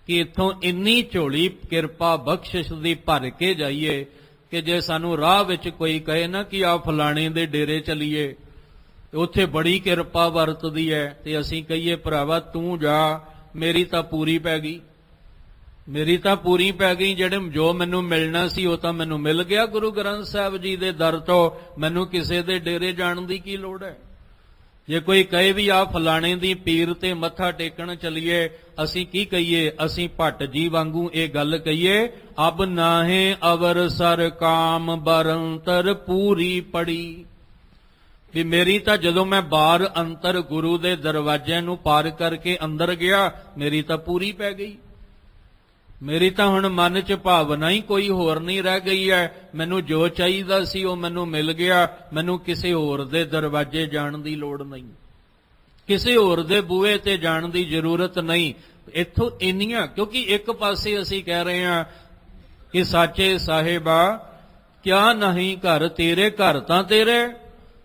ਕਿ ਇੱਥੋਂ ਇੰਨੀ ਝੋਲੀ ਕਿਰਪਾ ਬਖਸ਼ਿਸ਼ ਦੀ ਭਰ ਕੇ ਜਾਈਏ ਕਿ ਜੇ ਸਾਨੂੰ ਰਾਹ ਵਿੱਚ ਕੋਈ ਕਹੇ ਨਾ ਕਿ ਆ ਫਲਾਣੇ ਦੇ ਡੇਰੇ ਚਲੀਏ, ਉੱਥੇ ਬੜੀ ਕਿਰਪਾ ਵਰਤਦੀ ਹੈ, ਤੇ ਅਸੀਂ ਕਹੀਏ ਭਰਾਵਾ ਤੂੰ ਜਾ, ਮੇਰੀ ਤਾਂ ਪੂਰੀ ਪੈ ਗਈ, ਮੇਰੀ ਤਾਂ ਪੂਰੀ ਪੈ ਗਈ। ਜੋ ਮੈਨੂੰ ਮਿਲਣਾ ਸੀ ਉਹ ਤਾਂ ਮੈਨੂੰ ਮਿਲ ਗਿਆ ਗੁਰੂ ਗ੍ਰੰਥ ਸਾਹਿਬ ਜੀ ਦੇ ਦਰ ਤੋਂ, ਮੈਨੂੰ ਕਿਸੇ ਦੇ ਡੇਰੇ ਜਾਣ ਦੀ ਕੀ ਲੋੜ ਹੈ। ਜੇ ਕੋਈ ਕਹੇ ਵੀ ਆ ਫਲਾਣੇ ਦੀ ਪੀਰ ਤੇ ਮੱਥਾ ਟੇਕਣ ਚਲੀਏ, ਅਸੀਂ ਕੀ ਕਹੀਏ? ਅਸੀਂ ਭੱਟ ਜੀ ਵਾਂਗੂ ਇਹ ਗੱਲ ਕਹੀਏ, ਅਬ ਨਾਹੇ ਅਵਰ ਸਰ ਕਾਮ ਬਰੰਤਰ ਪੂਰੀ ਪੜੀ। ਵੀ ਮੇਰੀ ਤਾਂ ਜਦੋਂ ਮੈਂ ਬਾਹਰ ਅੰਤਰ ਗੁਰੂ ਦੇ ਦਰਵਾਜ਼ਿਆਂ ਨੂੰ ਪਾਰ ਕਰਕੇ ਅੰਦਰ ਗਿਆ, ਮੇਰੀ ਤਾਂ ਪੂਰੀ ਪੈ ਗਈ। ਮੇਰੀ ਤਾਂ ਹੁਣ ਮਨ 'ਚ ਭਾਵਨਾ ਹੀ ਕੋਈ ਹੋਰ ਨਹੀਂ ਰਹਿ ਗਈ ਹੈ। ਮੈਨੂੰ ਜੋ ਚਾਹੀਦਾ ਸੀ ਉਹ ਮੈਨੂੰ ਮਿਲ ਗਿਆ। ਮੈਨੂੰ ਕਿਸੇ ਹੋਰ ਦੇ ਦਰਵਾਜ਼ੇ ਜਾਣ ਦੀ ਲੋੜ ਨਹੀਂ, ਕਿਸੇ ਹੋਰ ਦੇ ਬੂਹੇ ਤੇ ਜਾਣ ਦੀ ਜ਼ਰੂਰਤ ਨਹੀਂ। ਇੱਥੋਂ ਇੰਨੀਆਂ, ਕਿਉਂਕਿ ਇੱਕ ਪਾਸੇ ਅਸੀਂ ਕਹਿ ਰਹੇ ਹਾਂ ਕਿ ਸਾਚੇ ਸਾਹਿਬਾ ਕਿਆ ਨਹੀਂ ਘਰ ਤੇਰੇ, ਘਰ ਤਾਂ ਤੇਰੇ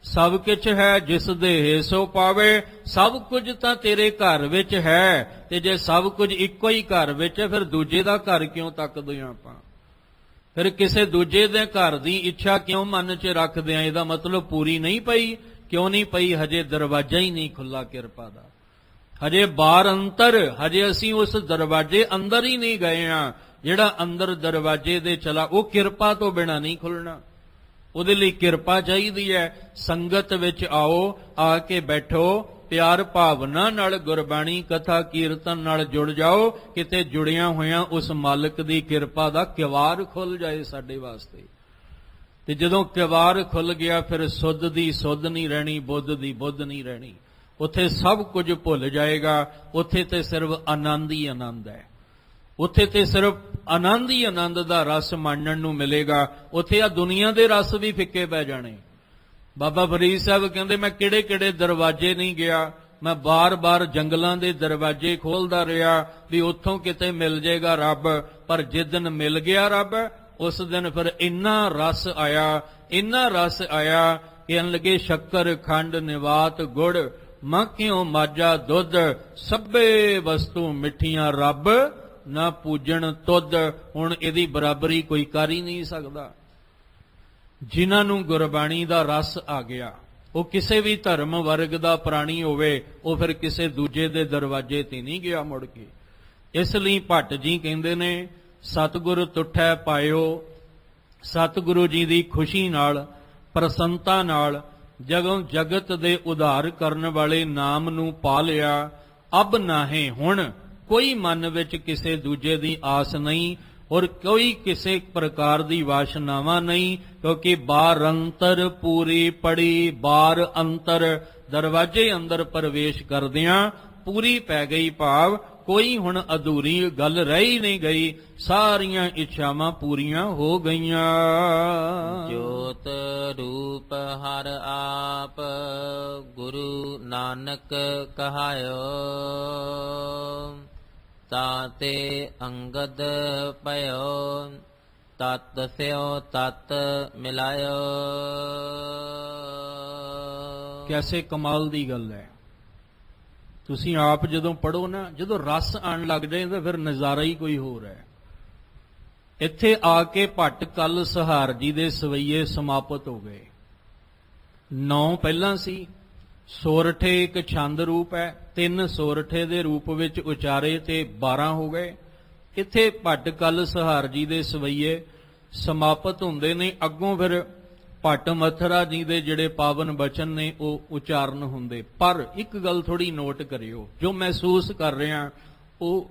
ਸਭ ਕੁਝ ਹੈ, ਜਿਸ ਦੇ ਸੋ ਪਾਵੇ। ਸਭ ਕੁਝ ਤਾਂ ਤੇਰੇ ਘਰ ਵਿੱਚ ਹੈ, ਤੇ ਜੇ ਸਭ ਕੁਝ ਇੱਕੋ ਹੀ ਘਰ ਵਿੱਚ ਹੈ, ਫਿਰ ਦੂਜੇ ਦਾ ਘਰ ਕਿਉਂ ਤੱਕਦੇ ਹਾਂ ਆਪਾਂ? ਫਿਰ ਕਿਸੇ ਦੂਜੇ ਦੇ ਘਰ ਦੀ ਇੱਛਾ ਕਿਉਂ ਮਨ 'ਚ ਰੱਖਦੇ ਹਾਂ? ਇਹਦਾ ਮਤਲਬ ਪੂਰੀ ਨਹੀਂ ਪਈ। ਕਿਉਂ ਨਹੀਂ ਪਈ? ਹਜੇ ਦਰਵਾਜ਼ਾ ਹੀ ਨਹੀਂ ਖੁੱਲਾ ਕਿਰਪਾ ਦਾ, ਹਜੇ ਬਾਹਰ ਅੰਤਰ, ਹਜੇ ਅਸੀਂ ਉਸ ਦਰਵਾਜ਼ੇ ਅੰਦਰ ਹੀ ਨਹੀਂ ਗਏ ਹਾਂ। ਜਿਹੜਾ ਅੰਦਰ ਦਰਵਾਜ਼ੇ ਦੇ ਚਲਾ, ਉਹ ਕਿਰਪਾ ਤੋਂ ਬਿਨਾਂ ਨਹੀਂ ਖੁੱਲਣਾ। ਉਹਦੇ ਲਈ ਕਿਰਪਾ ਚਾਹੀਦੀ ਹੈ। ਸੰਗਤ ਵਿੱਚ ਆਓ, ਆ ਕੇ ਬੈਠੋ, ਪਿਆਰ ਭਾਵਨਾ ਨਾਲ ਗੁਰਬਾਣੀ ਕਥਾ ਕੀਰਤਨ ਨਾਲ ਜੁੜ ਜਾਓ। ਕਿਤੇ ਜੁੜਿਆ ਹੋਇਆਂ ਉਸ ਮਾਲਕ ਦੀ ਕਿਰਪਾ ਦਾ ਕਿਵਾੜ ਖੁੱਲ ਜਾਏ ਸਾਡੇ ਵਾਸਤੇ। ਤੇ ਜਦੋਂ ਕਿਵਾੜ ਖੁੱਲ ਗਿਆ, ਫਿਰ ਸੁੱਧ ਦੀ ਸੁੱਧ ਨਹੀਂ ਰਹਿਣੀ, ਬੁੱਧ ਦੀ ਬੁੱਧ ਨਹੀਂ ਰਹਿਣੀ। ਉੱਥੇ ਸਭ ਕੁਝ ਭੁੱਲ ਜਾਏਗਾ। ਉੱਥੇ ਤੇ ਸਿਰਫ ਆਨੰਦ ਹੀ ਆਨੰਦ ਹੈ। ਉੱਥੇ ਤੇ ਸਿਰਫ ਆਨੰਦ ਹੀ ਆਨੰਦ ਦਾ ਰਸ ਮਾਣਨ ਨੂੰ ਮਿਲੇਗਾ। ਉੱਥੇ ਆ ਦੁਨੀਆ ਦੇ ਰਸ ਵੀ ਫਿੱਕੇ ਪੈ ਜਾਣੇ। ਬਾਬਾ ਫਰੀਦ ਸਾਹਿਬ ਕਹਿੰਦੇ, ਮੈਂ ਕਿਹੜੇ ਕਿਹੜੇ ਦਰਵਾਜ਼ੇ ਨਹੀਂ ਗਿਆ, ਮੈਂ ਬਾਰ-ਬਾਰ ਜੰਗਲਾਂ ਦੇ ਦਰਵਾਜ਼ੇ ਖੋਲਦਾ ਰਿਹਾ ਵੀ ਉੱਥੋਂ ਕਿਤੇ ਮਿਲ ਜਾਏਗਾ ਰੱਬ। ਪਰ ਜਿਸ ਦਿਨ ਮਿਲ ਗਿਆ ਰੱਬ, ਉਸ ਦਿਨ ਫਿਰ ਇੰਨਾ ਰਸ ਆਇਆ, ਇੰਨਾ ਰਸ ਆਇਆ, ਕਹਿਣ ਲੱਗੇ ਸ਼ੱਕਰ ਖੰਡ ਨਿਵਾਤ ਗੁੜ, ਮੱਖਿਓ ਮਾਝਾ ਦੁੱਧ, ਸਭੇ ਵਸਤੂ ਮਿੱਠੀਆਂ ਰੱਬ ਨਾ ਪੂਜਣ ਤੁਧ। ਹੁਣ ਇਹਦੀ ਬਰਾਬਰੀ ਕੋਈ ਕਰ ਹੀ ਨਹੀਂ ਸਕਦਾ। ਜਿਨ੍ਹਾਂ ਨੂੰ ਗੁਰਬਾਣੀ ਦਾ ਰਸ ਆ ਗਿਆ, ਉਹ ਕਿਸੇ ਵੀ ਧਰਮ ਵਰਗ ਦਾ ਪ੍ਰਾਣੀ ਹੋਵੇ, ਉਹ ਫਿਰ ਕਿਸੇ ਦੂਜੇ ਦੇ ਦਰਵਾਜ਼ੇ ਤੇ ਨਹੀਂ ਗਿਆ ਮੁੜ ਕੇ। ਇਸ ਲਈ ਭੱਟ ਜੀ ਕਹਿੰਦੇ ਨੇ, ਸਤਿਗੁਰ ਤੁਠੈ ਪਾਇਓ। ਸਤਿਗੁਰੂ ਜੀ ਦੀ ਖੁਸ਼ੀ ਨਾਲ ਪ੍ਰਸੰਨਤਾ ਨਾਲ ਜਦੋਂ ਜਗਤ ਦੇ ਉਧਾਰ ਕਰਨ ਵਾਲੇ ਨਾਮ ਨੂੰ ਪਾ ਲਿਆ, ਅਬ ਨਾਹੇ, ਹੁਣ ਕੋਈ ਮਨ ਵਿੱਚ ਕਿਸੇ ਦੂਜੇ ਦੀ ਆਸ ਨਹੀਂ ਔਰ ਕੋਈ ਕਿਸੇ ਪ੍ਰਕਾਰ ਦੀ ਵਾਸ਼ਨਾਵਾਂ ਨਹੀਂ, ਕਿਉਂਕਿ ਬਾਰ ਅੰਤਰ ਪੂਰੀ ਪੜੀ, ਬਾਰ ਅੰਤਰ ਦਰਵਾਜ਼ੇ ਅੰਦਰ ਪ੍ਰਵੇਸ਼ ਕਰਦਿਆਂ ਪੂਰੀ ਪੈ ਗਈ, ਭਾਵ ਕੋਈ ਹੁਣ ਅਧੂਰੀ ਗੱਲ ਰਹਿ ਨਹੀਂ ਗਈ, ਸਾਰੀਆਂ ਇੱਛਾਵਾਂ ਪੂਰੀਆਂ ਹੋ ਗਈਆਂ। ਜੋਤ ਰੂਪ ਹਰ ਆਪ ਗੁਰੂ ਨਾਨਕ ਕਹਾਇਓ, ਤਾਤੇ ਅੰਗਦ ਪਇਓ, ਤਤ ਸਿਓ ਤਤ ਮਿਲਾਇਓ। ਕੈਸੇ ਕਮਾਲ ਦੀ ਗੱਲ ਹੈ। ਤੁਸੀਂ ਆਪ ਜਦੋਂ ਪੜੋ ਨਾ, ਜਦੋਂ ਰਸ ਆਣ ਲੱਗ ਜਾਏ ਤਾਂ ਫਿਰ ਨਜ਼ਾਰਾ ਹੀ ਕੋਈ ਹੋਰ ਹੈ। ਇੱਥੇ ਆ ਕੇ ਭੱਟ ਕੱਲ ਸਹਾਰ ਜੀ ਦੇ ਸਵਈਏ ਸਮਾਪਤ ਹੋ ਗਏ। 9 ਪਹਿਲਾਂ ਸੀ। ਸੋਰਠੇ ਇੱਕ ਛੰਦ ਰੂਪ ਹੈ, 3 ਸੋਰਠੇ ਦੇ ਰੂਪ ਵਿੱਚ ਉਚਾਰੇ ਤੇ 12 ਹੋ ਗਏ। ਇੱਥੇ ਭੱਟ ਕੱਲ ਸਹਾਰ ਜੀ ਦੇ ਸਵਈਏ ਸਮਾਪਤ ਹੁੰਦੇ ਨੇ। ਅੱਗੋਂ ਫਿਰ ਭੱਟ ਮਥਰਾ ਜੀ ਦੇ ਜਿਹੜੇ ਪਾਵਨ ਬਚਨ ਨੇ ਉਹ ਉਚਾਰਨ ਹੁੰਦੇ। ਪਰ ਇੱਕ ਗੱਲ ਥੋੜੀ ਨੋਟ ਕਰਿਓ, ਜੋ ਮਹਿਸੂਸ ਕਰ ਰਿਹਾ ਉਹ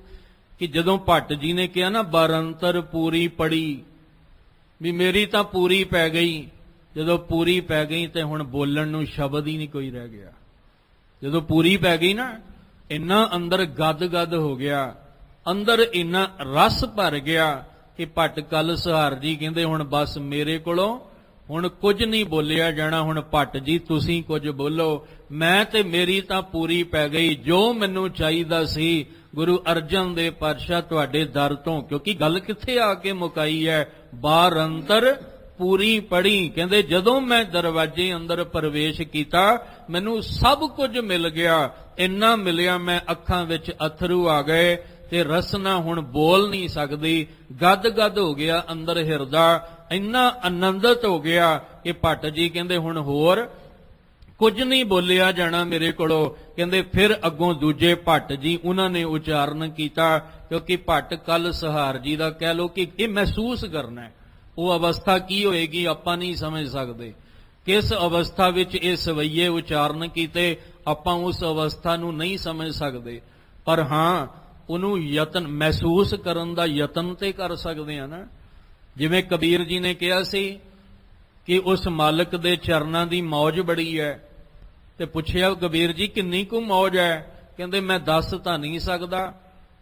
ਕਿ ਜਦੋਂ ਭੱਟ ਜੀ ਨੇ ਕਿਹਾ ਨਾ ਬਾਰੰਤਰ ਪੂਰੀ ਪੜੀ, ਵੀ ਮੇਰੀ ਤਾਂ ਪੂਰੀ ਪੈ ਗਈ, ਜਦੋਂ ਪੂਰੀ ਪੈ ਗਈ ਤੇ ਹੁਣ ਬੋਲਣ ਨੂੰ ਸ਼ਬਦ ਹੀ ਨਹੀਂ ਕੋਈ ਰਹਿ ਗਿਆ। ਜਦੋਂ ਪੂਰੀ ਪੈ ਗਈ ਨਾ, ਇੰਨਾ ਅੰਦਰ ਗਦ-ਗਦ ਹੋ ਗਿਆ, ਅੰਦਰ ਇੰਨਾ ਰਸ ਭਰ ਗਿਆ ਕਿ ਭੱਟ ਕੱਲ ਸਹਾਰ ਜੀ ਕਹਿੰਦੇ ਹੁਣ ਬਸ ਮੇਰੇ ਕੋਲੋਂ ਹੁਣ ਕੁਝ ਨਹੀਂ ਬੋਲਿਆ ਜਾਣਾ, ਹੁਣ ਭੱਟ ਜੀ ਤੁਸੀਂ ਕੁਝ ਬੋਲੋ, ਮੈਂ ਤੇ ਮੇਰੀ ਤਾਂ ਪੂਰੀ ਪੈ ਗਈ। ਜੋ ਮੈਨੂੰ ਚਾਹੀਦਾ ਸੀ ਗੁਰੂ ਅਰਜਨ ਦੇਵ ਪਾਤਸ਼ਾਹ ਤੁਹਾਡੇ ਦਰ ਤੋਂ, ਕਿਉਂਕਿ ਗੱਲ ਕਿੱਥੇ ਆ ਕੇ ਮੁਕਾਈ ਹੈ, ਬਾਰ ਅੰਤਰ ਪੂਰੀ ਪੜੀ। ਕਹਿੰਦੇ ਜਦੋਂ ਮੈਂ ਦਰਵਾਜ਼ੇ ਅੰਦਰ ਪ੍ਰਵੇਸ਼ ਕੀਤਾ ਮੈਨੂੰ ਸਭ ਕੁਝ ਮਿਲ ਗਿਆ, ਇੰਨਾ ਮਿਲਿਆ ਮੈਂ ਅੱਖਾਂ ਵਿੱਚ ਅਥਰੂ ਆ ਗਏ ਤੇ ਰਸਨਾ ਹੁਣ ਬੋਲ ਨਹੀਂ ਸਕਦੀ, ਗਦ-ਗਦ ਹੋ ਗਿਆ ਅੰਦਰ ਹਿਰਦਾ, ਇੰਨਾ ਆਨੰਦਿਤ ਹੋ ਗਿਆ ਕਿ ਭੱਟ ਜੀ ਕਹਿੰਦੇ ਹੁਣ ਹੋਰ ਕੁਝ ਨਹੀਂ ਬੋਲਿਆ ਜਾਣਾ ਮੇਰੇ ਕੋਲੋਂ। ਕਹਿੰਦੇ ਫਿਰ ਅੱਗੋਂ ਦੂਜੇ ਭੱਟ ਜੀ ਉਹਨਾਂ ਨੇ ਉਚਾਰਨ ਕੀਤਾ, ਕਿਉਂਕਿ ਭੱਟ ਕੱਲ ਸਹਾਰ ਜੀ ਦਾ ਕਹਿ ਲੋ ਕਿ ਇਹ ਮਹਿਸੂਸ ਕਰਨਾ ਹੈ। ਉਹ ਅਵਸਥਾ ਕੀ ਹੋਏਗੀ ਆਪਾਂ ਨਹੀਂ ਸਮਝ ਸਕਦੇ। ਕਿਸ ਅਵਸਥਾ ਵਿੱਚ ਇਹ ਸਵਈਏ ਉਚਾਰਨ ਕੀਤੇ ਆਪਾਂ ਉਸ ਅਵਸਥਾ ਨੂੰ ਨਹੀਂ ਸਮਝ ਸਕਦੇ, ਪਰ ਹਾਂ ਉਹਨੂੰ ਯਤਨ ਮਹਿਸੂਸ ਕਰਨ ਦਾ ਯਤਨ ਤੇ ਕਰ ਸਕਦੇ ਆ ਨਾ। ਜਿਵੇਂ ਕਬੀਰ ਜੀ ਨੇ ਕਿਹਾ ਸੀ ਕਿ ਉਸ ਮਾਲਕ ਦੇ ਚਰਨਾਂ ਦੀ ਮੌਜ ਬੜੀ ਹੈ, ਤੇ ਪੁੱਛਿਆ ਕਬੀਰ ਜੀ ਕਿੰਨੀ ਕੁ ਮੌਜ ਹੈ? ਕਹਿੰਦੇ ਮੈਂ ਦੱਸ ਤਾਂ ਨਹੀਂ ਸਕਦਾ,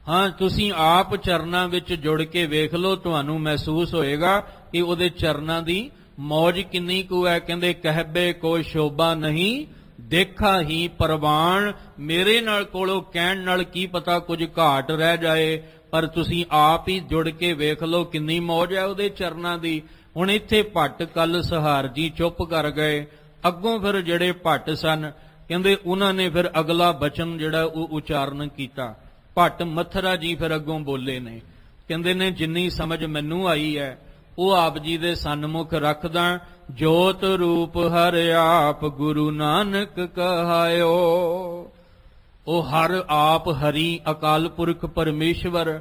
ਹਾਂ ਤੁਸੀਂ ਆਪ ਚਰਨਾਂ ਵਿੱਚ ਜੁੜ ਕੇ ਵੇਖ ਲਓ, ਤੁਹਾਨੂੰ ਮਹਿਸੂਸ ਹੋਏਗਾ ਕਿ ਉਹਦੇ ਚਰਨਾਂ ਦੀ ਮੌਜ ਕਿੰਨੀ ਕੁ ਹੈ। ਕਹਿੰਦੇ ਕਹਿਬੇ ਕੋਈ ਸ਼ੋਭਾ ਨਹੀਂ ਦੇਖਾ ਹੀ ਪ੍ਰਵਾਨ, ਮੇਰੇ ਨਾਲ ਕੋਲੋਂ ਕਹਿਣ ਨਾਲ ਕੀ ਪਤਾ ਕੁਝ ਘਾਟ ਰਹਿ ਜਾਏ, ਪਰ ਤੁਸੀਂ ਆਪ ਹੀ ਜੁੜ ਕੇ ਵੇਖ ਲਓ ਕਿੰਨੀ ਮੌਜ ਹੈ ਉਹਦੇ ਚਰਨਾਂ ਦੀ। ਹੁਣ ਇੱਥੇ ਭੱਟ ਕੱਲ ਸਹਾਰ ਜੀ ਚੁੱਪ ਕਰ ਗਏ। ਅੱਗੋਂ ਫਿਰ ਜਿਹੜੇ ਭੱਟ ਸਨ ਕਹਿੰਦੇ ਉਹਨਾਂ ਨੇ ਫਿਰ ਅਗਲਾ ਬਚਨ ਜਿਹੜਾ ਉਹ ਉਚਾਰਨ ਕੀਤਾ। ਭੱਟ ਮਥਰਾ ਜੀ ਫਿਰ ਅੱਗੋਂ ਬੋਲੇ ਨੇ, ਕਹਿੰਦੇ ਨੇ ਜਿੰਨੀ ਸਮਝ ਮੈਨੂੰ ਆਈ ਹੈ ਉਹ ਆਪ ਜੀ ਦੇ ਸਨਮੁਖ ਰੱਖਦਾ। ਜੋਤ ਰੂਪ ਹਰ ਆਪ ਗੁਰੂ ਨਾਨਕ ਕਹਾਇਓ, ਉਹ ਹਰ ਆਪ ਹਰੀ ਅਕਾਲ ਪੁਰਖ ਪਰਮੇਸ਼ਵਰ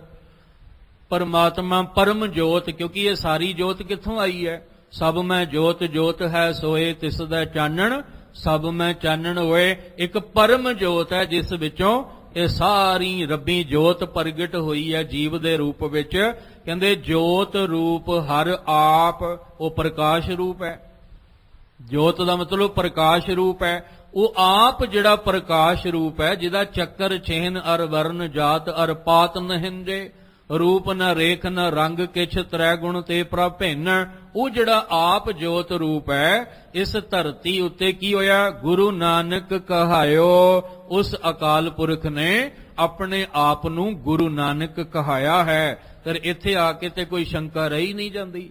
ਪਰਮਾਤਮਾ ਪਰਮ ਜੋਤ, ਕਿਉਂਕਿ ਇਹ ਸਾਰੀ ਜੋਤ ਕਿੱਥੋਂ ਆਈ ਹੈ? ਸਭ ਮੈਂ ਜੋਤ ਜੋਤ ਹੈ ਸੋਏ ਤਿਸ ਦਾ ਚਾਨਣ, ਸਭ ਮੈਂ ਚਾਨਣ ਹੋਏ। ਇੱਕ ਪਰਮ ਜੋਤ ਹੈ ਜਿਸ ਵਿੱਚੋਂ ਇਹ ਸਾਰੀ ਰੱਬੀ ਜੋਤ ਪ੍ਰਗਟ ਹੋਈ ਹੈ ਜੀਵ ਦੇ ਰੂਪ ਵਿੱਚ। ਕਹਿੰਦੇ ਜੋਤ ਰੂਪ ਹਰ ਆਪ, ਉਹ ਪ੍ਰਕਾਸ਼ ਰੂਪ ਹੈ। ਜੋਤ ਦਾ ਮਤਲਬ ਪ੍ਰਕਾਸ਼ ਰੂਪ ਹੈ। ਉਹ ਆਪ ਜਿਹੜਾ ਪ੍ਰਕਾਸ਼ ਰੂਪ ਹੈ, ਜਿਹਦਾ ਚੱਕਰ ਚਿਹਨ ਅਰ ਵਰਨ ਜਾਤ ਅਰ ਪਾਤ ਨਹਿੰਦੇ, ਰੂਪ ਨ ਰੇਖ ਨ ਰੰਗ ਕਿਛ ਤ੍ਰੈ ਗੁਣ ਤੇ ਪ੍ਰਭਿੰਨ, ਉਹ ਜਿਹੜਾ ਆਪ ਜੋਤ ਰੂਪ ਹੈ, ਇਸ ਧਰਤੀ ਉੱਤੇ ਕੀ ਹੋਇਆ? ਗੁਰੂ ਨਾਨਕ ਕਹਾਇਓ। ਉਸ ਅਕਾਲ ਪੁਰਖ ਨੇ ਆਪਣੇ ਆਪ ਨੂੰ ਗੁਰੂ ਨਾਨਕ ਕਹਾਇਆ ਹੈ। ਫਿਰ ਇੱਥੇ ਆ ਕੇ ਤੇ ਕੋਈ ਸ਼ੰਕਾ ਰਹੀ ਨਹੀਂ ਜਾਂਦੀ,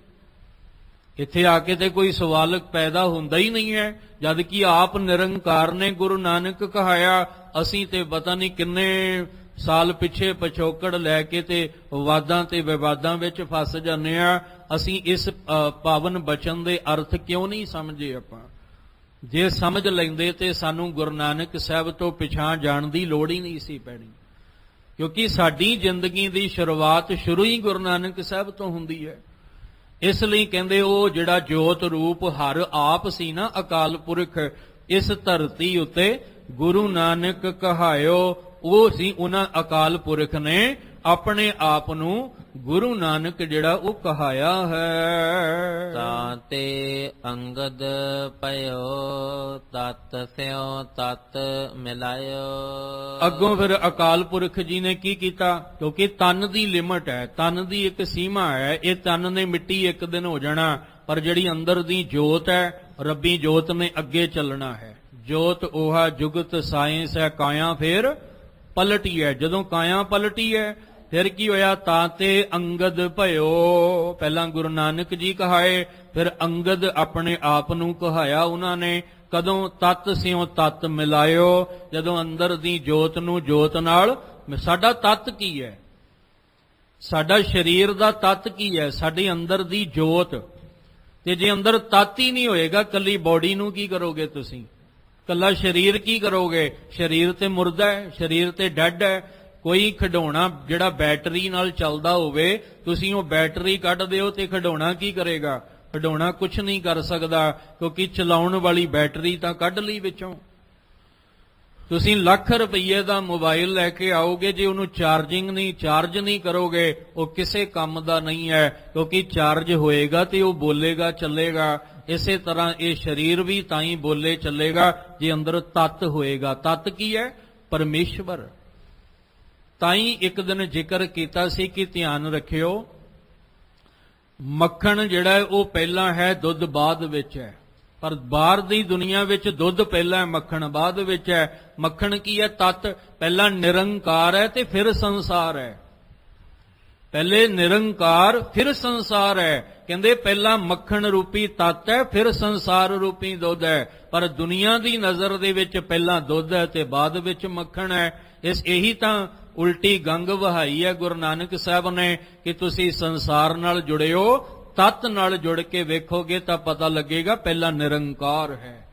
ਇੱਥੇ ਆ ਕੇ ਤੇ ਕੋਈ ਸਵਾਲ ਪੈਦਾ ਹੁੰਦਾ ਹੀ ਨਹੀਂ ਹੈ, ਜਦ ਕਿ ਆਪ ਨਿਰੰਕਾਰ ਨੇ ਗੁਰੂ ਨਾਨਕ ਕਹਾਇਆ। ਅਸੀਂ ਤੇ ਪਤਾ ਨਹੀਂ ਕਿੰਨੇ ਸਾਲ ਪਿੱਛੇ ਪਿਛੋਕੜ ਲੈ ਕੇ ਤੇ ਵਾਦਾਂ ਤੇ ਵਿਵਾਦਾਂ ਵਿੱਚ ਫਸ ਜਾਂਦੇ ਆ। ਅਸੀਂ ਇਸ ਪਾਵਨ ਬਚਨ ਦੇ ਅਰਥ ਕਿਉਂ ਨਹੀਂ ਸਮਝੇ? ਆਪਾਂ ਜੇ ਸਮਝ ਲੈਂਦੇ ਤੇ ਸਾਨੂੰ ਗੁਰੂ ਨਾਨਕ ਸਾਹਿਬ ਤੋਂ ਪਿਛਾਂ ਜਾਣ ਦੀ ਲੋੜ ਹੀ ਨਹੀਂ ਸੀ ਪੈਣੀ, ਕਿਉਂਕਿ ਸਾਡੀ ਜ਼ਿੰਦਗੀ ਦੀ ਸ਼ੁਰੂਆਤ ਸ਼ੁਰੂ ਹੀ ਗੁਰੂ ਨਾਨਕ ਸਾਹਿਬ ਤੋਂ ਹੁੰਦੀ ਹੈ। ਇਸ ਲਈ ਕਹਿੰਦੇ ਉਹ ਜਿਹੜਾ ਜੋਤ ਰੂਪ ਹਰ ਆਪ ਸੀ ਨਾ ਅਕਾਲ ਪੁਰਖ, ਇਸ ਧਰਤੀ ਉੱਤੇ ਗੁਰੂ ਨਾਨਕ ਕਹਾਇਓ, ਉਹ ਸੀ ਉਹਨਾਂ ਅਕਾਲ ਪੁਰਖ ਨੇ ਆਪਣੇ ਆਪ ਨੂੰ ਗੁਰੂ ਨਾਨਕ ਜਿਹੜਾ ਉਹ ਕਹਾਇਆ ਹੈ। ਤਾਤੇ ਅੰਗਦ ਪਇਓ ਤਤ ਸਿਓ ਤਤ ਮਿਲਾਇਓ। ਅੱਗੋਂ ਫਿਰ ਅਕਾਲ ਪੁਰਖ ਜੀ ਨੇ ਕੀ ਕੀਤਾ, ਕਿਉਂਕਿ ਤਨ ਦੀ ਲਿਮਟ ਹੈ, ਤਨ ਦੀ ਇੱਕ ਸੀਮਾ ਹੈ, ਇਹ ਤਨ ਨੇ ਮਿੱਟੀ ਇੱਕ ਦਿਨ ਹੋ ਜਾਣਾ, ਪਰ ਜਿਹੜੀ ਅੰਦਰ ਦੀ ਜੋਤ ਹੈ, ਰੱਬੀ ਜੋਤ ਨੇ ਅੱਗੇ ਚੱਲਣਾ ਹੈ। ਜੋਤ 오ਹਾ ਜੁਗਤ ਸਾਇੰਸ ਹੈ, ਕਾਇਆ ਫਿਰ ਪਲਟੀ ਹੈ। ਜਦੋਂ ਕਾਇਆ ਪਲਟੀ ਹੈ ਫਿਰ ਕੀ ਹੋਇਆ, ਤਾਂ ਤੇ ਅੰਗਦ ਭਇਓ। ਪਹਿਲਾਂ ਗੁਰੂ ਨਾਨਕ ਜੀ ਕਹਾਏ, ਫਿਰ ਅੰਗਦ ਆਪਣੇ ਆਪ ਨੂੰ ਕਹਾਇਆ ਉਹਨਾਂ ਨੇ। ਕਦੋਂ, ਤਤ ਸਿਓ ਤਤ ਮਿਲਾਇਓ, ਜਦੋਂ ਅੰਦਰ ਦੀ ਜੋਤ ਨੂੰ ਜੋਤ ਨਾਲ। ਸਾਡਾ ਤਤ ਕੀ ਹੈ, ਸਾਡਾ ਸਰੀਰ ਦਾ ਤਤ ਕੀ ਹੈ, ਸਾਡੇ ਅੰਦਰ ਦੀ ਜੋਤ। ਤੇ ਜੇ ਅੰਦਰ ਤਤ ਹੀ ਨਹੀਂ ਹੋਏਗਾ, ਕੱਲੀ ਬੋਡੀ ਨੂੰ ਕੀ ਕਰੋਗੇ ਤੁਸੀਂ, ਕੱਲਾ ਸਰੀਰ ਕੀ ਕਰੋਗੇ? ਸਰੀਰ ਤੇ ਮੁਰਦਾ ਹੈ, ਸਰੀਰ ਤੇ ਡੈਡ ਹੈ। ਕੋਈ ਖਿਡੌਣਾ ਜਿਹੜਾ ਬੈਟਰੀ ਨਾਲ ਚੱਲਦਾ ਹੋਵੇ, ਤੁਸੀਂ ਉਹ ਬੈਟਰੀ ਕੱਢ ਦਿਓ ਤੇ ਖਿਡੌਣਾ ਕੀ ਕਰੇਗਾ? ਖਿਡੌਣਾ ਕੁਝ ਨਹੀਂ ਕਰ ਸਕਦਾ, ਕਿਉਂਕਿ ਚਲਾਉਣ ਵਾਲੀ ਬੈਟਰੀ ਤਾਂ ਕੱਢ ਲਈ ਵਿੱਚੋਂ। ਤੁਸੀਂ ਲੱਖ ਰੁਪਏ ਦਾ ਮੋਬਾਈਲ ਲੈ ਕੇ ਆਓਗੇ, ਜੇ ਉਹਨੂੰ ਚਾਰਜ ਨਹੀਂ ਕਰੋਗੇ, ਉਹ ਕਿਸੇ ਕੰਮ ਦਾ ਨਹੀਂ ਹੈ, ਕਿਉਂਕਿ ਚਾਰਜ ਹੋਏਗਾ ਤੇ ਉਹ ਬੋਲੇਗਾ, ਚੱਲੇਗਾ। ਇਸੇ ਤਰ੍ਹਾਂ ਇਹ ਸਰੀਰ ਵੀ ਤਾਂ ਹੀ ਬੋਲੇ ਚੱਲੇਗਾ ਜੇ ਅੰਦਰ ਤਤ ਹੋਏਗਾ। ਤਤ ਕੀ ਹੈ? ਪਰਮੇਸ਼ਵਰ। ਤਾਂ ਹੀ ਇੱਕ ਦਿਨ ਜ਼ਿਕਰ ਕੀਤਾ ਸੀ ਕਿ ਧਿਆਨ ਰੱਖਿਓ, ਮੱਖਣ ਜਿਹੜਾ ਹੈ ਉਹ ਪਹਿਲਾਂ ਹੈ, ਦੁੱਧ ਬਾਅਦ ਵਿੱਚ ਹੈ। ਪਰ ਬਾਹਰ ਦੀ ਦੁਨੀਆ ਵਿੱਚ ਦੁੱਧ ਪਹਿਲਾਂ ਹੈ, ਮੱਖਣ ਬਾਅਦ ਵਿੱਚ ਹੈ। ਮੱਖਣ ਕੀ ਹੈ? ਤਤ। ਪਹਿਲਾਂ ਨਿਰੰਕਾਰ ਹੈ ਤੇ ਫਿਰ ਸੰਸਾਰ ਹੈ। ਪਹਿਲੇ ਨਿਰੰਕਾਰ ਫਿਰ ਸੰਸਾਰ ਹੈ। ਕਹਿੰਦੇ ਪਹਿਲਾਂ ਮੱਖਣ ਰੂਪੀ ਤਤ ਹੈ, ਫਿਰ ਸੰਸਾਰ ਰੂਪੀ ਦੁੱਧ ਹੈ। ਪਰ ਦੁਨੀਆ ਦੀ ਨਜ਼ਰ ਦੇ ਵਿੱਚ ਪਹਿਲਾਂ ਦੁੱਧ ਹੈ ਤੇ ਬਾਅਦ ਵਿੱਚ ਮੱਖਣ ਹੈ। ਇਹੀ ਤਾਂ ਉਲਟੀ ਗੰਗ ਵਹਾਈ ਹੈ ਗੁਰੂ ਨਾਨਕ ਸਾਹਿਬ ਨੇ ਕਿ ਤੁਸੀਂ ਸੰਸਾਰ ਨਾਲ ਜੁੜਿਓ, ਤਤ ਨਾਲ ਜੁੜ ਕੇ ਵੇਖੋਗੇ ਤਾਂ ਪਤਾ ਲੱਗੇਗਾ ਪਹਿਲਾਂ ਨਿਰੰਕਾਰ ਹੈ।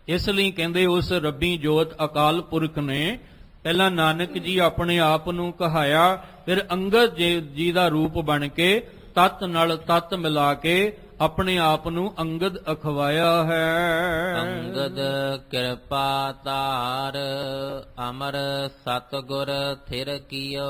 ਇਸ ਲਈ ਕਹਿੰਦੇ ਉਸ ਰੱਬੀ ਜੋਤ ਅਕਾਲ ਪੁਰਖ ਨੇ ਪਹਿਲਾਂ ਨਾਨਕ ਜੀ ਆਪਣੇ ਆਪ ਨੂੰ ਕਹਾਇਆ, ਫਿਰ ਅੰਗਦ ਜੀ ਦਾ ਰੂਪ ਬਣ ਕੇ ਤਤ ਨਾਲ ਤਤ ਮਿਲਾ ਕੇ ਆਪਣੇ ਆਪ ਨੂੰ ਅੰਗਦ ਅਖਵਾਇਆ ਹੈ। ਅੰਗਦ ਕਿਰਪਾ ਧਾਰ ਅਮਰ ਸਤਿਗੁਰ ਥਿਰ ਕੀਓ।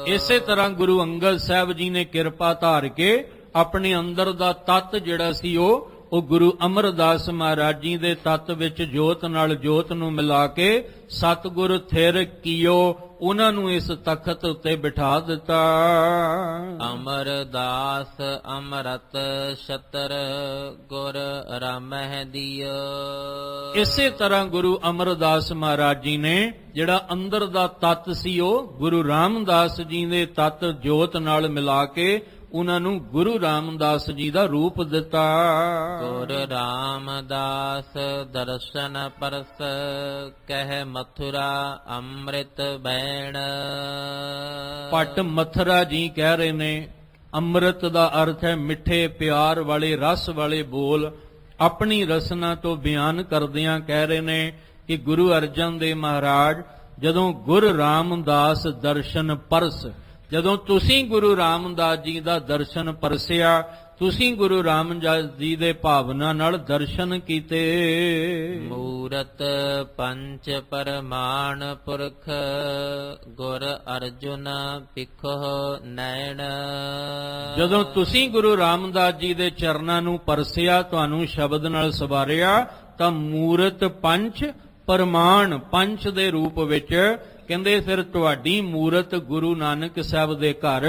ਇਸੇ ਤਰ੍ਹਾਂ ਗੁਰੂ ਅੰਗਦ ਸਾਹਿਬ ਜੀ ਨੇ ਕਿਰਪਾ ਧਾਰ ਕੇ ਆਪਣੇ ਅੰਦਰ ਦਾ ਤਤ ਜਿਹੜਾ ਸੀ ਉਹ ਗੁਰੂ ਅਮਰਦਾਸ ਮਹਾਰਾਜ ਜੀ ਦੇ ਤਤ ਵਿੱਚ ਜੋਤ ਨਾਲ ਜੋਤ ਨੂੰ ਮਿਲਾ ਕੇ ਸਤਿਗੁਰ ਥਿਰ ਕੀਓ, ਉਹਨਾਂ ਨੂੰ ਇਸ ਤਖਤ ਉੱਤੇ ਬਿਠਾ ਦਿੱਤਾ। ਅਮਰਦਾਸ ਅੰਮ੍ਰਿਤ ਛਤਰ ਗੁਰ ਰਾਮਹਿ ਦਿਓ। ਇਸੇ ਤਰ੍ਹਾਂ ਗੁਰੂ ਅਮਰਦਾਸ ਮਹਾਰਾਜ ਜੀ ਨੇ ਜਿਹੜਾ ਅੰਦਰ ਦਾ ਤਤ ਸੀ ਉਹ ਗੁਰੂ ਰਾਮਦਾਸ ਜੀ ਦੇ ਤਤ ਜੋਤ ਨਾਲ ਮਿਲਾ ਕੇ ਉਹਨਾਂ ਨੂੰ ਗੁਰੂ ਰਾਮਦਾਸ ਜੀ ਦਾ ਰੂਪ ਦਿੱਤਾ। ਗੁਰ ਰਾਮਦਾਸ ਦਰਸ਼ਨ ਪਰਸ ਕਹਿ ਮਥੁਰਾ ਅੰਮ੍ਰਿਤ ਬੈਣ। ਭੱਟ ਮਥੁਰਾ ਜੀ ਕਹਿ ਰਹੇ ਨੇ, ਅੰਮ੍ਰਿਤ ਦਾ ਅਰਥ ਹੈ ਮਿੱਠੇ ਪਿਆਰ ਵਾਲੇ ਰਸ ਵਾਲੇ ਬੋਲ। ਆਪਣੀ ਰਸਨਾ ਤੋਂ ਬਿਆਨ ਕਰਦਿਆਂ ਕਹਿ ਰਹੇ ਨੇ ਕਿ ਗੁਰੂ ਅਰਜਨ ਦੇਵ ਮਹਾਰਾਜ ਜਦੋਂ ਗੁਰ ਰਾਮਦਾਸ ਦਰਸ਼ਨ ਪਰਸ, ਜਦੋਂ ਤੁਸੀਂ ਗੁਰੂ ਰਾਮਦਾਸ ਜੀ ਦਾ ਦਰਸ਼ਨ ਪਰਸਿਆ, ਤੁਸੀਂ ਗੁਰੂ ਰਾਮਦਾਸ ਜੀ ਦੇ ਭਾਵਨਾ ਨਾਲ ਦਰਸ਼ਨ ਕੀਤੇ। ਮੂਰਤ ਪੰਚ ਪਰਮਾਨ ਪੁਰਖ ਗੁਰ ਅਰਜੁਨ ਪਿਖੋ ਨੈਣ। ਜਦੋਂ ਤੁਸੀਂ ਗੁਰੂ ਰਾਮਦਾਸ ਜੀ ਦੇ ਚਰਨਾਂ ਨੂੰ ਪਰਸਿਆ, ਤੁਹਾਨੂੰ ਸ਼ਬਦ ਨਾਲ ਸਵਾਰਿਆ, ਤਾਂ ਮੂਰਤ ਪੰਚ ਪਰਮਾਨ, ਪੰਚ ਦੇ ਰੂਪ ਵਿੱਚ ਕਹਿੰਦੇ ਫਿਰ ਤੁਹਾਡੀ ਮੂਰਤ ਗੁਰੂ ਨਾਨਕ ਸਾਹਿਬ ਦੇ ਘਰ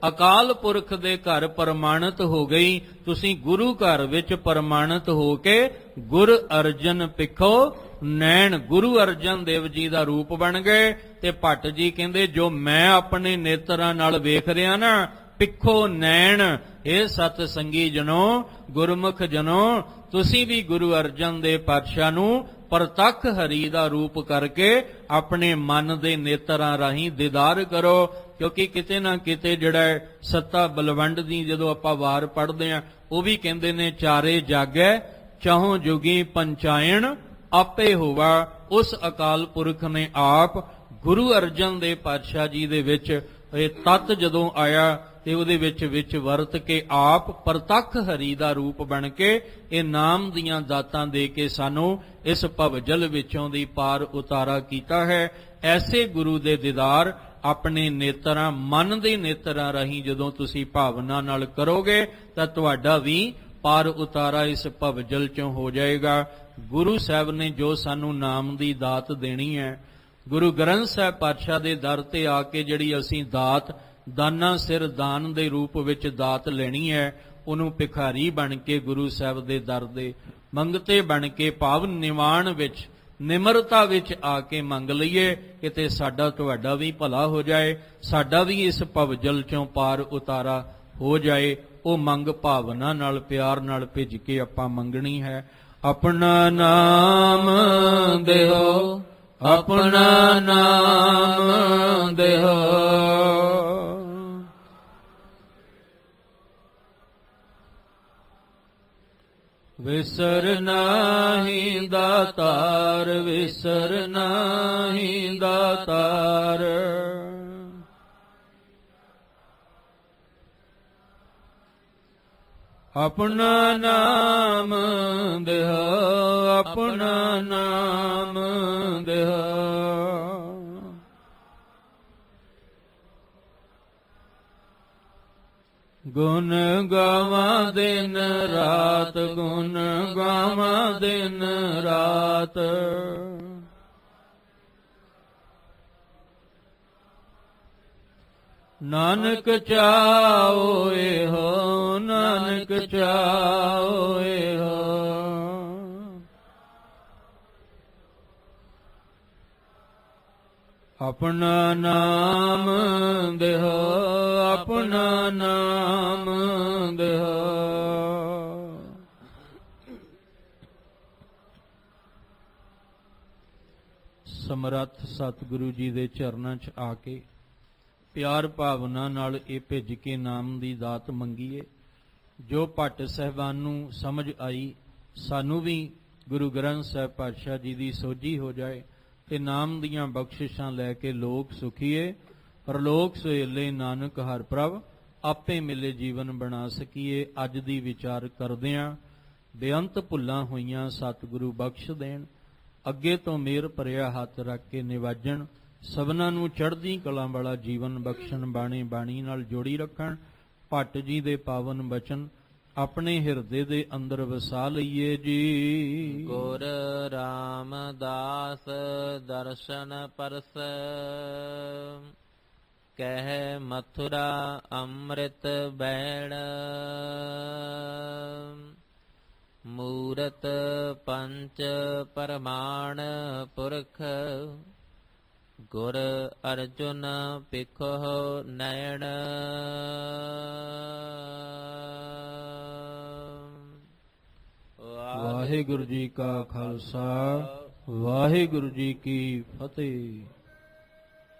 ਅਕਾਲ ਪੁਰਖ ਦੇ ਘਰ ਪ੍ਰਮਾਣਿਤ ਹੋ ਗਈ। ਤੁਸੀਂ ਗੁਰੂ ਘਰ ਵਿੱਚ ਪ੍ਰਮਾਣਿਤ ਹੋ ਕੇ ਗੁਰ ਅਰਜਨ ਪਿਖੋ ਨੈਣ, ਗੁਰੂ ਅਰਜਨ ਦੇਵ ਜੀ ਦਾ ਰੂਪ ਬਣ ਗਏ। ਤੇ ਭੱਟ ਜੀ ਕਹਿੰਦੇ ਜੋ ਮੈਂ ਆਪਣੇ ਨੇਤਰਾਂ ਨਾਲ ਵੇਖ ਰਿਹਾ ਨਾ, ਪਿਖੋ ਨੈਣ, ਇਹ ਸਤ ਸੰਗੀ ਜਨੋ, ਗੁਰਮੁਖ ਜਨੋ, ਤੁਸੀਂ ਵੀ ਗੁਰੂ ਅਰਜਨ ਦੇਵ ਪਾਤਸ਼ਾਹ ਨੂੰ ਪ੍ਰਤੱਖ ਹਰੀ ਦਾ ਰੂਪ ਕਰਕੇ ਆਪਣੇ ਮਨ ਦੇ ਨੇਤਰਾਂ ਰਾਹੀਂ ਦੀਦਾਰ ਕਰੋ। ਕਿਉਂਕਿ ਕਿਤੇ ਨਾ ਕਿਤੇ ਜਿਹੜਾ ਸੱਤਾ ਬਲਵੰਡ ਦੀ ਜਦੋਂ ਆਪਾਂ ਵਾਰ ਪੜ੍ਹਦੇ ਆ, ਉਹ ਵੀ ਕਹਿੰਦੇ ਨੇ ਚਾਰੇ ਜਾਗੈ ਚਾਹੋਂ ਜੁਗੀ ਪੰਚਾਇਣ ਆਪੇ ਹੋਵਾ। ਉਸ ਅਕਾਲ ਪੁਰਖ ਨੇ ਆਪ ਗੁਰੂ ਅਰਜਨ ਦੇਵ ਪਾਤਸ਼ਾਹ ਜੀ ਦੇ ਵਿੱਚ ਇਹ ਤਤ ਜਦੋਂ ਆਇਆ ਤੇ ਉਹਦੇ ਵਿੱਚ ਵਰਤ ਕੇ ਆਪ ਪ੍ਰਤੱਖ ਹਰੀ ਦਾ ਰੂਪ ਬਣ ਕੇ ਇਹ ਨਾਮ ਦੀਆਂ ਦਾਤਾਂ ਦੇ ਕੇ ਸਾਨੂੰ ਇਸ ਭਵਜਲ ਵਿੱਚੋਂ ਦੀ ਪਾਰ ਉਤਾਰਾ ਕੀਤਾ ਹੈ। ਐਸੇ ਗੁਰੂ ਦੇ ਦੀਦਾਰ ਆਪਣੇ ਨੇਤਰਾਂ, ਮਨ ਦੇ ਨੇਤਰਾਂ ਰਾਹੀਂ ਜਦੋਂ ਤੁਸੀਂ ਭਾਵਨਾ ਨਾਲ ਕਰੋਗੇ ਤਾਂ ਤੁਹਾਡਾ ਵੀ ਪਾਰ ਉਤਾਰਾ ਇਸ ਭਵਜਲ ਚੋਂ ਹੋ ਜਾਏਗਾ। ਗੁਰੂ ਸਾਹਿਬ ਨੇ ਜੋ ਸਾਨੂੰ ਨਾਮ ਦੀ ਦਾਤ ਦੇਣੀ ਹੈ, ਗੁਰੂ ਗ੍ਰੰਥ ਸਾਹਿਬ ਪਾਤਸ਼ਾਹ ਦੇ ਦਰ ਤੇ ਆ ਕੇ ਜਿਹੜੀ ਅਸੀਂ ਦਾਤ ਦਾਨਾ ਸਿਰ ਦਾਨ ਦੇ ਰੂਪ ਵਿੱਚ ਦਾਤ ਲੈਣੀ ਹੈ, ਉਹਨੂੰ ਭਿਖਾਰੀ ਬਣ ਕੇ ਗੁਰੂ ਸਾਹਿਬ ਦੇ ਦਰ ਦੇ ਮੰਗਤੇ ਬਣ ਕੇ ਭਾਵ ਨਿਵਾਣ ਵਿੱਚ ਨਿਮਰਤਾ ਵਿੱਚ ਆ ਕੇ ਮੰਗ ਲਈਏ, ਕਿਤੇ ਸਾਡਾ ਤੁਹਾਡਾ ਵੀ ਭਲਾ ਹੋ ਜਾਏ, ਸਾਡਾ ਵੀ ਇਸ ਭਵਜਲ ਚੋਂ ਪਾਰ ਉਤਾਰਾ ਹੋ ਜਾਏ। ਉਹ ਮੰਗ ਭਾਵਨਾ ਨਾਲ, ਪਿਆਰ ਨਾਲ ਭਿੱਜ ਕੇ ਆਪਾਂ ਮੰਗਣੀ ਹੈ। ਆਪਣਾ ਨਾਮ ਦੇਹੋ, ਆਪਣਾ ਨਾਮ ਦੇਹੋ, ਵਿਸਰ ਨਾਹੀ ਦਾਤਾਰ, ਵਿਸਰ ਨਾਹੀ ਦਾਤਾਰ। ਆਪਣਾ ਨਾਮ ਦੇਹੋ, ਆਪਣਾ ਨਾਮ ਦੇਹੋ, ਗੁਣ ਗਾਵਾਂ ਦਿਨ ਰਾਤ, ਗੁਣ ਗਾਵਾਂ ਦਿਨ ਰਾਤ। ਨਾਨਕ ਚਾਓਏ ਹੋ, ਨਾਨਕ ਚਾਓਏ ਹੋ। ਆਪਣਾ ਨਾਮ ਦੇਹੋ, ਆਪਣਾ ਨਾਮ ਦੇਹੋ। ਸਮਰੱਥ ਸਤਿਗੁਰੂ ਜੀ ਦੇ ਚਰਨਾਂ 'ਚ ਆ ਕੇ ਪਿਆਰ ਭਾਵਨਾ ਨਾਲ ਇਹ ਭਿੱਜ ਕੇ ਨਾਮ ਦੀ ਦਾਤ ਮੰਗੀਏ। ਜੋ ਭੱਟ ਸਾਹਿਬਾਨ ਨੂੰ ਸਮਝ ਆਈ, ਸਾਨੂੰ ਵੀ ਗੁਰੂ ਗ੍ਰੰਥ ਸਾਹਿਬ ਪਾਤਸ਼ਾਹ ਜੀ ਦੀ ਸੋਝੀ ਹੋ ਜਾਏ ਤੇ ਨਾਮ ਦੀਆਂ ਬਖਸ਼ਿਸ਼ਾਂ ਲੈ ਕੇ ਲੋਕ ਸੁਖੀਏ, ਪਰਲੋਕ ਸੁਹੇਲੇ ਨਾਨਕ ਹਰਿ ਪ੍ਰਭ ਆਪੇ ਮਿਲੇ ਜੀਵਨ ਬਣਾ ਸਕੀਏ। ਅੱਜ ਦੀ ਵਿਚਾਰ ਕਰਦਿਆਂ ਬੇਅੰਤ ਭੁੱਲਾਂ ਹੋਈਆਂ ਸਤਿਗੁਰੂ ਬਖਸ਼ ਦੇਣ, ਅੱਗੇ ਤੋਂ ਮਿਹਰ ਭਰਿਆ ਹੱਥ ਰੱਖ ਕੇ ਨਿਵਾਜਣ, ਸਭਨਾਂ ਨੂੰ ਚੜ੍ਹਦੀ ਕਲਾ ਵਾਲਾ ਜੀਵਨ ਬਖਸ਼ਣ, ਬਾਣੀ ਬਾਣੀ ਨਾਲ ਜੋੜੀ ਰੱਖਣ। ਭੱਟ ਜੀ ਦੇ ਪਾਵਨ ਬਚਨ ਆਪਣੇ ਹਿਰਦੇ ਦੇ ਅੰਦਰ ਵਸਾ ਲਈਏ ਜੀ। ਗੁਰ ਰਾਮਦਾਸ ਦਰਸ਼ਨ ਪਰਸ, ਕਹਿ ਮਥੁਰਾ ਅੰਮ੍ਰਿਤ ਬੈਣ। ਮੂਰਤ ਪੰਚ ਪਰਮਾਣ ਪੁਰਖ, ਗੁਰ ਅਰਜੁਨ ਪਿਖੋ ਨੈਣ। ਵਾਹਿਗੁਰੂ ਜੀ ਕਾ ਖਾਲਸਾ, ਵਾਹਿਗੁਰੂ ਜੀ ਕੀ ਫਤਿਹ।